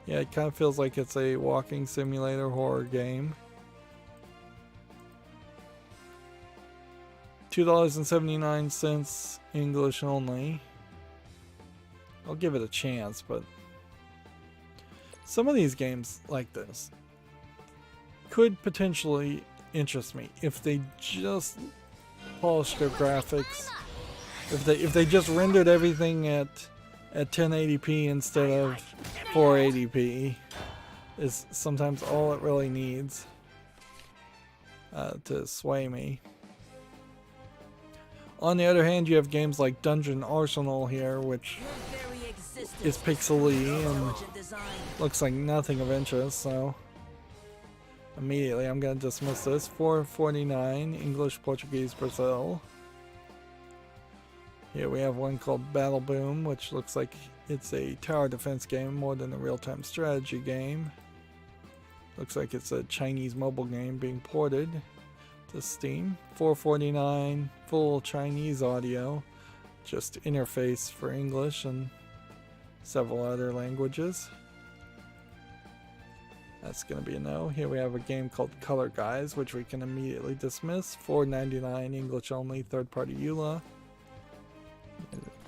Yeah, it kind of feels like it's a walking simulator horror game. $2.79, English only. I'll give it a chance, but some of these games like this could potentially interest me if they just polished their graphics. If they just rendered everything at 1080p instead of 480p is sometimes all it really needs to sway me. On the other hand, you have games like Dungeon Arsenal here, which is pixely and looks like nothing of interest, so immediately I'm going to dismiss this. $4.49, English, Portuguese, Brazil. Here we have one called Battle Boom, which looks like it's a tower defense game more than a real-time strategy game. Looks like it's a Chinese mobile game being ported to Steam. $4.49, full Chinese audio, just interface for English and several other languages. That's going to be a no. Here we have a game called Color Guys, which we can immediately dismiss. $4.99, English only, third-party EULA.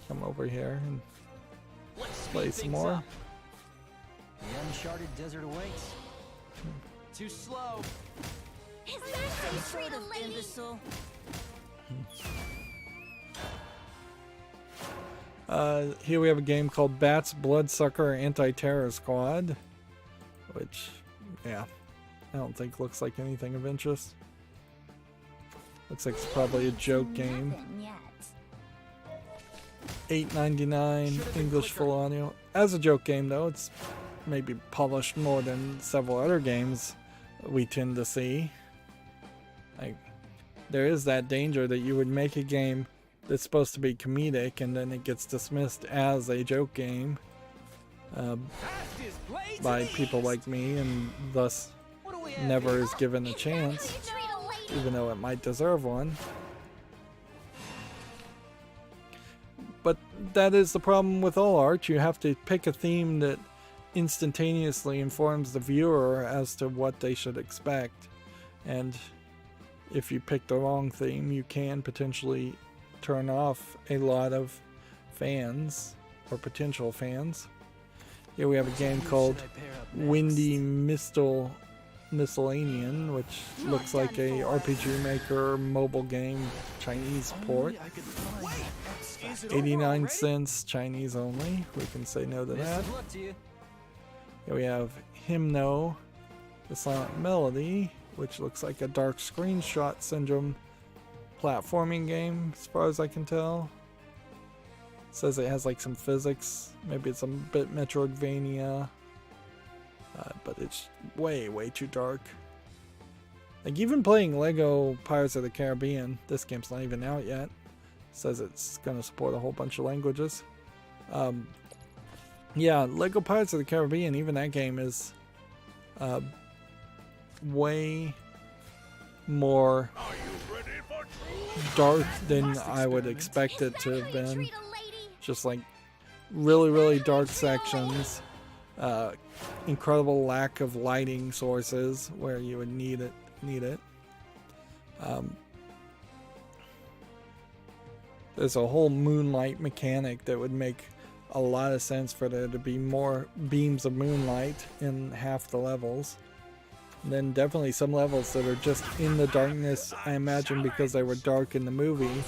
Come over here and play some more. The uncharted desert awaits. Too slow. Is that some sort of imbecile? Here we have a game called Bats Bloodsucker Anti-Terror Squad, which, yeah, I don't think looks like anything of interest. Looks like it's probably a joke game. $8.99, English full audio. As a joke game, though, it's maybe polished more than several other games we tend to see. Like, there is that danger that you would make a game that's supposed to be comedic and then it gets dismissed as a joke game by people like me, and thus never is given a chance, even though it might deserve one. But that is the problem with all art. You have to pick a theme that instantaneously informs the viewer as to what they should expect. And if you pick the wrong theme, you can potentially turn off a lot of fans or potential fans. Here we have a game called Windy Mistlanian, which looks like a RPG Maker mobile game Chinese port. 89 cents, Chinese only. We can say no to that. Here we have Hymno, the Silent Melody, which looks like a dark screenshot syndrome platforming game, as far as I can tell. It says it has like some physics. Maybe it's a bit Metroidvania. But it's way too dark. Like, even playing Lego Pirates of the Caribbean, this game's not even out yet. Says it's going to support a whole bunch of languages. Yeah, Lego Pirates of the Caribbean, even that game is way more dark than I would expect it to have been. Just like really dark sections, incredible lack of lighting sources where you would need it. There's a whole moonlight mechanic that would make a lot of sense for there to be more beams of moonlight in half the levels. And then definitely some levels that are just in the darkness, I imagine because they were dark in the movie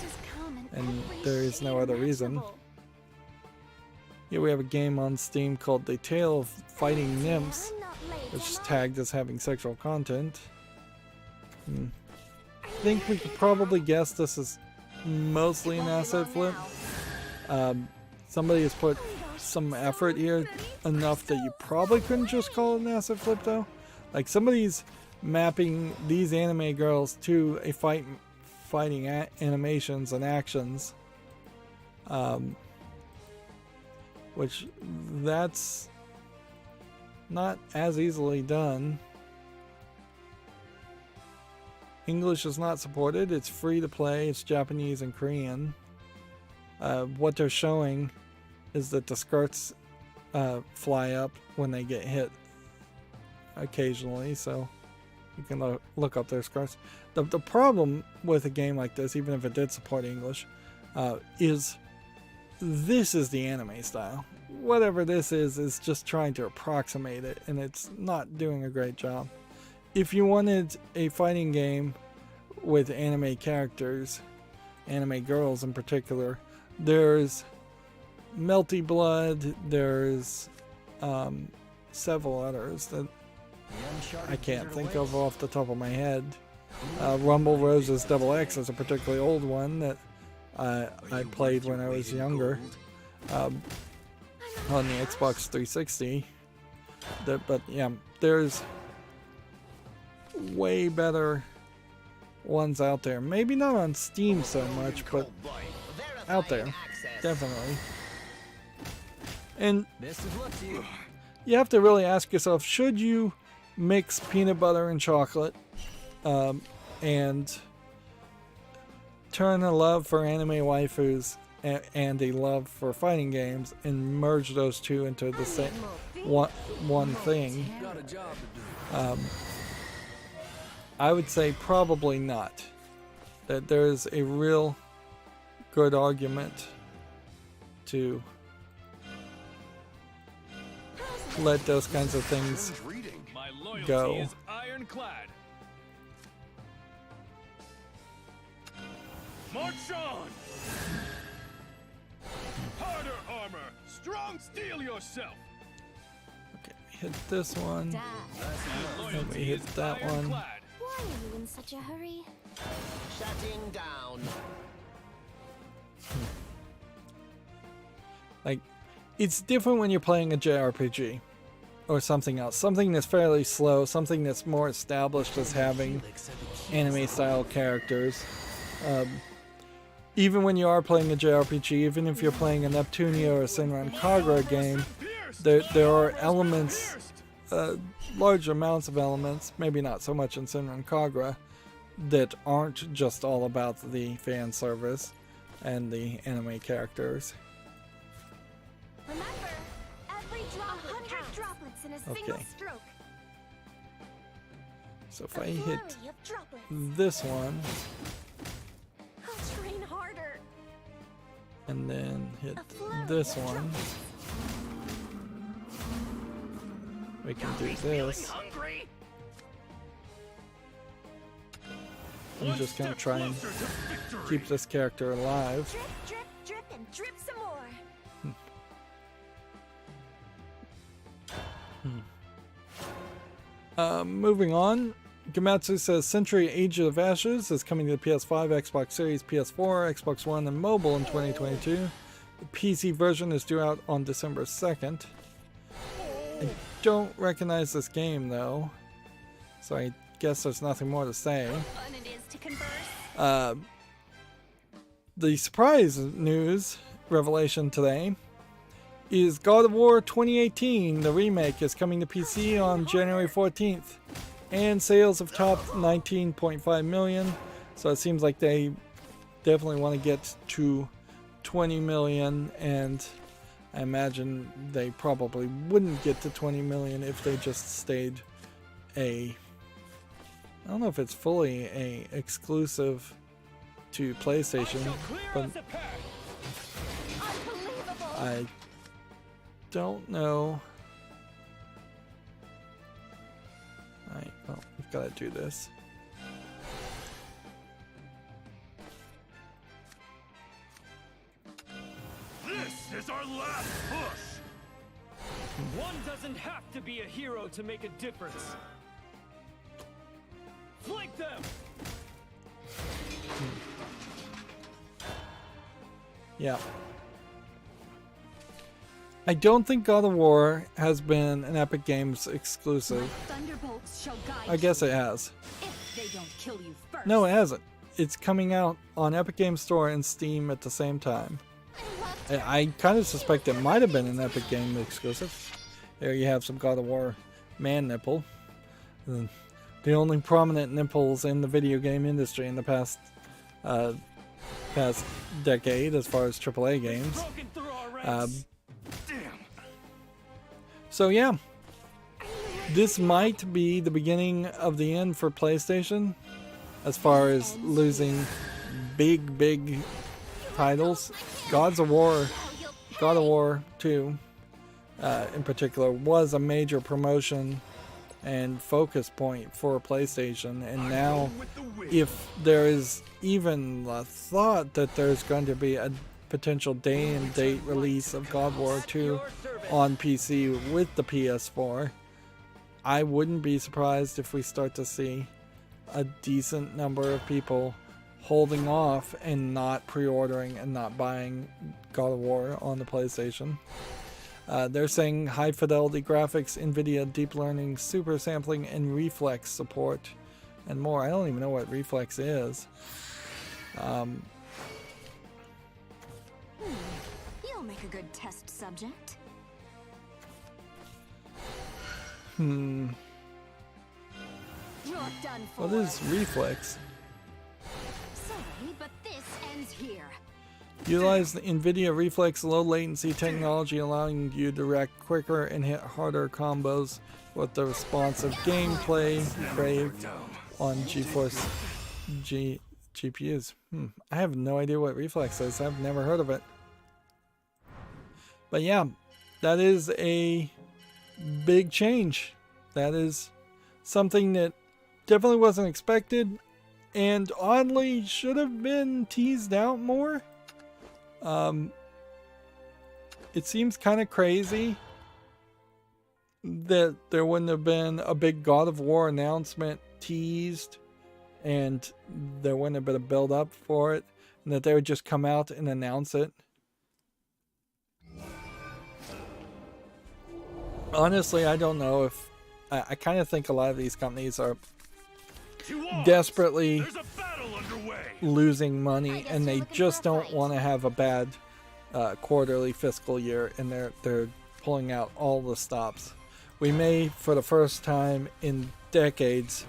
and there is no other reason. Here we have a game on Steam called The Tale of Fighting Nymphs, which is tagged as having sexual content. I think we could probably guess this is mostly an asset flip. Somebody has put some effort here, enough that you probably couldn't just call it an asset flip though. Like, somebody's mapping these anime girls to a fighting animations and actions, which that's not as easily done. English is not supported. It's free to play. It's Japanese and Korean. What they're showing is that the skirts fly up when they get hit occasionally, so you can look up their skirts. The problem with a game like this, even if it did support English, is this is the anime style. Whatever this is just trying to approximate it, and it's not doing a great job. If you wanted a fighting game with anime characters, anime girls in particular, there's Melty Blood, there's several others that I can't think of off the top of my head. Rumble Roses Double X is a particularly old one that I played when I was younger on the Xbox 360. But yeah, there's way better ones out there. Maybe not on Steam so much, but out there, definitely. And you have to really ask yourself, should you mix peanut butter and chocolate and turn a love for anime waifus and a love for fighting games and merge those two into the same one thing? I would say probably not. That there's a real good argument to let those kinds of things go. Is ironclad. March on! Harder armor, strong steel yourself. Okay, hit this one. And we hit that one. Why are you in such a hurry? Shutting down. Like, it's different when you're playing a JRPG or something else. Something that's fairly slow, something that's more established as having anime style characters. Even when you are playing a JRPG, even if you're playing a Neptunia or a Senran Kagura game, there are elements, large amounts of elements, maybe not so much in Senran Kagura, that aren't just all about the fan service and the anime characters. Remember, every drop 100 droplets in a single Okay. stroke. So if A I hit flurry of droplets. this one, I'll train harder. and then hit A flurry this of one, droplets. we can do Feeling this. hungry? I'm just gonna try and keep this character alive. Drip, drip, drip, and drip some more. Moving on, Gamatsu says Century Age of Ashes is coming to the PS5, Xbox Series, PS4, Xbox One, and mobile in 2022. The PC version is due out on December 2nd. I don't recognize this game though, so I guess there's nothing more to say. Fun it is to converse. The surprise news revelation today is God of War 2018, the remake, is coming to PC on January 14th, and sales have topped 19.5 million, so it seems like they definitely want to get to 20 million, and I imagine they probably wouldn't get to 20 million if they just stayed I don't know if it's fully a exclusive to PlayStation, but I don't know. Alright, well, we've got to do this. This is our last push. One doesn't have to be a hero to make a difference. Flank them. Yeah. I don't think God of War has been an Epic Games exclusive. Thunderbolts shall guide I guess you it has. if they don't kill you first. No, it hasn't. It's coming out on Epic Games Store and Steam at the same time. I kind of suspect it might have been an Epic Game exclusive. There you have some God of War man nipple. The only prominent nipples in the video game industry in the past decade as far as AAA games. Broken through our ranks. Damn. So yeah, this might be the beginning of the end for PlayStation as far as losing big titles. Gods of War God of War 2 in particular was a major promotion and focus point for PlayStation, and now if there is even the thought that there's going to be a potential day and date release of God of War 2 on PC with the PS4, I wouldn't be surprised if we start to see a decent number of people holding off and not pre-ordering and not buying God of War on the PlayStation. They're saying high fidelity graphics, NVIDIA deep learning, super sampling, and reflex support, and more. I don't even know what reflex is. You'll make a good test subject. Hmm. You're done for. What is reflex? Sorry, but this ends here. Utilize the NVIDIA Reflex low latency technology, allowing you to react quicker and hit harder combos with the responsive gameplay craved on GeForce GPUs. I have no idea what Reflex is. I've never heard of it. But yeah, that is a big change. That is something that definitely wasn't expected, and oddly should have been teased out more. It seems kind of crazy that there wouldn't have been a big God of War announcement teased, and there wouldn't have been a build up for it, and that they would just come out and announce it. Honestly, I don't know if I kind of think a lot of these companies are desperately losing money, and they just don't want to have a bad quarterly fiscal year, and they're pulling out all the stops. We may, for the first time in decades,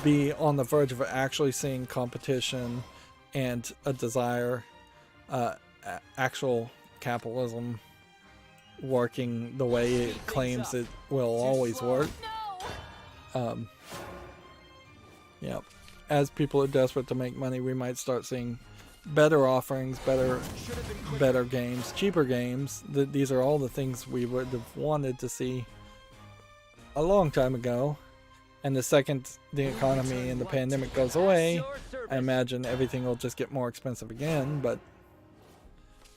be on the verge of actually seeing competition and a desire, actual capitalism working the way it claims it will always work. Yeah, as people are desperate to make money, we might start seeing better offerings, better games, cheaper games. These are all the things we would have wanted to see a long time ago. And the second the economy and the pandemic goes away, I imagine everything will just get more expensive again. But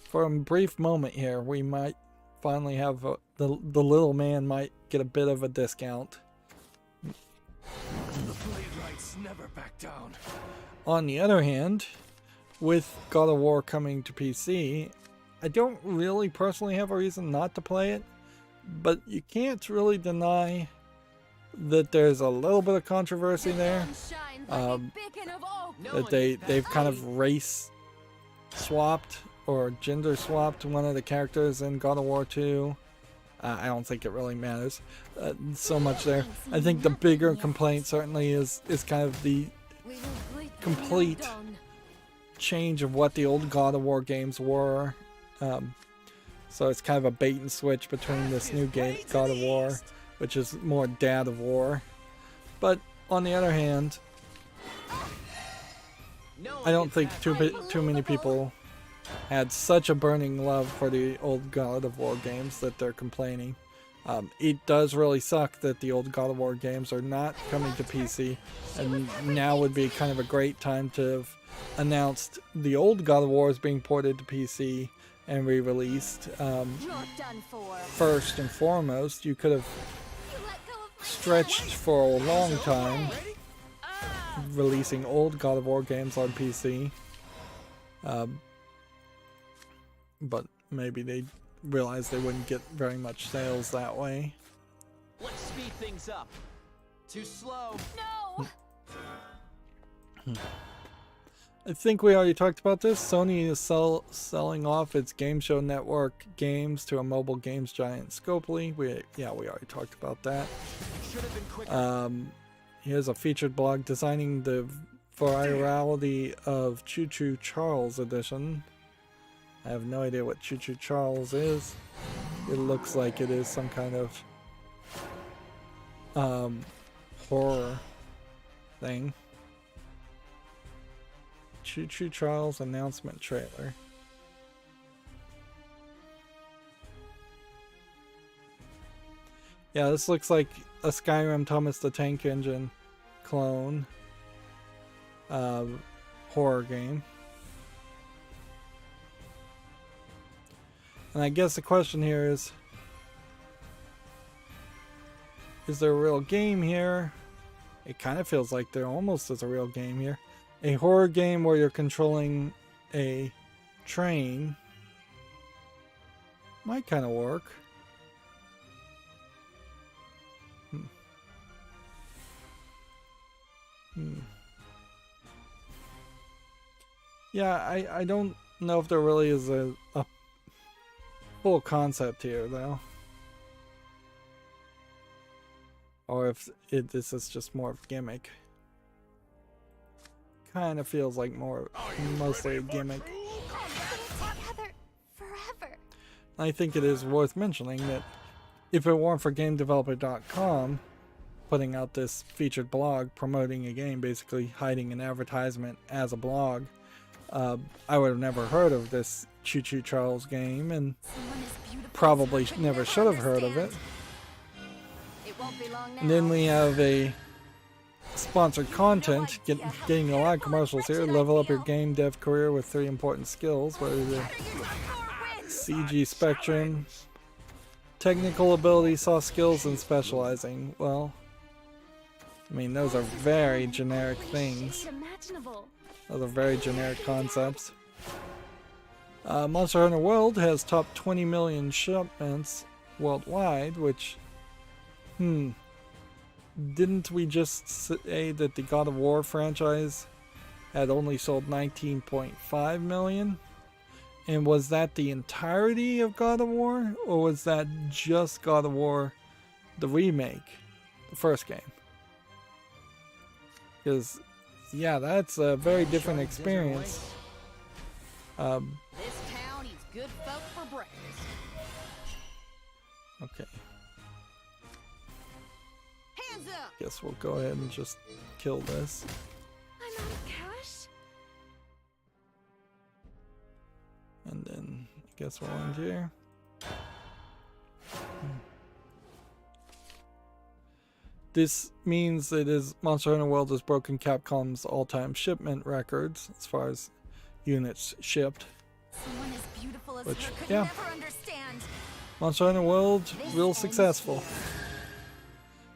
for a brief moment here, we might finally have the little man might get a bit of a discount. The blade rights never back down. On the other hand, with God of War coming to PC, I don't really personally have a reason not to play it, but you can't really deny that there's a little bit of controversy there. That they've kind of race swapped or gender swapped one of the characters in God of War 2. I don't think it really matters so much there. I think the bigger complaint certainly is kind of the complete change of what the old God of War games were. So it's kind of a bait and switch between this new game, God of War, which is more Dad of War. But on the other hand, I don't think too many people had such a burning love for the old God of War games that they're complaining. It does really suck that the old God of War games are not coming to PC, and now would be kind of a great time to have announced the old God of War is being ported to PC and re-released. First and foremost, you could have stretched for a long time releasing old God of War games on PC. But maybe they realized they wouldn't get very much sales that way. Let's speed things up. Too slow. No! I think we already talked about this. Sony is selling off its Game Show Network games to a mobile games giant, Scopely. We already talked about that. Here's a featured blog designing the virality of Choo Choo Charles edition. I have no idea what Choo Choo Charles is. It looks like it is some kind of horror thing. Choo Choo Charles announcement trailer. Yeah, this looks like a Skyrim Thomas the Tank Engine clone horror game. And I guess the question here is there a real game here? It kind of feels like there almost is a real game here. A horror game where you're controlling a train might kind of work. Yeah, I don't know if there really is a full concept here, though. Or if this is just more of a gimmick. Kind of feels like mostly a gimmick. Together forever. I think it is worth mentioning that if it weren't for GameDeveloper.com putting out this featured blog promoting a game, basically hiding an advertisement as a blog, I would have never heard of this Choo Choo Charles game, and probably never should have heard of it. It won't be long now. And then we have a sponsored content, getting a lot of commercials here. Level up your game dev career with 3 important skills. What is it? CG Spectrum, technical ability, soft skills, and specializing. Well, I mean, those are very generic things. Those are very generic concepts. Monster Hunter World has topped 20 million shipments worldwide, which, didn't we just say that the God of War franchise had only sold 19.5 million? And was that the entirety of God of War? Or was that just God of War, the remake, the first game? Because, yeah, that's a very different experience. This town eats good folk for breakfast. Okay. Hands up! Guess we'll go ahead and just kill this. I'm out of cash. And then I guess we'll end here. This means that Monster Hunter World has broken Capcom's all-time shipment records as far as units shipped. Someone as beautiful as Which, her could yeah. never understand. Monster Hunter World, real successful.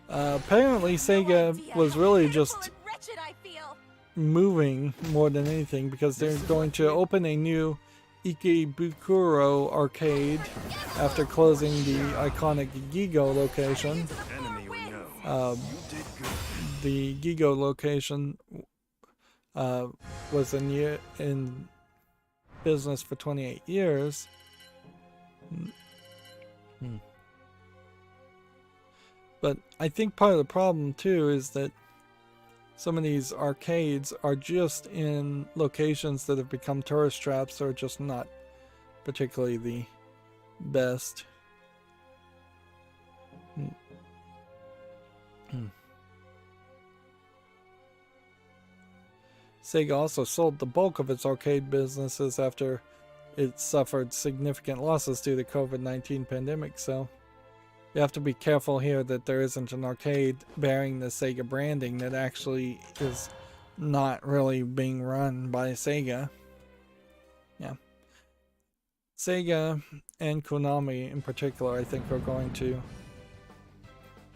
Apparently Sega was really just Wretched I feel. moving more than anything, because they're going to open a new Ikebukuro arcade after closing the iconic Gigo location. Enemy or no, you did good. The Gigo location was in business for 28 years. But I think part of the problem too is that some of these arcades are just in locations that have become tourist traps, or just not particularly the best. Sega also sold the bulk of its arcade businesses after it suffered significant losses due to the COVID-19 pandemic, so you have to be careful here that there isn't an arcade bearing the Sega branding that actually is not really being run by Sega. Yeah. Sega and Konami in particular, I think, are going to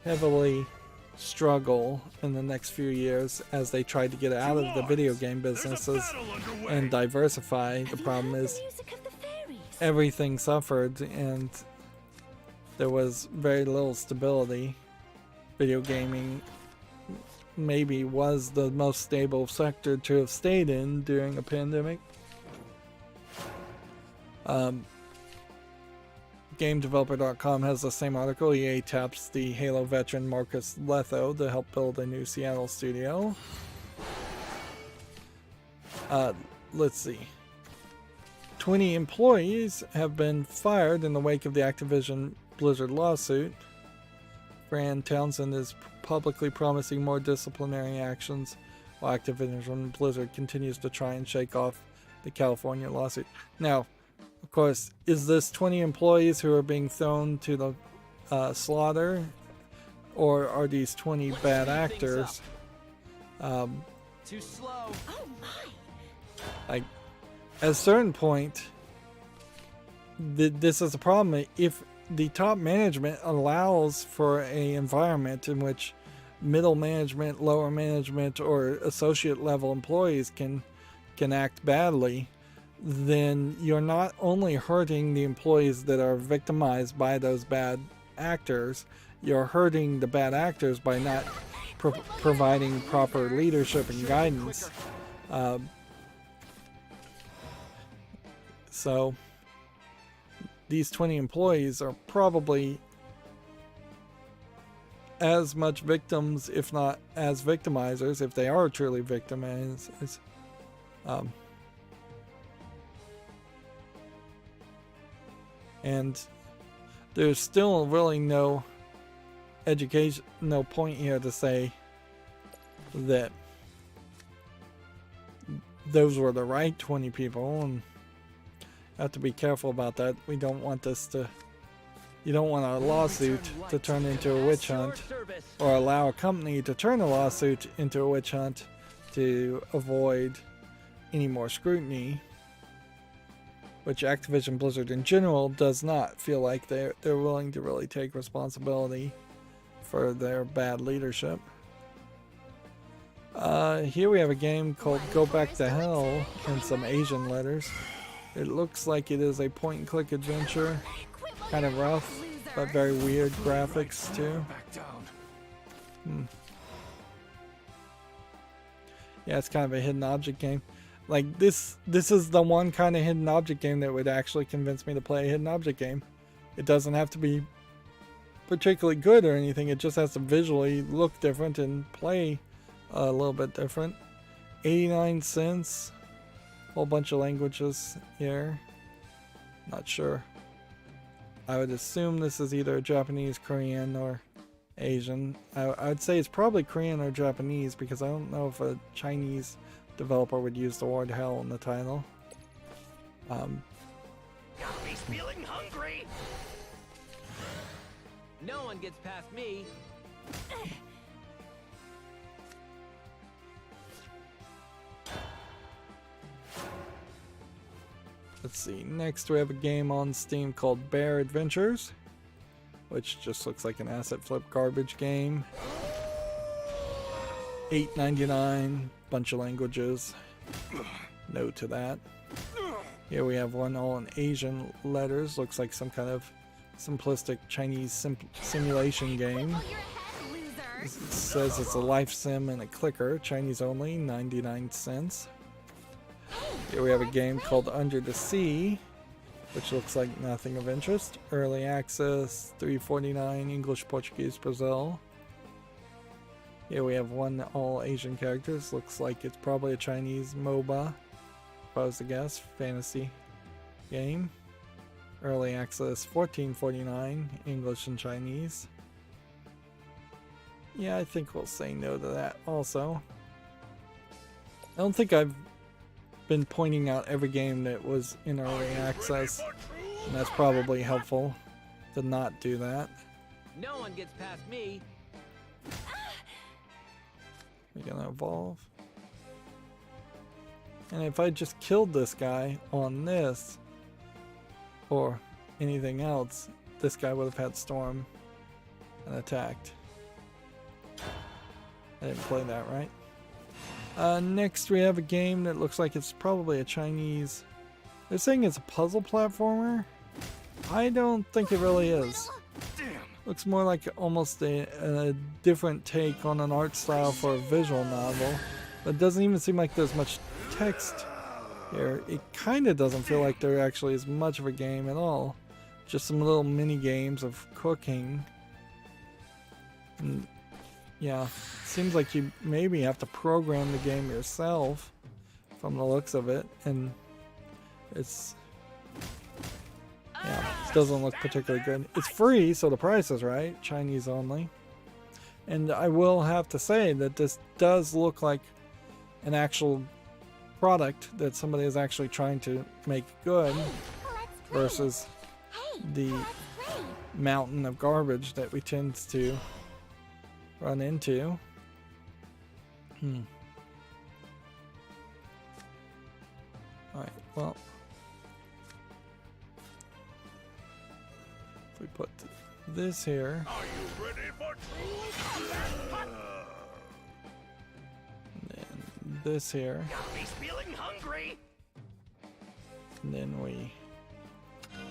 heavily struggle in the next few years as they try to get out of the video game businesses and diversify. The problem is everything suffered and there was very little stability. Video gaming maybe was the most stable sector to have stayed in during a pandemic. GameDeveloper.com has the same article. EA taps the Halo veteran Marcus Letho to help build a new Seattle studio. Let's see. 20 employees have been fired in the wake of the Activision Blizzard lawsuit. Fran Townsend is publicly promising more disciplinary actions, while Activision Blizzard continues to try and shake off the California lawsuit. Now, of course, is this 20 employees who are being thrown to the slaughter or are these 20 bad actors? Too slow. Oh my! Like, at a certain point, this is a problem. If the top management allows for an environment in which middle management, lower management, or associate level employees can act badly, then you're not only hurting the employees that are victimized by those bad actors, you're hurting the bad actors by not providing proper leadership and guidance. So these 20 employees are probably as much victims, if not as victimizers, if they are truly victimized. And there's still really no point here to say that those were the right 20 people, and have to be careful about that. We don't want this to, you don't want a lawsuit to turn into a witch hunt, or allow a company to turn a lawsuit into a witch hunt to avoid any more scrutiny, which Activision Blizzard in general does not feel like they're willing to really take responsibility for their bad leadership. Here we have a game called Go Back to Hell and some Asian letters. It looks like it is a point-and-click adventure, kind of rough, but very weird graphics too. Yeah, it's kind of a hidden object game. Like, this is the one kind of hidden object game that would actually convince me to play a hidden object game. It doesn't have to be particularly good or anything, it just has to visually look different and play a little bit different. 89 cents. Whole bunch of languages here. Not sure. I would assume this is either Japanese, Korean, or Asian. I'd say it's probably Korean or Japanese, because I don't know if a Chinese developer would use the word hell in the title. He's feeling hungry. No one gets past me. Let's see, next we have a game on Steam called Bear Adventures, which just looks like an asset flip garbage game. $8.99, bunch of languages. No to that. Here we have one all in Asian letters, looks like some kind of simplistic Chinese simulation game. It says it's a life sim and a clicker, Chinese only, 99 cents. Here we have a game called Under the Sea, which looks like nothing of interest. Early access, $3.49, English, Portuguese, Brazil. Here we have one all Asian characters. Looks like it's probably a Chinese MOBA, if I was to guess, fantasy game. Early access, $14.49, English and Chinese. Yeah, I think we'll say no to that also. I don't think I've been pointing out every game that was in early access, and that's probably helpful to not do that. No one gets past me. We're gonna evolve. And if I just killed this guy on this, or anything else, this guy would have had Storm and attacked. I didn't play that right. Next we have a game that looks like it's probably a Chinese... They're saying it's a puzzle platformer? I don't think it really is. Looks more like almost a different take on an art style for a visual novel. But it doesn't even seem like there's much text here. It kind of doesn't feel like there actually is much of a game at all. Just some little mini games of cooking. And yeah, seems like you maybe have to program the game yourself from the looks of it, and it's, yeah, it doesn't look particularly good. It's free, so the price is right, Chinese only. And I will have to say that this does look like an actual product that somebody is actually trying to make good versus the mountain of garbage that we tend to run into. Alright, well. If we put this here. Are you ready for true combat? And then this here. He's feeling hungry. And then we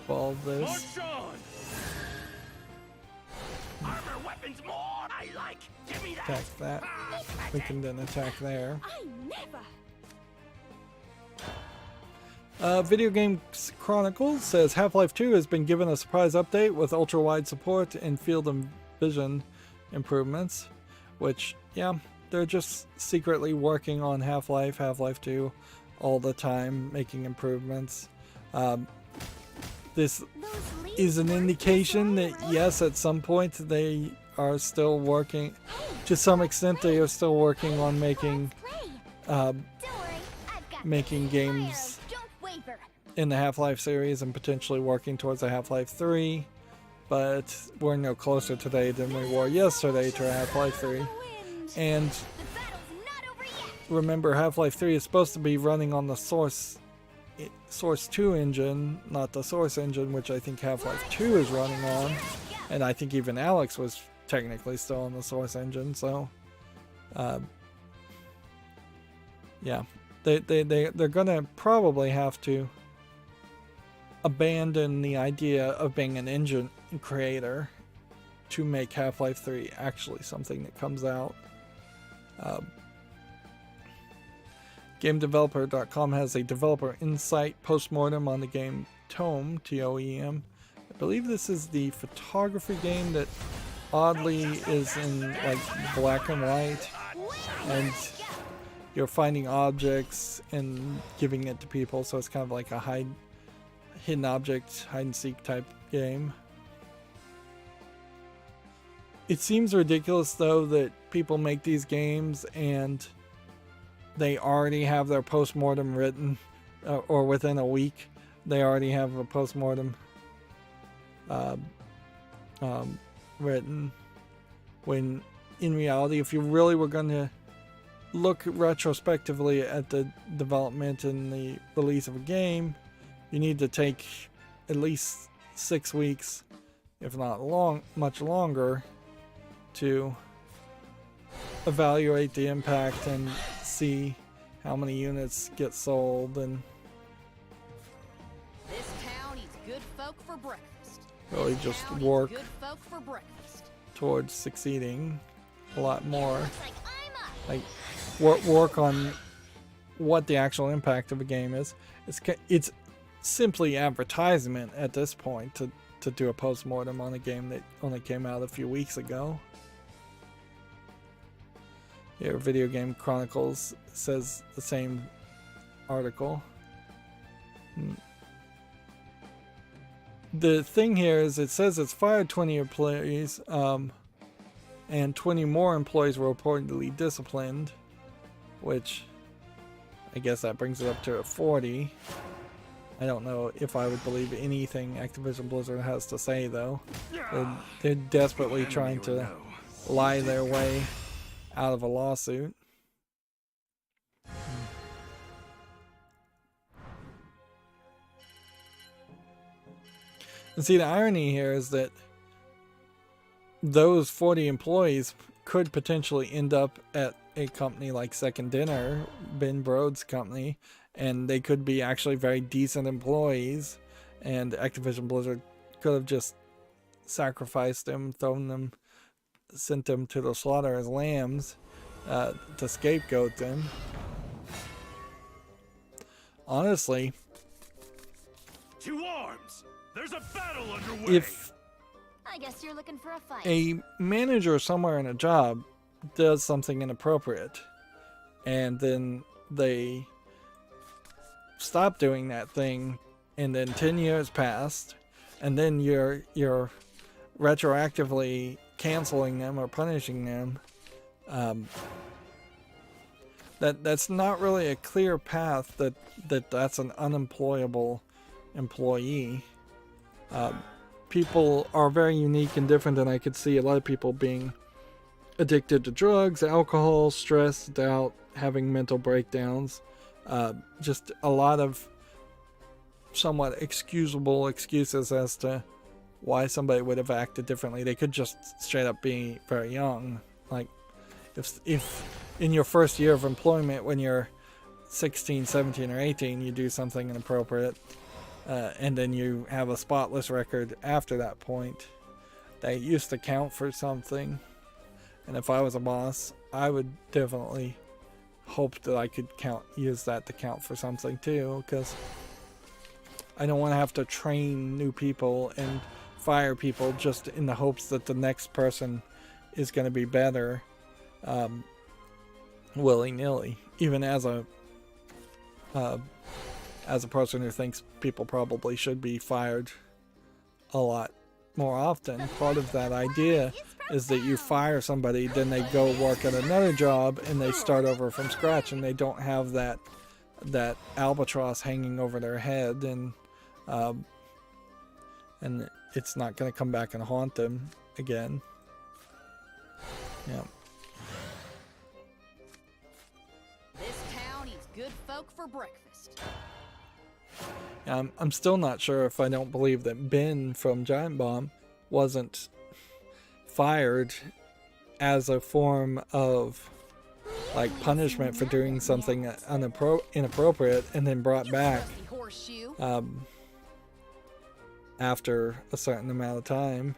ball this. March on. Armor weapons more. I like. Give me that. Attack that. We can then attack there. I never. Video Games Chronicles says Half-Life 2 has been given a surprise update with ultra-wide support and field of vision improvements, which, yeah, they're just secretly working on Half-Life 2 all the time, making improvements. This is an indication that, yes, at some point they are still working, to some extent they are still working on making games in the Half-Life series and potentially working towards a Half-Life 3, but we're no closer today than we were yesterday to Half-Life 3. And remember, Half-Life 3 is supposed to be running on the Source 2 engine, not the Source engine, which I think Half-Life 2 is running on, and I think even Alex was technically still on the Source engine, so yeah, they're gonna probably have to abandon the idea of being an engine creator to make Half-Life 3 actually something that comes out. GameDeveloper.com has a developer insight postmortem on the game Tome, T-O-E-M. I believe this is the photography game that oddly is in like black and white, and you're finding objects and giving it to people, so it's kind of like a hidden object, hide and seek type game. It seems ridiculous though that people make these games and they already have their postmortem written, or within a week they already have a postmortem written, when in reality, if you really were going to look retrospectively at the development and the release of a game, you need to take at least 6 weeks, if not much longer, to evaluate the impact and see how many units get sold and This town eats good folk for breakfast. really This just town eats work good folk for breakfast. towards succeeding a lot more. Looks like I'm up. Like work on what the actual impact of a game is. It's simply advertisement at this point to do a postmortem on a game that only came out a few weeks ago. Here, Video Game Chronicles says the same article. The thing here is it says it's fired 20 employees, and 20 more employees were reportedly disciplined, which I guess that brings it up to 40. I don't know if I would believe anything Activision Blizzard has to say, though. They're desperately trying to lie their way out of a lawsuit. And see, the irony here is that those 40 employees could potentially end up at a company like Second Dinner, Ben Brode's company, and they could be actually very decent employees, and Activision Blizzard could have just sacrificed them, sent them to the slaughter as lambs to scapegoat them. Honestly, To arms! There's a battle underway! if I guess you're looking for a fight. a manager somewhere in a job does something inappropriate and then they stop doing that thing, and then 10 years passed, and then you're retroactively canceling them or punishing them, that's not really a clear path that's an unemployable employee. People are very unique and different, and I could see a lot of people being addicted to drugs, alcohol, stress, doubt, having mental breakdowns. Just a lot of somewhat excusable excuses as to why somebody would have acted differently. They could just straight up be very young. Like, if in your first year of employment, when you're 16, 17, or 18, you do something inappropriate, and then you have a spotless record after that point, that used to count for something. And if I was a boss, I would definitely hope that I could use that to count for something too, because I don't want to have to train new people and fire people just in the hopes that the next person is going to be better, willy-nilly. Even as a person who thinks people probably should be fired a lot more often, part of that idea is that you fire somebody, then they go work at another job and they start over from scratch, and they don't have that albatross hanging over their head, and it's not going to come back and haunt them again. Yeah. This town eats good folk for breakfast. I'm still not sure if I don't believe that Ben from Giant Bomb wasn't fired as a form of like punishment for doing something inappropriate, and then brought back after a certain amount of time,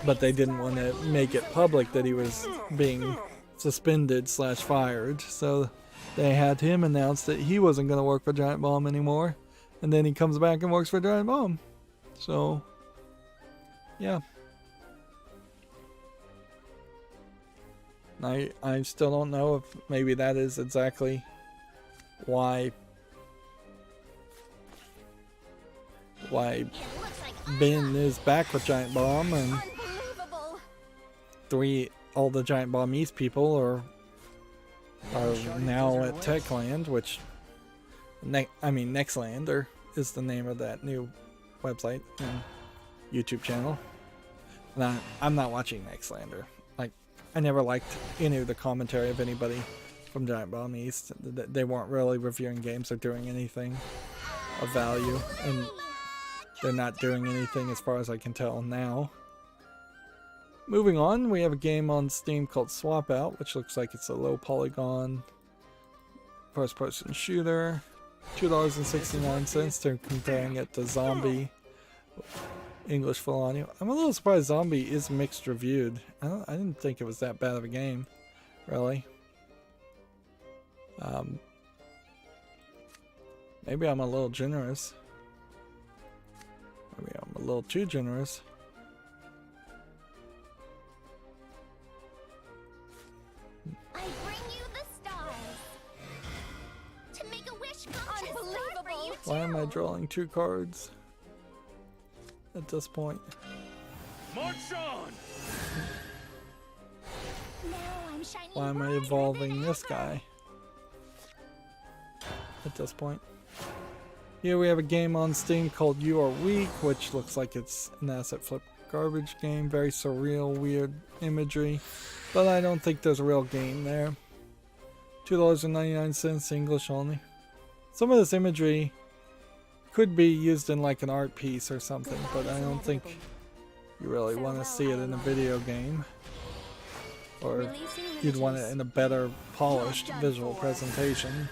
but they didn't want to make it public that he was being suspended / fired, so they had him announce that he wasn't going to work for Giant Bomb anymore, and then he comes back and works for Giant Bomb. So yeah, I still don't know if maybe that is exactly why Ben is back with Giant Bomb, and all the Giant Bomb East people are now at Techland, which Nextlander is the name of that new website and YouTube channel. And I'm not watching Nextlander. Like, I never liked any of the commentary of anybody from Giant Bomb East. They weren't really reviewing games or doing anything of value, and they're not doing anything as far as I can tell now. Moving on, we have a game on Steam called Swap Out, which looks like it's a low polygon first person shooter. $2.69. They're comparing it to Zombie, English full audio. I'm a little surprised Zombie is mixed reviewed. I didn't think it was that bad of a game, really. Maybe I'm a little generous. Maybe I'm a little too generous. I bring you the stars to make a wish come true. Unbelievable! Why am I drawing 2 cards at this point? March on! Now I'm shining. Why am I brighter evolving than this ever. guy at this point? Here we have a game on Steam called You Are Weak, which looks like it's an asset flip garbage game. Very surreal, weird imagery, but I don't think there's a real game there. $2.99, English only. Some of this imagery could be used in like an art piece or something, but I don't think you really want to see it in a video game, or you'd want it in a better polished visual presentation.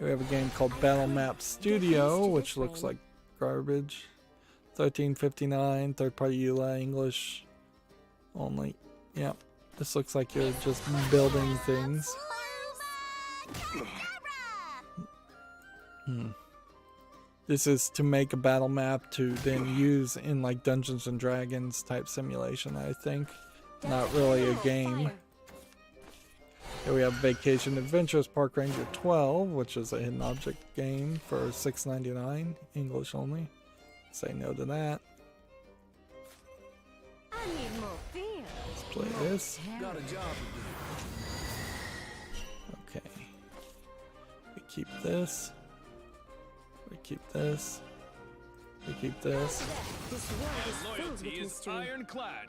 We have a game called Battle Map Studio, which looks like garbage. $13.59, third-party EULA, English only. Yeah, this looks like you're just building things. This is to make a battle map to then use in like Dungeons and Dragons type simulation, I think. Not really a game. Here we have Vacation Adventures Park Ranger 12, which is a hidden object game for $6.99, English only. Say no to that. I need more beer. Let's play this. Got a job to do. Okay. We keep this. We keep this. We keep this. This world is filled Loyalty with is mystery. ironclad.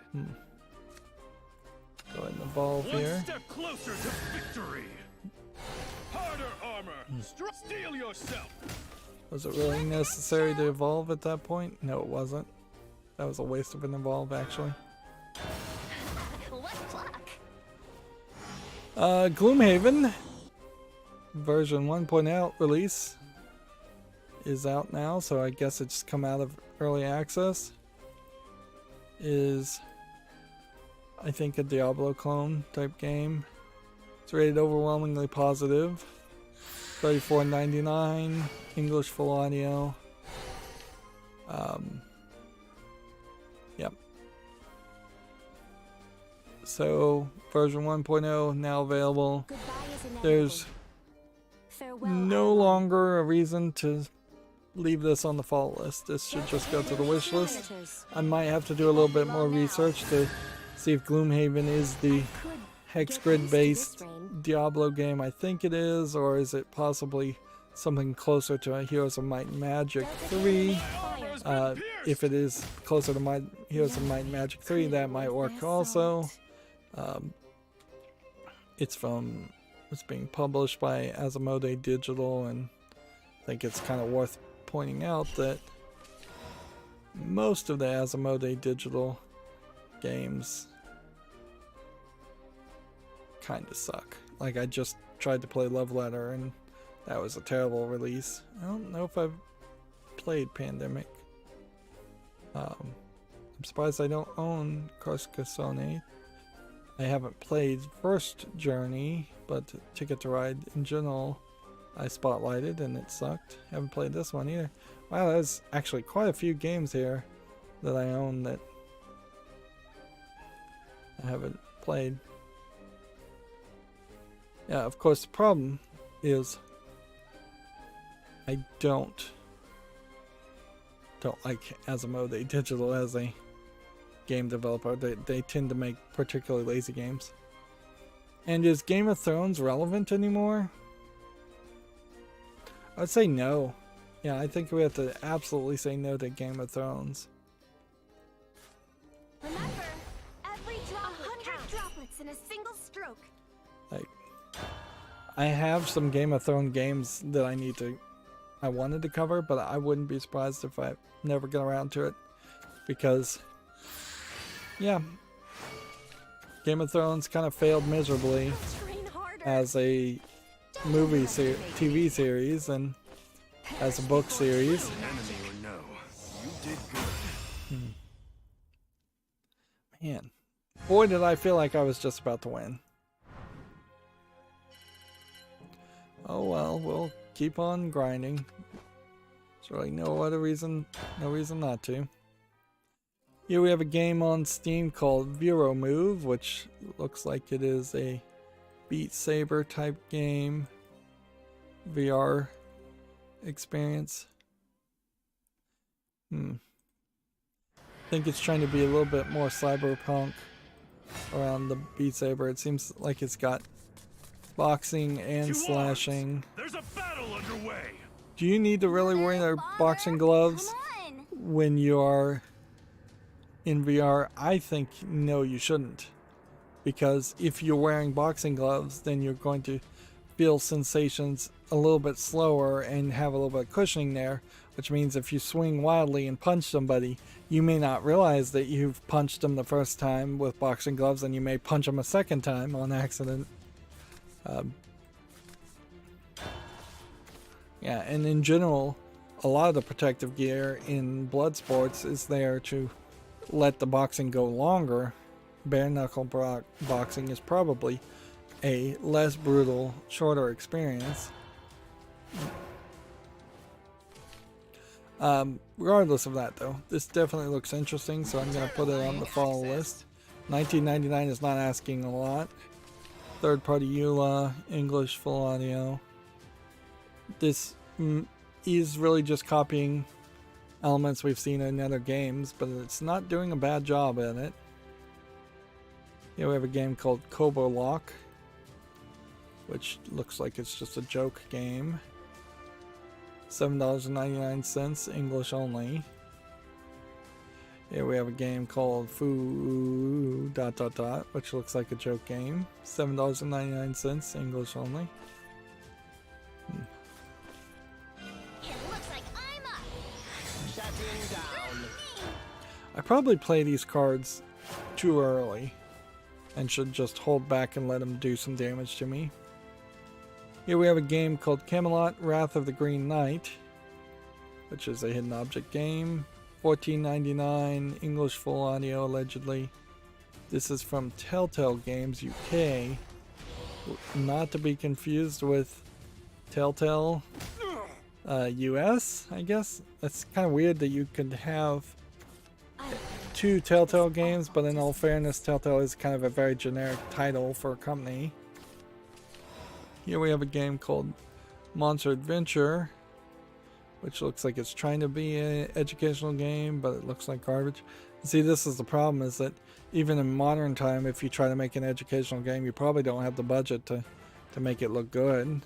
Go ahead and evolve One here. step closer to victory. Harder armor. Steel yourself. Was it really necessary to evolve at that point? No, it wasn't. That was a waste of an evolve, actually. What pluck? Gloomhaven version 1.0 release is out now, so I guess it's come out of early access. Is, I think, a Diablo clone type game. It's rated overwhelmingly positive. $34.99, English full audio. Yep. So version 1.0 now available. Goodbye is inevitable. There's Farewell, no Iowa. longer a reason to leave this on the fall list. This should just go to the wish list. Senators. I might have to do a little bit more research to see if Gloomhaven is the Could hex get grid used to based this rain. Diablo game I think it is, or is it possibly something closer to Heroes of Might and Magic 3? If it is closer to Heroes of Might and Magic 3, that might work also. It's being published by Asmodee Digital, and I think it's kind of worth pointing out that most of the Asmodee Digital games kind of suck. Like, I just tried to play Love Letter and that was a terrible release. I don't know if I've played Pandemic. I'm surprised I don't own Carcassonne. I haven't played First Journey, but Ticket to Ride in general I spotlighted and it sucked. Haven't played this one either. Wow, there's actually quite a few games here that I own that I haven't played. Yeah, of course the problem is I don't like Asmodee Digital as a game developer. They tend to make particularly lazy games. And is Game of Thrones relevant anymore? I'd say no. Yeah, I think we have to absolutely say no to Game of Thrones. Remember, every droplet counts. Droplets in a single stroke. Like, I have some Game of Thrones games that I wanted to cover, but I wouldn't be surprised if I never get around to it, because yeah, Game of Thrones kind of failed miserably Train harder. as a TV series and as a book series. Enemy or no, you did good. Man, boy did I feel like I was just about to win. Oh well, we'll keep on grinding. There's really no reason not to. Here we have a game on Steam called Vero Move, which looks like it is a Beat Saber type game, VR experience. I think it's trying to be a little bit more cyberpunk around the Beat Saber. It seems like it's got boxing and slashing. There's a battle underway. Do you need to really wear their boxing gloves Come on. when you are in VR? I think no, you shouldn't. Because if you're wearing boxing gloves, then you're going to feel sensations a little bit slower and have a little bit of cushioning there, which means if you swing wildly and punch somebody, you may not realize that you've punched them the first time with boxing gloves, and you may punch them a second time on accident. Yeah, and in general, a lot of the protective gear in blood sports is there to let the boxing go longer. Bare knuckle boxing is probably a less brutal, shorter experience. Regardless of that, though, this definitely looks interesting, so I'm going to put it on the fall list. $19.99 is not asking a lot. Third-party EULA, English full audio. This is really just copying elements we've seen in other games, but it's not doing a bad job at it. Here we have a game called Kobo Lock, which looks like it's just a joke game. $7.99, English only. Here we have a game called Foo ... which looks like a joke game. $7.99, English only. It looks like I'm up. Shutting down. I probably play these cards too early and should just hold back and let them do some damage to me. Here we have a game called Camelot Wrath of the Green Knight, which is a hidden object game. $14.99, English full audio allegedly. This is from Telltale Games UK, not to be confused with Telltale US, I guess. That's kind of weird that you could have two Telltale games, but in all fairness, Telltale is kind of a very generic title for a company. Here we have a game called Monster Adventure, which looks like it's trying to be an educational game, but it looks like garbage. See, this is the problem, is that even in modern time, if you try to make an educational game, you probably don't have the budget to make it look good.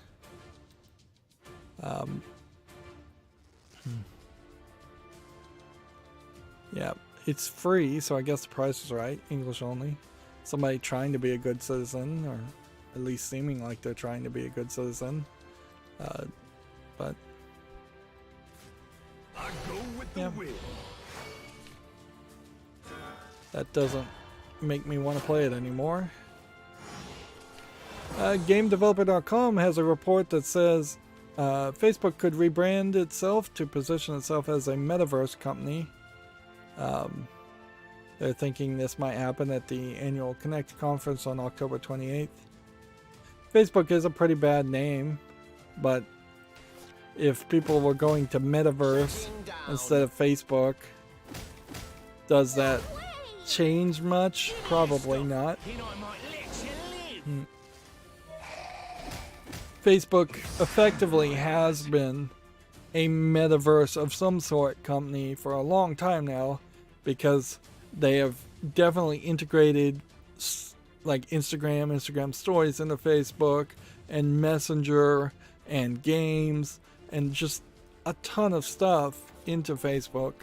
Yeah, it's free, so I guess the price is right. English only. Somebody trying to be a good citizen, or at least seeming like they're trying to be a good citizen. But I go with the yeah, wind. that doesn't make me want to play it anymore. GameDeveloper.com has a report that says Facebook could rebrand itself to position itself as a metaverse company. They're thinking this might happen at the annual Connect conference on October 28th. Facebook is a pretty bad name, but if people were going to metaverse instead of Facebook, does that change much? Probably not. You know I might let you live. Facebook effectively has been a metaverse of some sort company for a long time now, because they have definitely integrated like Instagram stories into Facebook, and Messenger and games and just a ton of stuff into Facebook,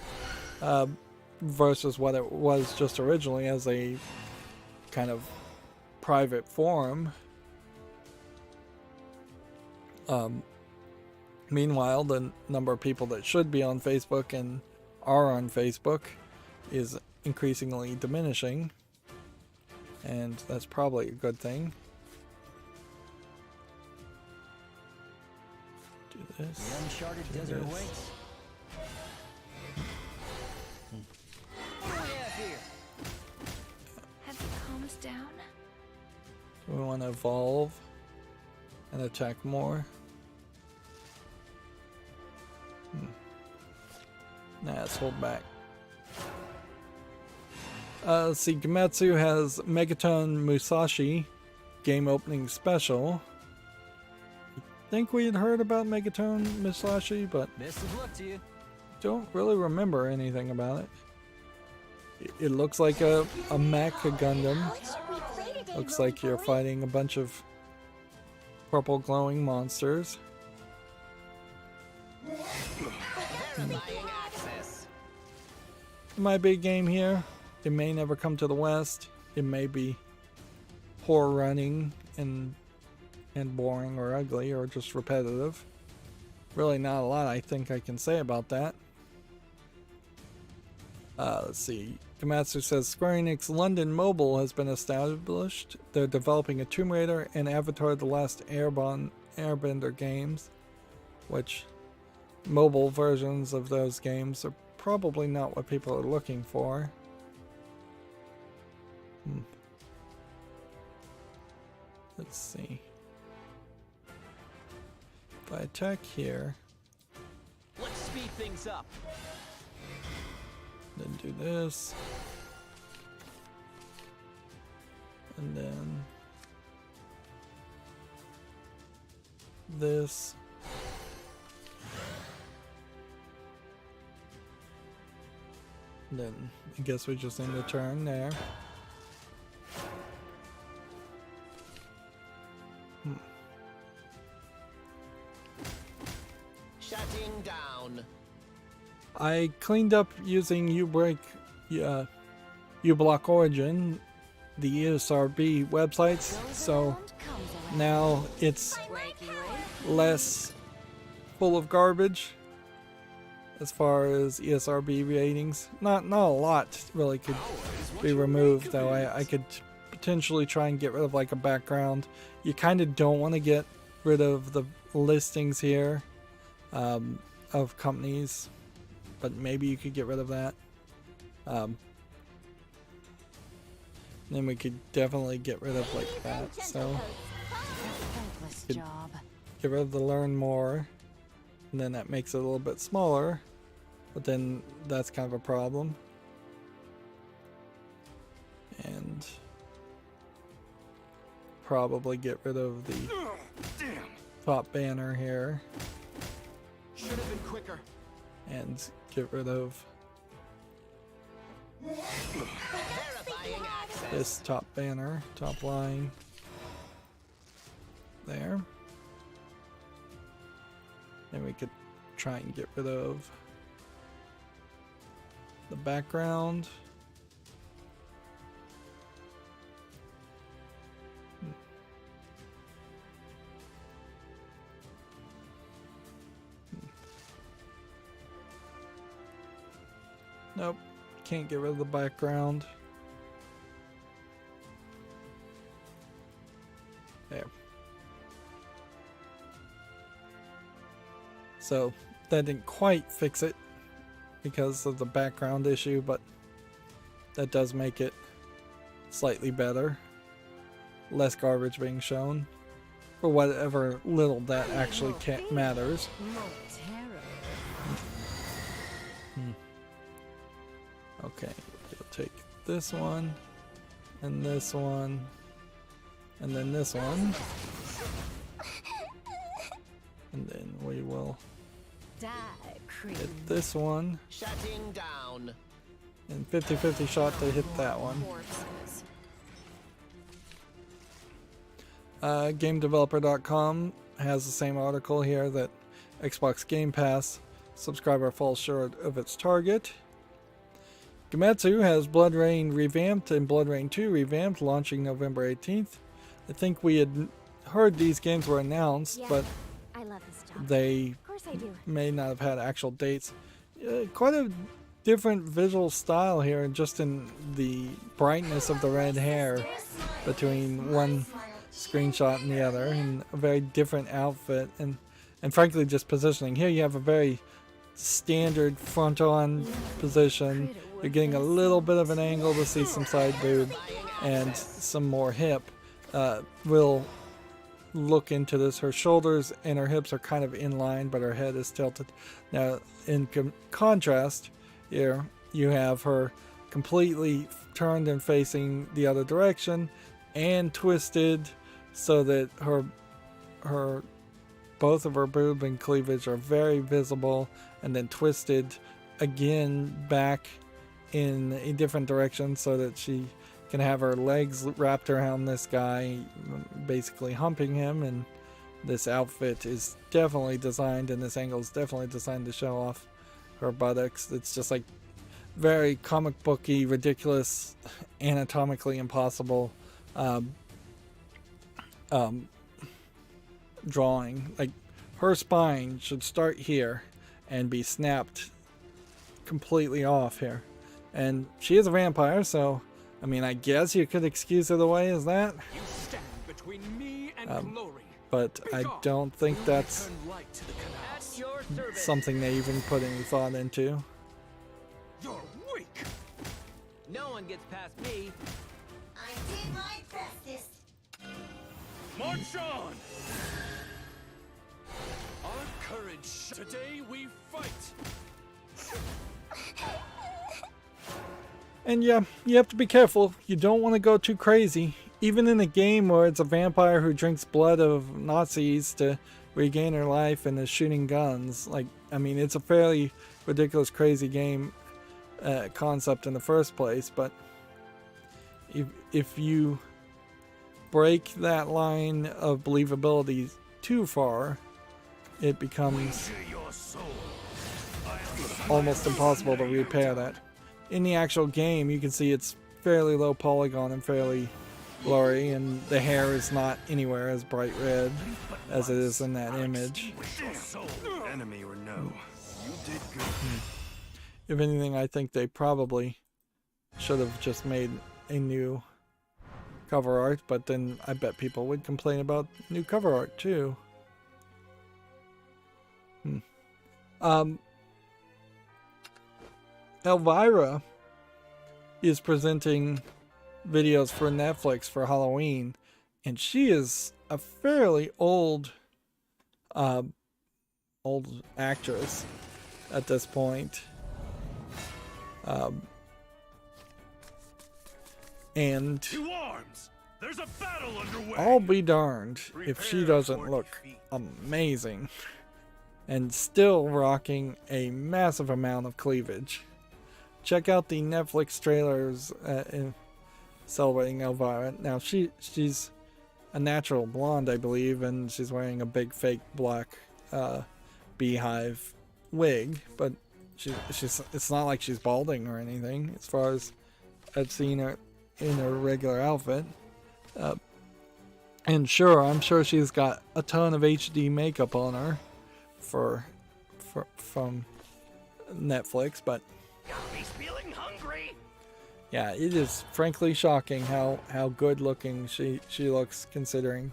versus what it was just originally as a kind of private forum. Meanwhile, the number of people that should be on Facebook and are on Facebook is increasingly diminishing, and that's probably a good thing. Do this. The uncharted do desert this. awaits. What do we have here? Have you calmed down? Do we want to evolve and attack more? Nah, let's hold back. Let's see, Gametsu has Megaton Musashi game opening special. I think we had heard about Megaton Musashi, but Best of luck to you. don't really remember anything about it. It looks like a Mecha Gundam. What should we play today, Looks Roly like you're Poly? fighting a bunch of purple glowing monsters. Verifying access. It might be a game here. It may never come to the West. It may be poor running and boring or ugly or just repetitive. Really not a lot I think I can say about that. Let's see. Gamatsu says Square Enix London Mobile has been established. They're developing a Tomb Raider and Avatar The Last Airbender games, which mobile versions of those games are probably not what people are looking for. Let's see. If I attack here, Let's speed things up. then do this, and then this. Then I guess we just end the turn there. Shutting down. I cleaned up using U-Break uBlock Origin, the ESRB websites, so now it's less full of garbage as far as ESRB ratings. Not a lot really could be removed, though. I could potentially try and get rid of like a background. You kind of don't want to get rid of the listings here of companies, but maybe you could get rid of that. Then we could definitely get rid of like that. So get rid of the learn more, and then that makes it a little bit smaller, but then that's kind of a problem. And probably get rid of the top banner here. Should have been quicker. And get rid of this top banner, top line there. Then we could try and get rid of the background. Nope, can't get rid of the background. There. So that didn't quite fix it because of the background issue, but that does make it slightly better. Less garbage being shown for whatever little that actually matters. Okay, we'll take this one, and this one, and then this one, and then we will hit this one, Shutting down. and 50-50 shot to hit that one. GameDeveloper.com has the same article here that Xbox Game Pass subscriber falls short of its target. Gametsu has Blood Rain revamped and Blood Rain 2 revamped, launching November 18th. I think we had heard these games were announced, but I love this job. they Of course I do. may not have had actual dates. Quite a different visual style here, just in the brightness of the red hair between one screenshot and the other, and a very different outfit, and frankly just positioning. Here you have a very standard front-on position. You're getting a little bit of an angle to see some side boob and some more hip. We'll look into this. Her shoulders and her hips are kind of in line, but her head is tilted. Now, in contrast, here you have her completely turned and facing the other direction and twisted so that both of her boob and cleavage are very visible, and then twisted again back in a different direction so that she can have her legs wrapped around this guy, basically humping him. And this outfit is definitely designed, and this angle is definitely designed to show off her buttocks. It's just like very comic booky, ridiculous, anatomically impossible drawing. Like, her spine should start here and be snapped completely off here. And she is a vampire, so I mean, I guess you could excuse her the way as that. You stand between me and glory. But I don't think that's Turn light to the canals. At your service. something they even put any thought into. You're weak. No one gets past me. I did my bestest. March on! Our courage. Today we fight. And yeah, you have to be careful. You don't want to go too crazy. Even in a game where it's a vampire who drinks blood of Nazis to regain her life and is shooting guns. Like, I mean, it's a fairly ridiculous, crazy game concept in the first place. But if you break that line of believability too far, it becomes almost impossible to repair that. in the actual game, you can see it's fairly low polygon and fairly blurry, and the hair is not anywhere as bright red as it is in that image. Enemy or no, you did good. If anything, I think they probably should have just made a new cover art, but then I bet people would complain about new cover art too. Elvira is presenting videos for Netflix for Halloween, and she is a fairly old actress at this point. And To arms! There's a battle underway! I'll be darned if she doesn't look amazing and still rocking a massive amount of cleavage. Check out the Netflix trailers celebrating Elvira. Now she's a natural blonde, I believe, and she's wearing a big fake black beehive wig, but it's not like she's balding or anything as far as I've seen her in her regular outfit. And sure, I'm sure she's got a ton of HD makeup on her from Netflix, but He's feeling hungry! yeah, it is frankly shocking how good looking she looks, considering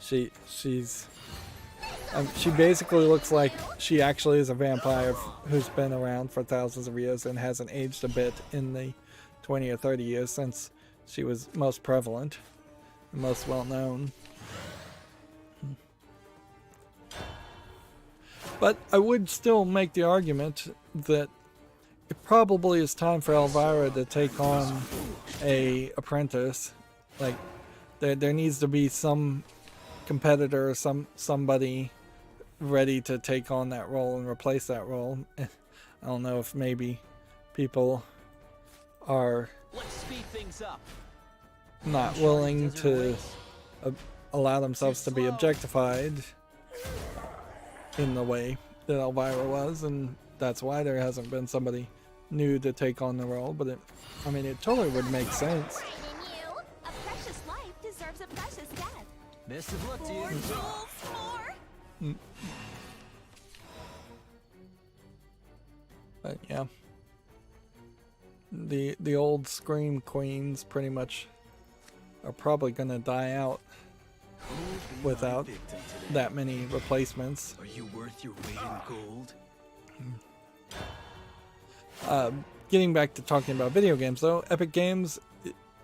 she basically looks like she actually is a vampire who's been around for thousands of years and hasn't aged a bit in the 20 or 30 years since she was most prevalent and most well known. But I would still make the argument that it probably is time for Elvira to take on a apprentice. Like there needs to be some competitor, somebody ready to take on that role and replace that role. I don't know if maybe people are Let's speed things up. not willing to allow themselves to be objectified in the way that Elvira was, and that's why there hasn't been somebody new to take on the role. But it totally would make sense. A precious life deserves a precious death. Best of luck to More you. jewels, more. But yeah, the old Scream Queens pretty much are probably gonna die out without that many replacements. Are you worth your weight in gold? Getting back to talking about video games though, Epic Games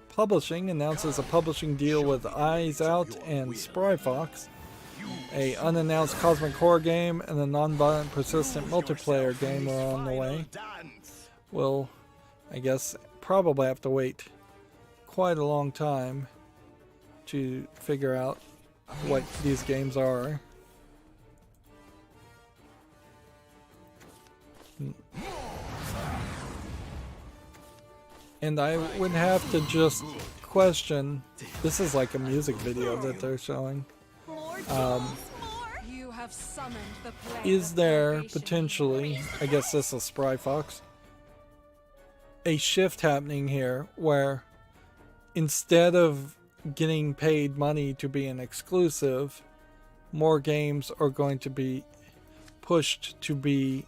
Publishing announces a publishing deal with Eyes Out and Spry Fox. A unannounced cosmic horror game and a non-violent persistent multiplayer game are on the way. We'll, I guess, probably have to wait quite a long time to figure out what these games are. And I would have to just question, this is like a music video that they're showing. You have summoned the plague Is of there starvation. potentially, I guess this is Spry Fox, a shift happening here where instead of getting paid money to be an exclusive, more games are going to be pushed to be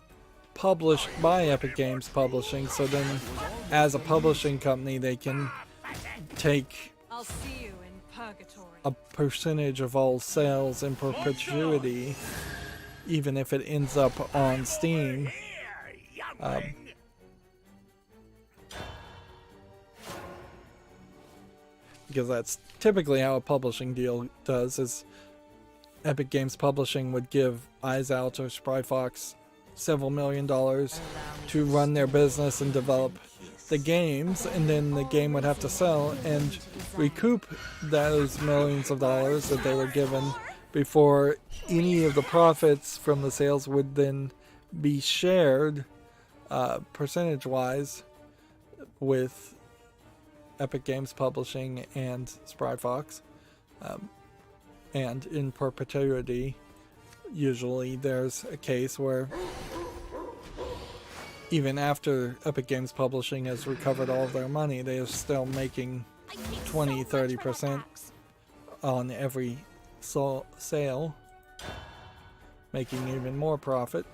published by Epic Games Publishing, so then as a publishing company they can take I'll see you in purgatory. a percentage of all sales in perpetuity, even if it ends up on Steam. Because that's typically how a publishing deal does, is Epic Games Publishing would give Eyes Out or Spry Fox several $1 million to run their business and develop the games, and then the game would have to sell and recoup those millions of dollars that they were given before any of the profits from the sales would then be shared percentage-wise with Epic Games Publishing and Spry Fox. And in perpetuity, usually there's a case where even after Epic Games Publishing has recovered all of their money, they are still making 20-30% on every sale, making even more profit.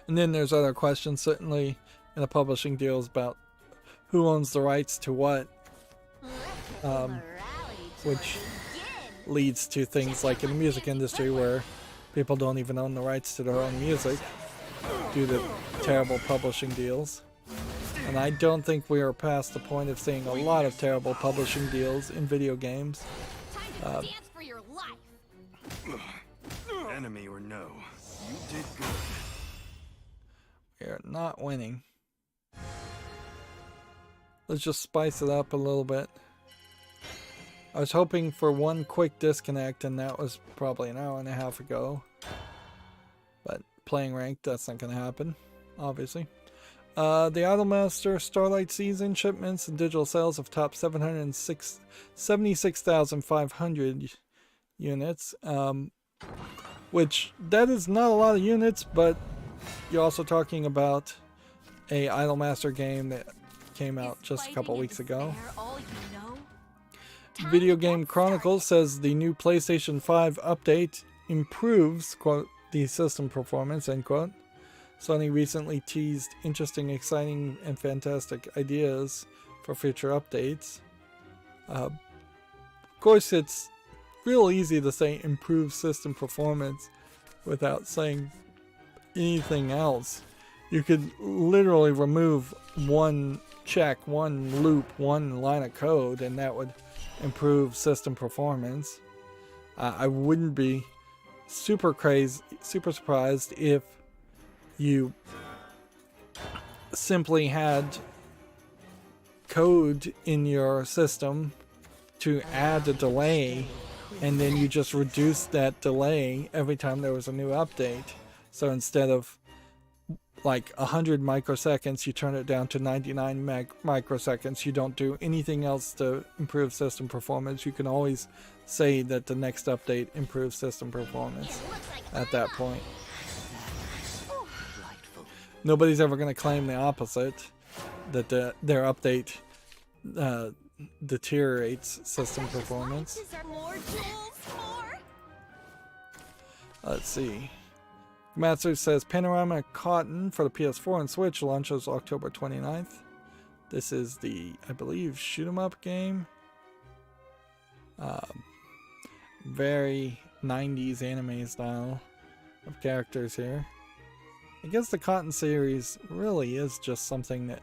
And then there's other questions, certainly in the publishing deals, about who owns the rights to what, which leads to things like in the music industry where people don't even own the rights to their own music due to terrible publishing deals. And I don't think we are past the point of seeing a lot of terrible publishing deals in video games. Time to dance for your life. Enemy or no, you did good. We are not winning. Let's just spice it up a little bit. I was hoping for one quick disconnect, and that was probably an hour and a half ago. But playing ranked, that's not going to happen, obviously. The Idolmaster Starlight Season shipments and digital sales have topped 76,500 units, which that is not a lot of units, but you're also talking about a Idolmaster game that came out just a couple weeks ago. Video Game Chronicles says the new PlayStation 5 update improves, quote, the system performance, end quote. Sony recently teased interesting, exciting, and fantastic ideas for future updates. Of course, it's real easy to say improve system performance without saying anything else. You could literally remove one check, one loop, one line of code, and that would improve system performance. I wouldn't be super surprised if you simply had code in your system to add a delay, and then you just reduce that delay every time there was a new update. So instead of like 100 microseconds, you turn it down to 99 microseconds. You don't do anything else to improve system performance. You can always say that the next update improves system performance at that point. Nobody's ever going to claim the opposite, that their update deteriorates system performance. Let's see. Matsu says Panorama Cotton for the PS4 and Switch launches October 29th. This is the, I believe, shoot 'em up game. Very 90s anime style of characters here. I guess the Cotton series really is just something that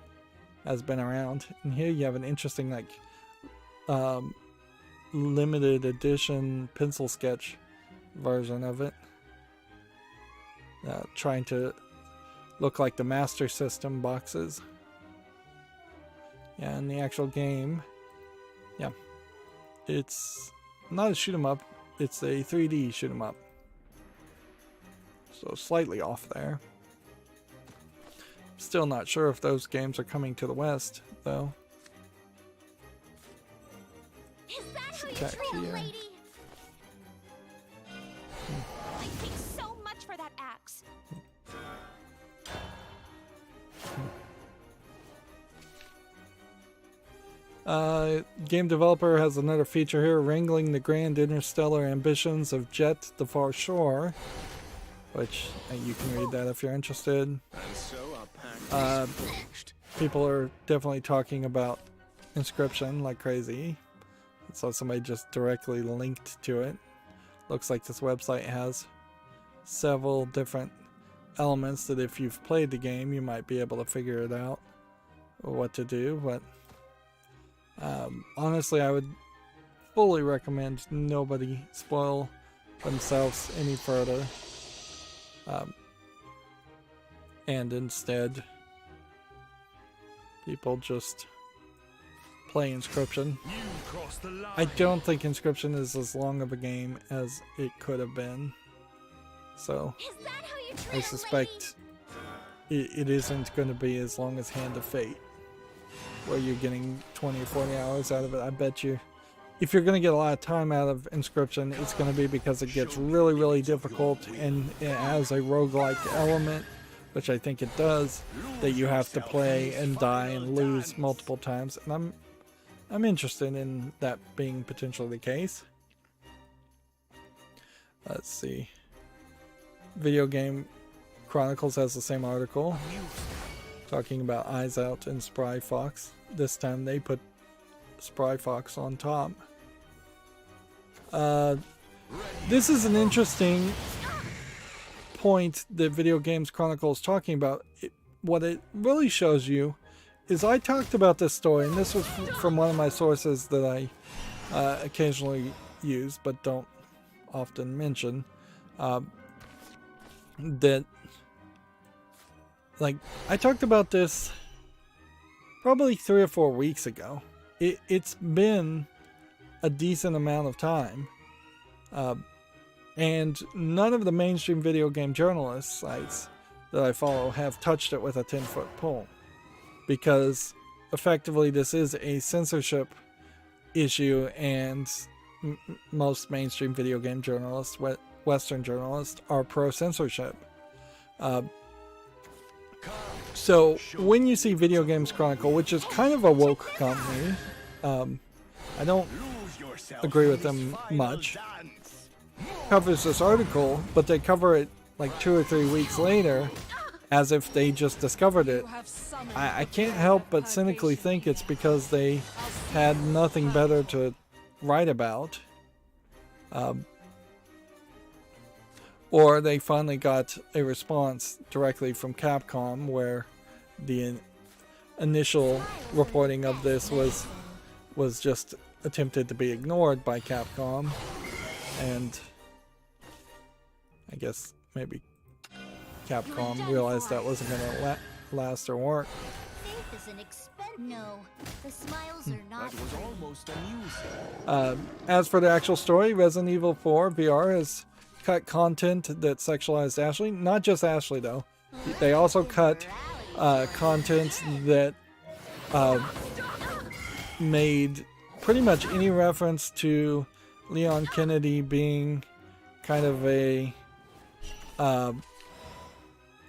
has been around. And here you have an interesting, like, limited edition pencil sketch version of it. Trying to look like the Master System boxes. Yeah, and the actual game, yeah, it's not a shoot 'em up, it's a 3D shoot 'em up. So slightly off there. Still not sure if those games are coming to the West, though. Is that how you Check treat a here. lady? I pay so much for that axe. Game developer has another feature here, wrangling the grand interstellar ambitions of Jet the Far Shore, which you can read that if you're interested. And so our pact is finished. People are definitely talking about Inscription like crazy. So somebody just directly linked to it. Looks like this website has several different elements that if you've played the game, you might be able to figure it out what to do. But honestly, I would fully recommend nobody spoil themselves any further. And instead, people just play Inscription. You crossed the line. I don't think Inscription is as long of a game as it could have been. So Is that how you treat I a lady? suspect it isn't going to be as long as Hand of Fate, where you're getting 20 or 40 hours out of it. I bet you, if you're going to get a lot of time out of Inscription, it's going to be because it gets really, really difficult and it has a roguelike element which I think it does, that you have to play and die and lose multiple times, and I'm interested in that being potentially the case. Let's see. Video Game Chronicles has the same article talking about Eyes Out and Spry Fox. This time they put Spry Fox on top. This is an interesting point that Video Games Chronicle is talking about. What it really shows you is, I talked about this story, and this was from one of my sources that I occasionally use but don't often mention, that, like, I talked about this probably 3 or 4 weeks ago. It's been a decent amount of time, and none of the mainstream video game journalist sites that I follow have touched it with a 10-foot pole, because effectively this is a censorship issue, and most mainstream video game journalists, Western journalists, are pro-censorship. So when you see Video Games Chronicle, which is kind of a woke company, I don't agree with them much, covers this article, but they cover it like 2 or 3 weeks later as if they just discovered it. I can't help but cynically think it's because they had nothing better to write about, or they finally got a response directly from Capcom, where the initial reporting of this was just attempted to be ignored by Capcom, and I guess maybe Capcom realized that wasn't going to last or work. Faith is an no, the smiles are not. That was almost amusing. As for the actual story, Resident Evil 4 VR has cut content that sexualized Ashley. Not just Ashley, though. They also cut content that made pretty much any reference to Leon Kennedy being kind of a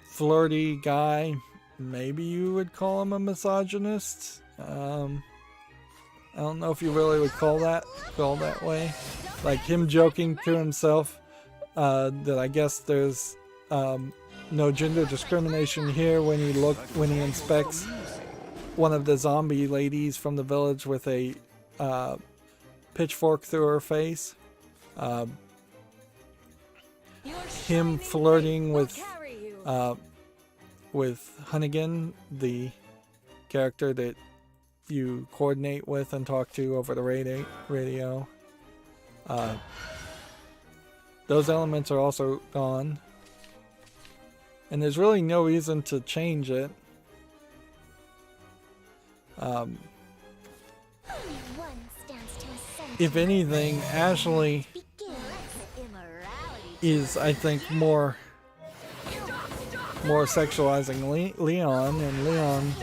flirty guy. Maybe you would call him a misogynist. I don't know if you really would call that way. Like him joking to himself that I guess there's no gender discrimination here when he inspects one of the zombie ladies from the village with a pitchfork through her face. Him flirting with Hunnigan, the character that you coordinate with and talk to over the radio. Those elements are also gone, and there's really no reason to change it. If anything, Ashley is, I think, more sexualizing Leon, and Leon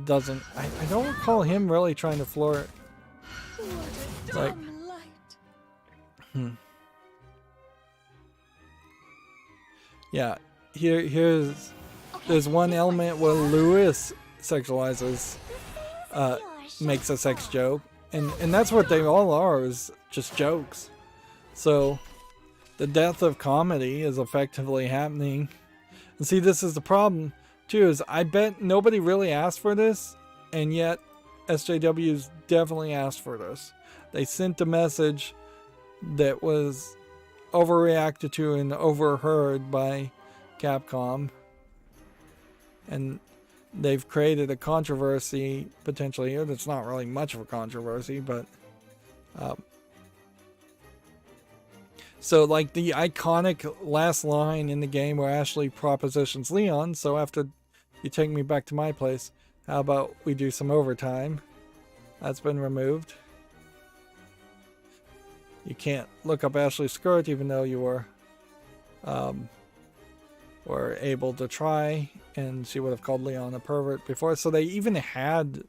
doesn't. I don't recall him really trying to flirt. Like, yeah. There's one element where Lewis sexualizes, makes a sex joke, and that's what they all are, is just jokes. So the death of comedy is effectively happening. And see, this is the problem too, is I bet nobody really asked for this, and yet SJW's definitely asked for this. They sent a message that was overreacted to and overheard by Capcom, and they've created a controversy potentially here that's not really much of a controversy, but so like the iconic last line in the game where Ashley propositions Leon, so after you take me back to my place, how about we do some overtime? That's been removed. You can't look up Ashley's skirt even though you were able to try, and she would have called Leon a pervert before. So they even had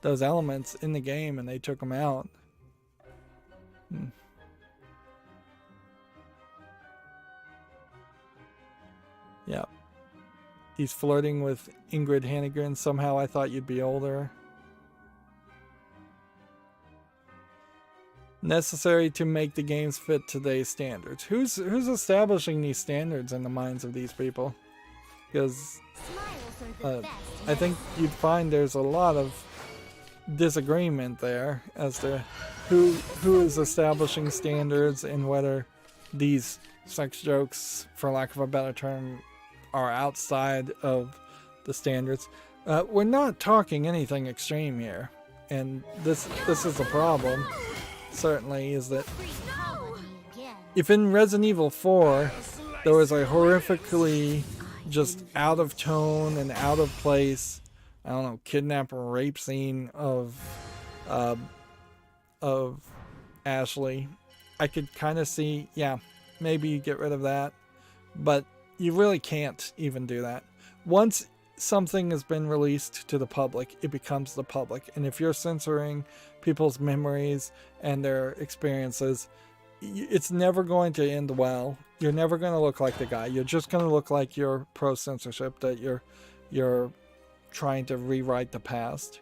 those elements in the game and they took them out. Yeah. he's flirting with Ingrid Hanegren. Somehow I thought you'd be older. Necessary to make the games fit today's standards. Who's establishing these standards in the minds of these people? Because I think you'd find there's a lot of disagreement there as to who is establishing standards and whether these sex jokes, for lack of a better term, are outside of the standards. We're not talking anything extreme here, and this is a problem. Certainly, is that if in Resident Evil 4 there was a horrifically just out of tone and out of place, I don't know, kidnap or rape scene of Ashley, I could kind of see, yeah, maybe you get rid of that, but you really can't even do that. Once something has been released to the public, it becomes the public, and if you're censoring people's memories and their experiences, it's never going to end well. You're never going to look like the guy. You're just going to look like you're pro-censorship, that you're trying to rewrite the past.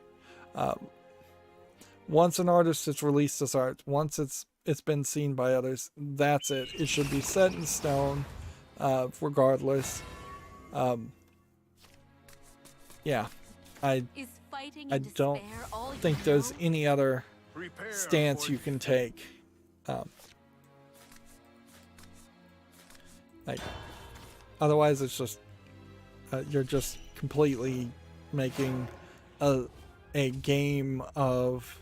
Once an artist has released his art, once it's been seen by others, that's it. It should be set in stone, regardless. Yeah, I don't think there's any other stance you can take. Like, otherwise, it's just you're just completely making a game of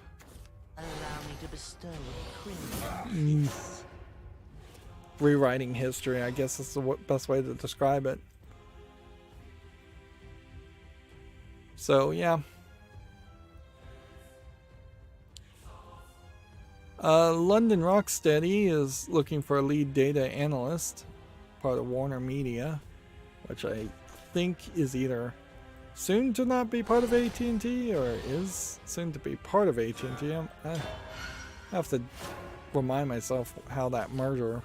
rewriting history. I guess that's the best way to describe it. So yeah. London Rocksteady is looking for a lead data analyst, part of Warner Media, which I think is either soon to not be part of AT&T or is soon to be part of AT&T. I have to remind myself how that merger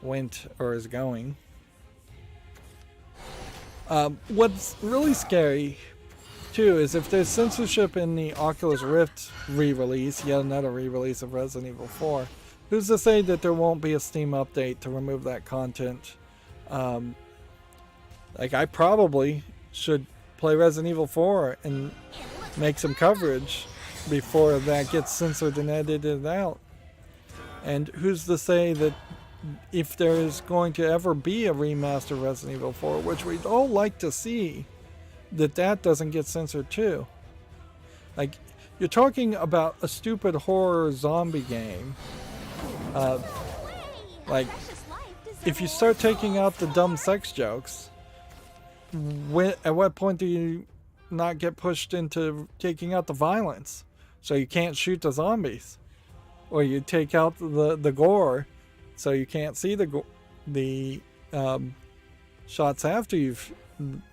went or is going. What's really scary too is if there's censorship in the Oculus Rift re-release, yet another re-release of Resident Evil 4, who's to say that there won't be a Steam update to remove that content? Like, I probably should play Resident Evil 4 and make some coverage before that gets censored and edited out. And who's to say that if there is going to ever be a remastered Resident Evil 4, which we'd all like to see, that doesn't get censored too? Like, you're talking about a stupid horror zombie game. Like, if you start taking out the dumb sex jokes, at what point do you not get pushed into taking out the violence? So you can't shoot the zombies, or you take out the gore, so you can't see the shots after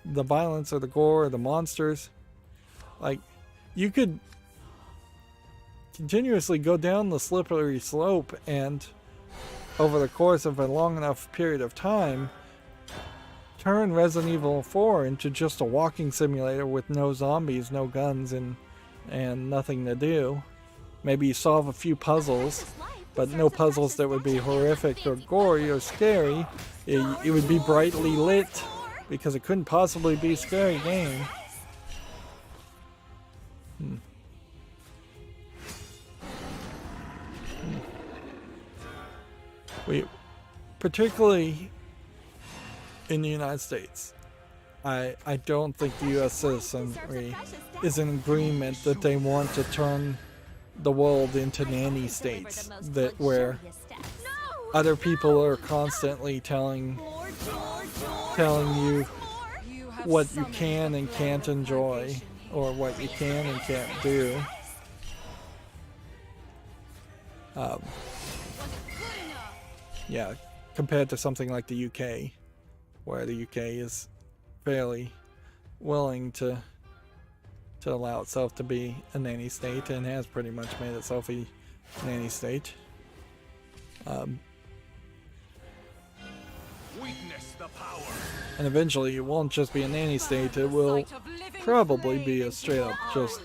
the violence or the gore or the monsters. Like, you could continuously go down the slippery slope and over the course of a long enough period of time turn Resident Evil 4 into just a walking simulator with no zombies, no guns, and nothing to do. Maybe you solve a few puzzles, but no puzzles that would be horrific or gory or scary. It would be brightly lit, because it couldn't possibly be a scary game. Particularly in the United States, I don't think the U.S. citizenry is in agreement that they want to turn the world into nanny states, where other people are constantly telling you what you can and can't enjoy, or what you can and can't do. Yeah, compared to something like the UK, where the UK is fairly willing to allow itself to be a nanny state, and has pretty much made itself a nanny state. Witness the power. And eventually it won't just be a nanny state, it will probably be a straight up just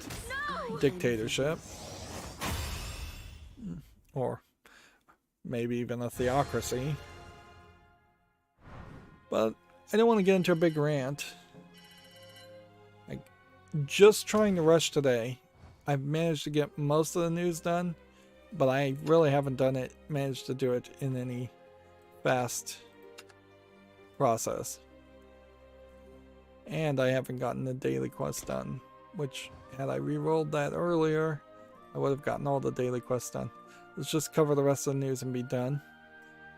dictatorship. Or maybe even a theocracy. But I don't want to get into a big rant. Just trying to rush today. I've managed to get most of the news done, but I really haven't managed to do it in any fast process. And I haven't gotten the daily quest done, which had I re-rolled that earlier, I would have gotten all the daily quests done. Let's just cover the rest of the news and be done.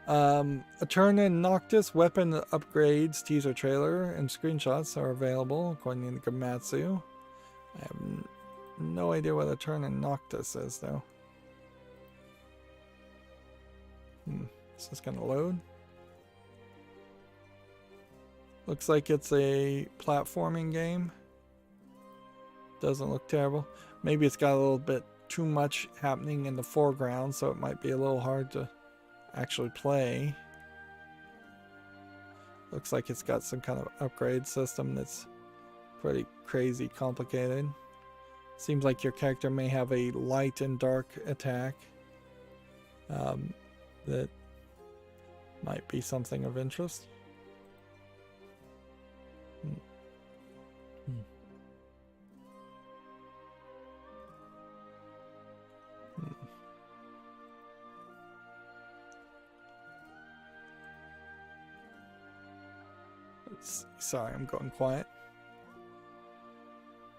Eterna and Noctis weapon upgrades teaser trailer and screenshots are available according to Gamatsu. I have no idea what Eterna and Noctis is though. Is this gonna load? Looks like it's a platforming game. Doesn't look terrible. Maybe it's got a little bit too much happening in the foreground, so it might be a little hard to actually play. Looks like it's got some kind of upgrade system that's pretty crazy complicated. Seems like your character may have a light and dark attack. That might be something of interest. Sorry, I'm going quiet.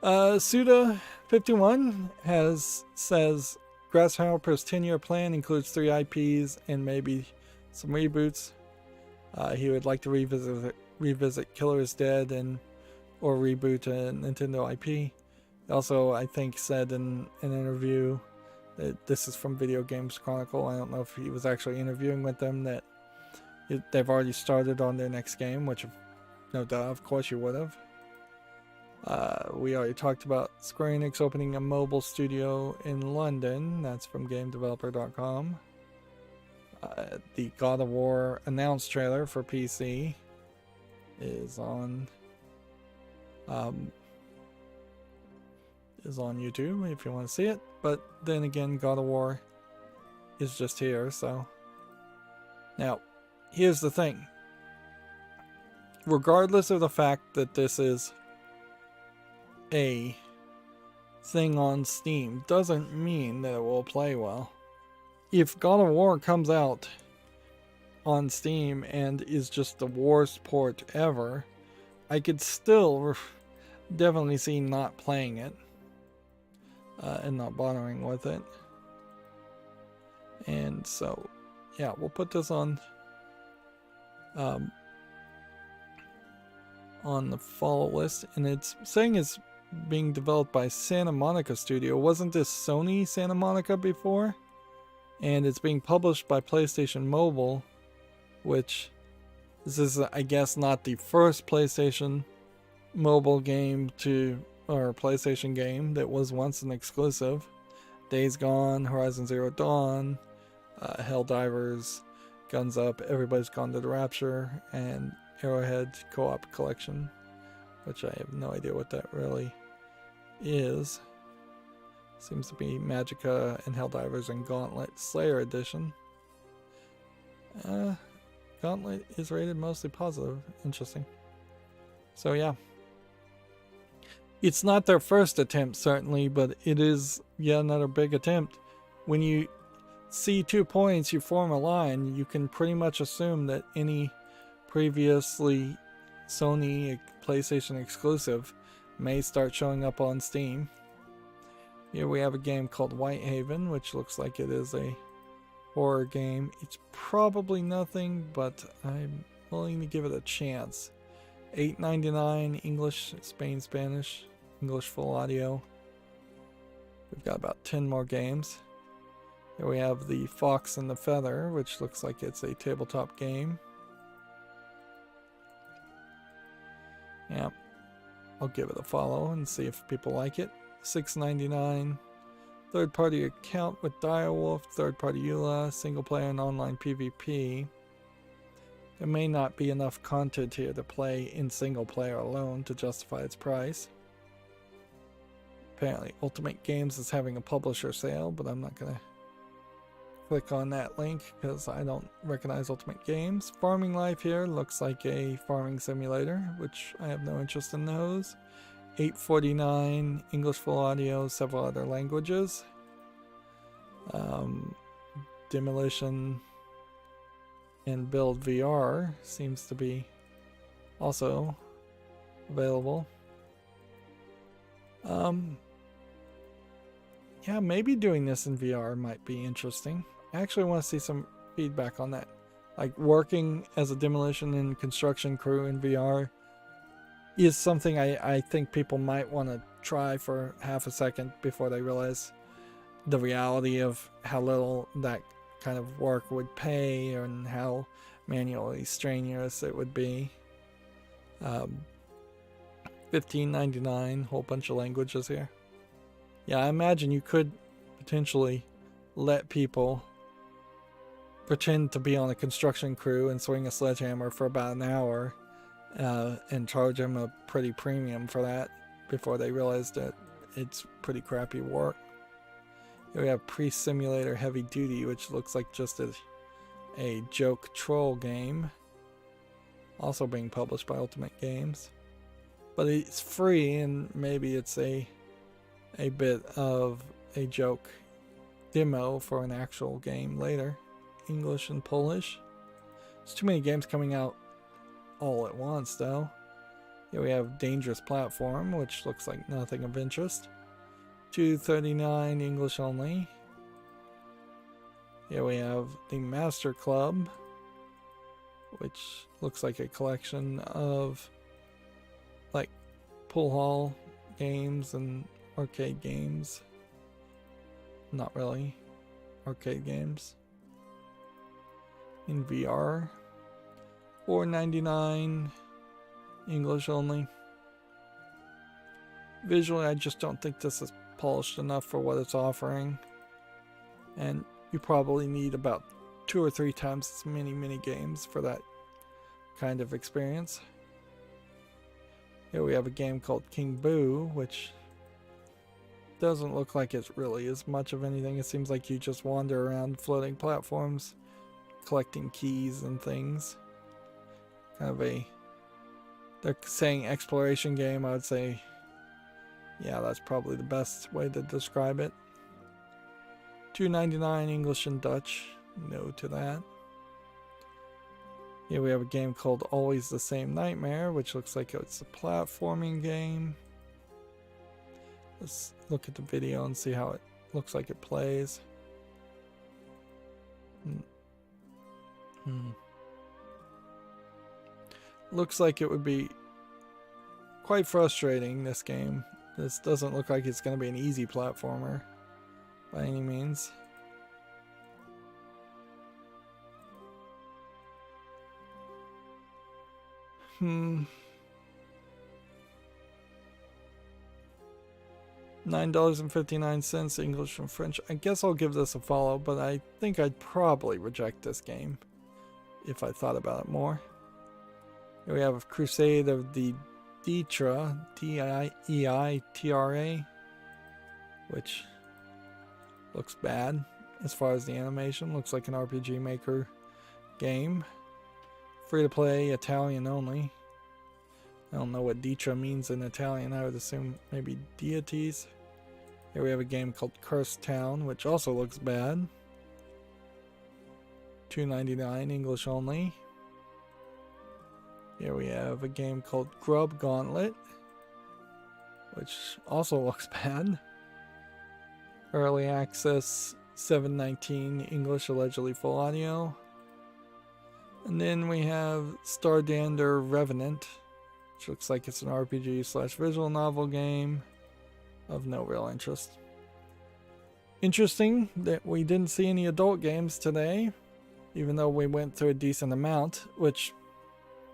Suda51 says Grasshopper's 10-year plan includes 3 IPs and maybe some reboots. He would like to revisit Killer is Dead or reboot a Nintendo IP. Also, I think said in an interview that this is from Video Games Chronicle. I don't know if he was actually interviewing with them, that they've already started on their next game, which no doubt, of course you would have. We already talked about Square Enix opening a mobile studio in London. That's from GameDeveloper.com. The God of War announced trailer for PC is on YouTube if you want to see it. But then again, God of War is just here, so. Now, here's the thing. Regardless of the fact that this is a thing on Steam, doesn't mean that it will play well. If God of War comes out on Steam and is just the worst port ever, I could still definitely see not playing it and not bothering with it. And so, yeah, we'll put this on the follow list, and it's saying it's being developed by Santa Monica Studio. Wasn't this Sony Santa Monica before? And it's being published by PlayStation Mobile, which this is, I guess, not the first PlayStation mobile game or PlayStation game that was once an exclusive. Days Gone, Horizon Zero Dawn, Helldivers, Guns Up, Everybody's Gone to the Rapture, and Arrowhead Co-op Collection, which I have no idea what that really is. Seems to be Magicka and Helldivers and Gauntlet Slayer Edition. Gauntlet is rated mostly positive. Interesting. So yeah. It's not their first attempt, certainly, but it is yet another big attempt. When you see 2 points, you form a line, you can pretty much assume that any previously Sony PlayStation exclusive may start showing up on Steam. Here we have a game called Whitehaven, which looks like it is a horror game. It's probably nothing, but I'm willing to give it a chance. $8.99 English, Spain, Spanish, English full audio. We've got about 10 more games. Here we have The Fox and the Feather, which looks like it's a tabletop game. Yeah, I'll give it a follow and see if people like it. $6.99. Third-party account with Direwolf, third-party EULA, single-player and online PvP. There may not be enough content here to play in single player alone to justify its price. Apparently Ultimate Games is having a publisher sale, but I'm not going to click on that link because I don't recognize Ultimate Games. Farming Life here looks like a farming simulator, which I have no interest in those. $8.49, English full audio, several other languages. Demolition and Build VR seems to be also available. Yeah, maybe doing this in VR might be interesting. I actually want to see some feedback on that. Like working as a demolition and construction crew in VR is something I think people might want to try for half a second before they realize the reality of how little that kind of work would pay and how manually strenuous it would be. $15.99, whole bunch of languages here. Yeah, I imagine you could potentially let people pretend to be on a construction crew and swing a sledgehammer for about an hour and charge them a pretty premium for that before they realize that it's pretty crappy work. Here we have Pre-Simulator Heavy Duty, which looks like just a joke troll game. Also being published by Ultimate Games. But it's free, and maybe it's a bit of a joke demo for an actual game later. English and Polish. There's too many games coming out all at once, though. Here we have Dangerous Platform, which looks like nothing of interest. $2.39 English only. Here we have the Master Club, which looks like a collection of like pool hall games and arcade games. Not really. Arcade games. In VR. $4.99 English only. Visually, I just don't think this is polished enough for what it's offering. And you probably need about 2 or 3 times as many mini games for that kind of experience. Here we have a game called King Boo, which doesn't look like it really is much of anything. It seems like you just wander around floating platforms, collecting keys and things. Kind of a, they're saying exploration game. I would say, yeah, that's probably the best way to describe it. $2.99 English and Dutch. No to that. Here we have a game called Always the Same Nightmare, which looks like it's a platforming game. Let's look at the video and see how it looks like it plays. Looks like it would be quite frustrating, this game. This doesn't look like it's going to be an easy platformer by any means. $9.59 English and French. I guess I'll give this a follow, but I think I'd probably reject this game if I thought about it more. Here we have Crusade of the Deitra, D-I-E-I-T-R-A, which looks bad as far as the animation. Looks like an RPG Maker game. Free to play, Italian only. I don't know what Deitra means in Italian. I would assume maybe deities. Here we have a game called Cursed Town, which also looks bad. $2.99 English only. Here we have a game called Grub Gauntlet, which also looks bad. Early access, $7.19 English, allegedly full audio. And then we have Stardander Revenant, which looks like it's an RPG/visual novel game of no real interest. Interesting that we didn't see any adult games today, even though we went through a decent amount, which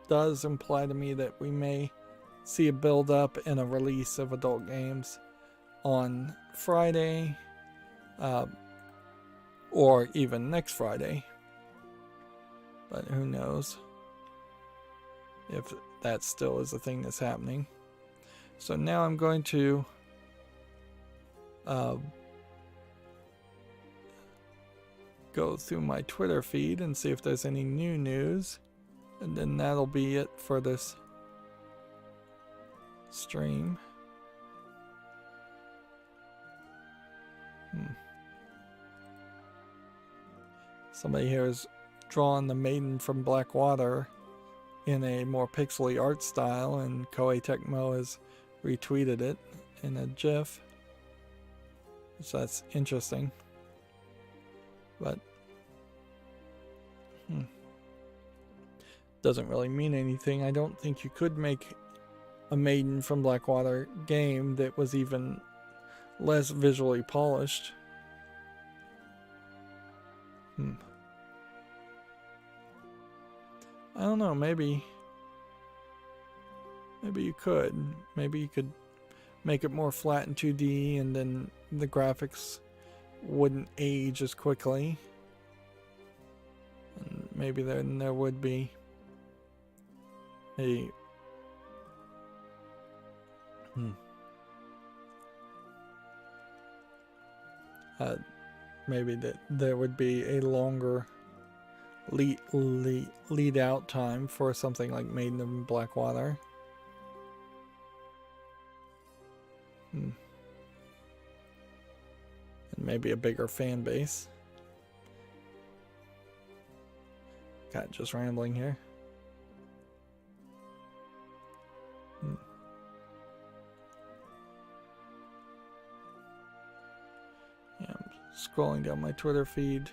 does imply to me that we may see a build up and a release of adult games on Friday, or even next Friday, but who knows. if that still is a thing that's happening. So now I'm going to go through my Twitter feed and see if there's any new news, and then that'll be it for this stream. Somebody here has drawn the maiden from Blackwater in a more pixely art style, and Koei Tecmo has retweeted it in a GIF. So that's interesting. But doesn't really mean anything. I don't think you could make a Maiden from Blackwater game that was even less visually polished. I don't know, maybe you could. Maybe you could make it more flat in 2D, and then the graphics wouldn't age as quickly. And maybe then there would be a maybe that there would be a longer lead out time for something like Maiden of Blackwater. And maybe a bigger fan base. God, just rambling here. Yeah, I'm scrolling down my Twitter feed,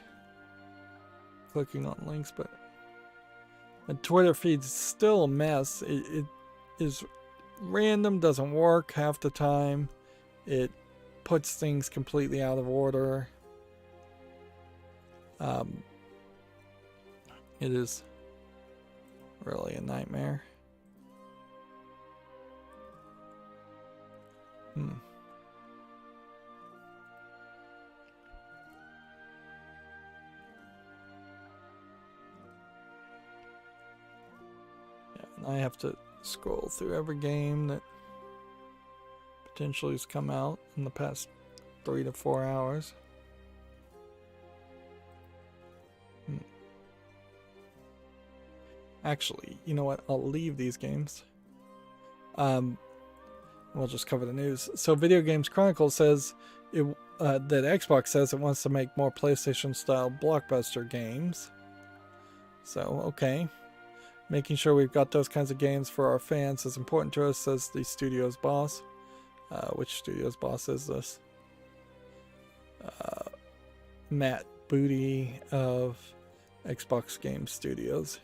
clicking on links, but the Twitter feed's still a mess. It is random, doesn't work half the time. It puts things completely out of order. It is really a nightmare. I have to scroll through every game that potentially has come out in the past 3 to 4 hours. Actually, you know what? I'll leave these games. We'll just cover the news. So Video Games Chronicle says that Xbox says it wants to make more PlayStation-style blockbuster games. So, okay. Making sure we've got those kinds of games for our fans is important to us, says the studio's boss. Which studio's boss is this? Matt Booty of Xbox Game Studios.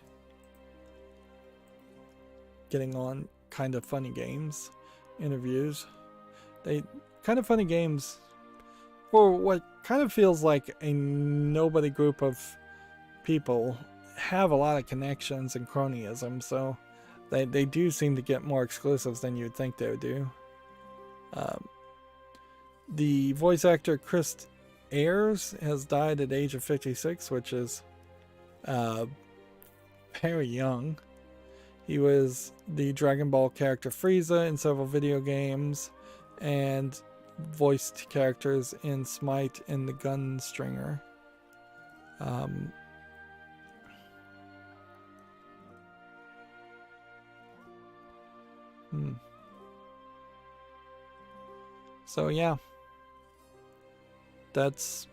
Getting on Kind of Funny Games interviews. Kind of Funny Games, for what kind of feels like a nobody group of people, have a lot of connections and cronyism, so they do seem to get more exclusives than you'd think they would do. The voice actor Chris Ayres has died at the age of 56, which is very young. He was the Dragon Ball character Frieza in several video games, and voiced characters in Smite and the Gunstringer. So yeah, that's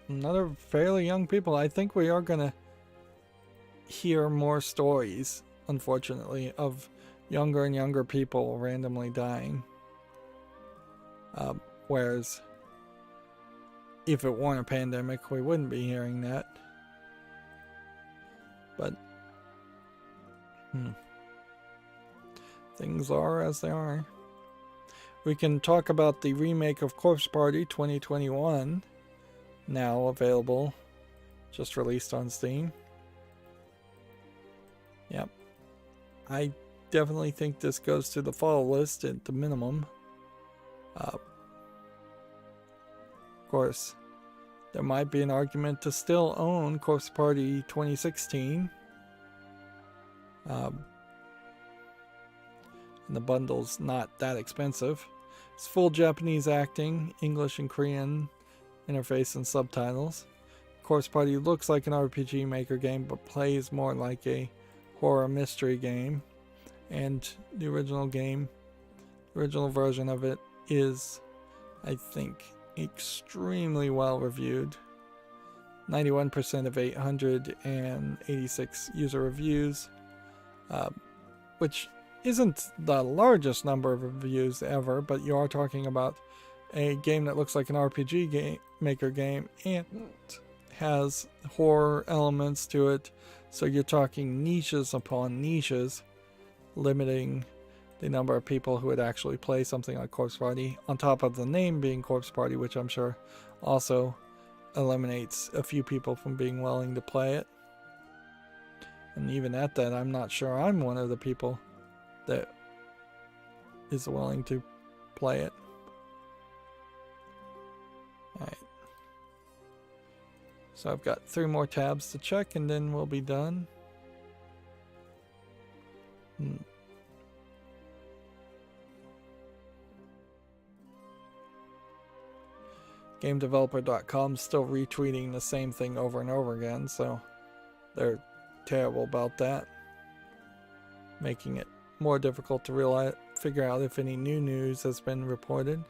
another fairly young people. I think we are gonna hear more stories, unfortunately, of younger and younger people randomly dying. Whereas if it weren't a pandemic, we wouldn't be hearing that. But things are as they are. We can talk about the remake of Corpse Party 2021, now available, just released on Steam. Yep. I definitely think this goes to the fall list at the minimum. Of course, there might be an argument to still own Corpse Party 2016. and the bundle's not that expensive. It's full Japanese acting, English and Korean interface and subtitles. Corpse Party looks like an RPG Maker game, but plays more like a horror mystery game. And the original game, the original version of it is, I think, extremely well reviewed. 91% of 886 user reviews, which isn't the largest number of reviews ever, but you are talking about a game that looks like an RPG Maker game and has horror elements to it. So you're talking niches upon niches, limiting the number of people who would actually play something like Corpse Party, on top of the name being Corpse Party, which I'm sure also eliminates a few people from being willing to play it. And even at that, I'm not sure I'm one of the people that is willing to play it. Alright. So I've got 3 more tabs to check and then we'll be done. GameDeveloper.com still retweeting the same thing over and over again, so they're terrible about that, making it more difficult to figure out if any new news has been reported.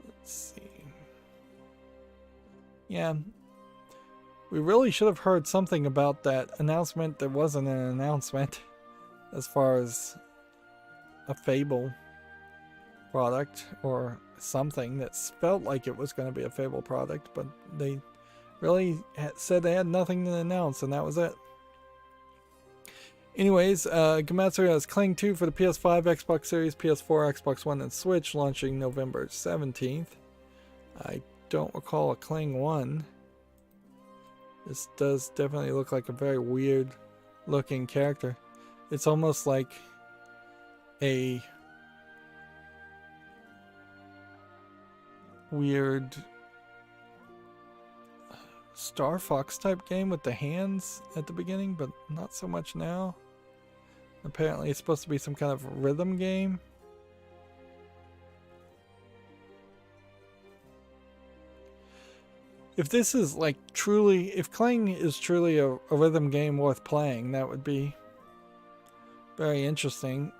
Let's see. Yeah. We really should have heard something about that announcement that wasn't an announcement, as far as a Fable product or something that felt like it was going to be a Fable product, but they really said they had nothing to announce, and that was it. Anyways, Gametsu has Cling 2 for the PS5, Xbox Series, PS4, Xbox One, and Switch, launching November 17th. I don't recall a Cling 1. This does definitely look like a very weird looking character. It's almost like a weird Star Fox type game with the hands at the beginning, but not so much now. Apparently it's supposed to be some kind of rhythm game. If this is like truly, if Cling is truly a rhythm game worth playing, that would be very interesting.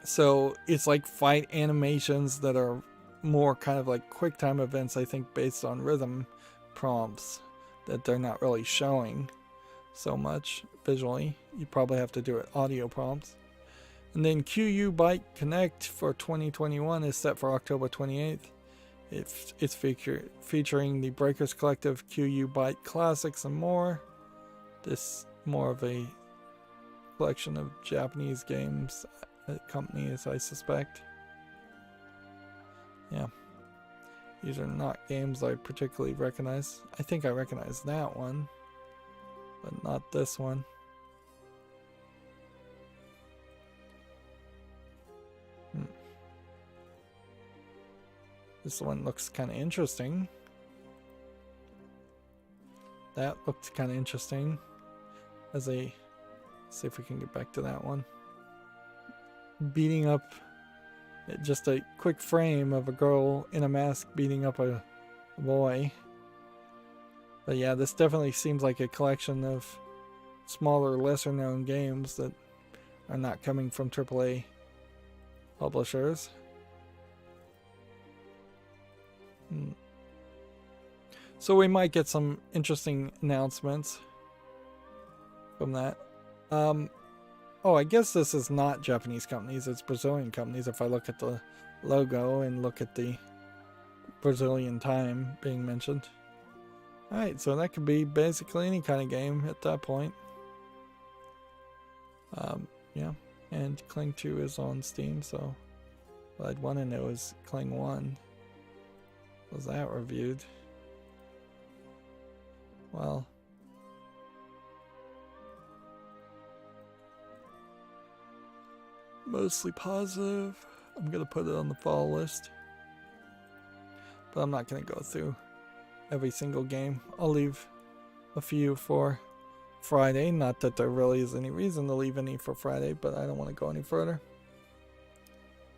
So it's like fight animations that are more kind of like quick time events, I think, based on rhythm prompts that they're not really showing so much visually. You probably have to do it audio prompts. And then QU Byte Connect for 2021 is set for October 28th. It's featuring the Breakers Collective, QU Byte Classics, and more. This more of a collection of Japanese games companies, I suspect. Yeah. These are not games I particularly recognize. I think I recognize that one, but not this one. This one looks kind of interesting. That looked kind of interesting. Let's see if we can get back to that one. Beating up, just a quick frame of a girl in a mask beating up a boy. But yeah, this definitely seems like a collection of smaller, lesser known games that are not coming from AAA publishers. So we might get some interesting announcements from that. Oh, I guess this is not Japanese companies, it's Brazilian companies if I look at the logo and look at the Brazilian time being mentioned. Alright, so that could be basically any kind of game at that point. Yeah, and Cling 2 is on Steam, so what I'd want to know is Cling 1. Was that reviewed? Well, mostly positive. I'm going to put it on the fall list. But I'm not going to go through every single game. I'll leave a few for Friday. Not that there really is any reason to leave any for Friday, but I don't want to go any further.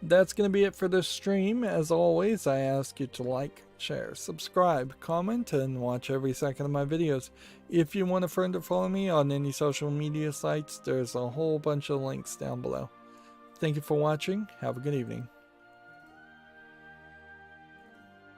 That's going to be it for this stream. As always, I ask you to like, share, subscribe, comment, and watch every second of my videos. If you want a friend to follow me on any social media sites, there's a whole bunch of links down below. Thank you for watching. Have a good evening.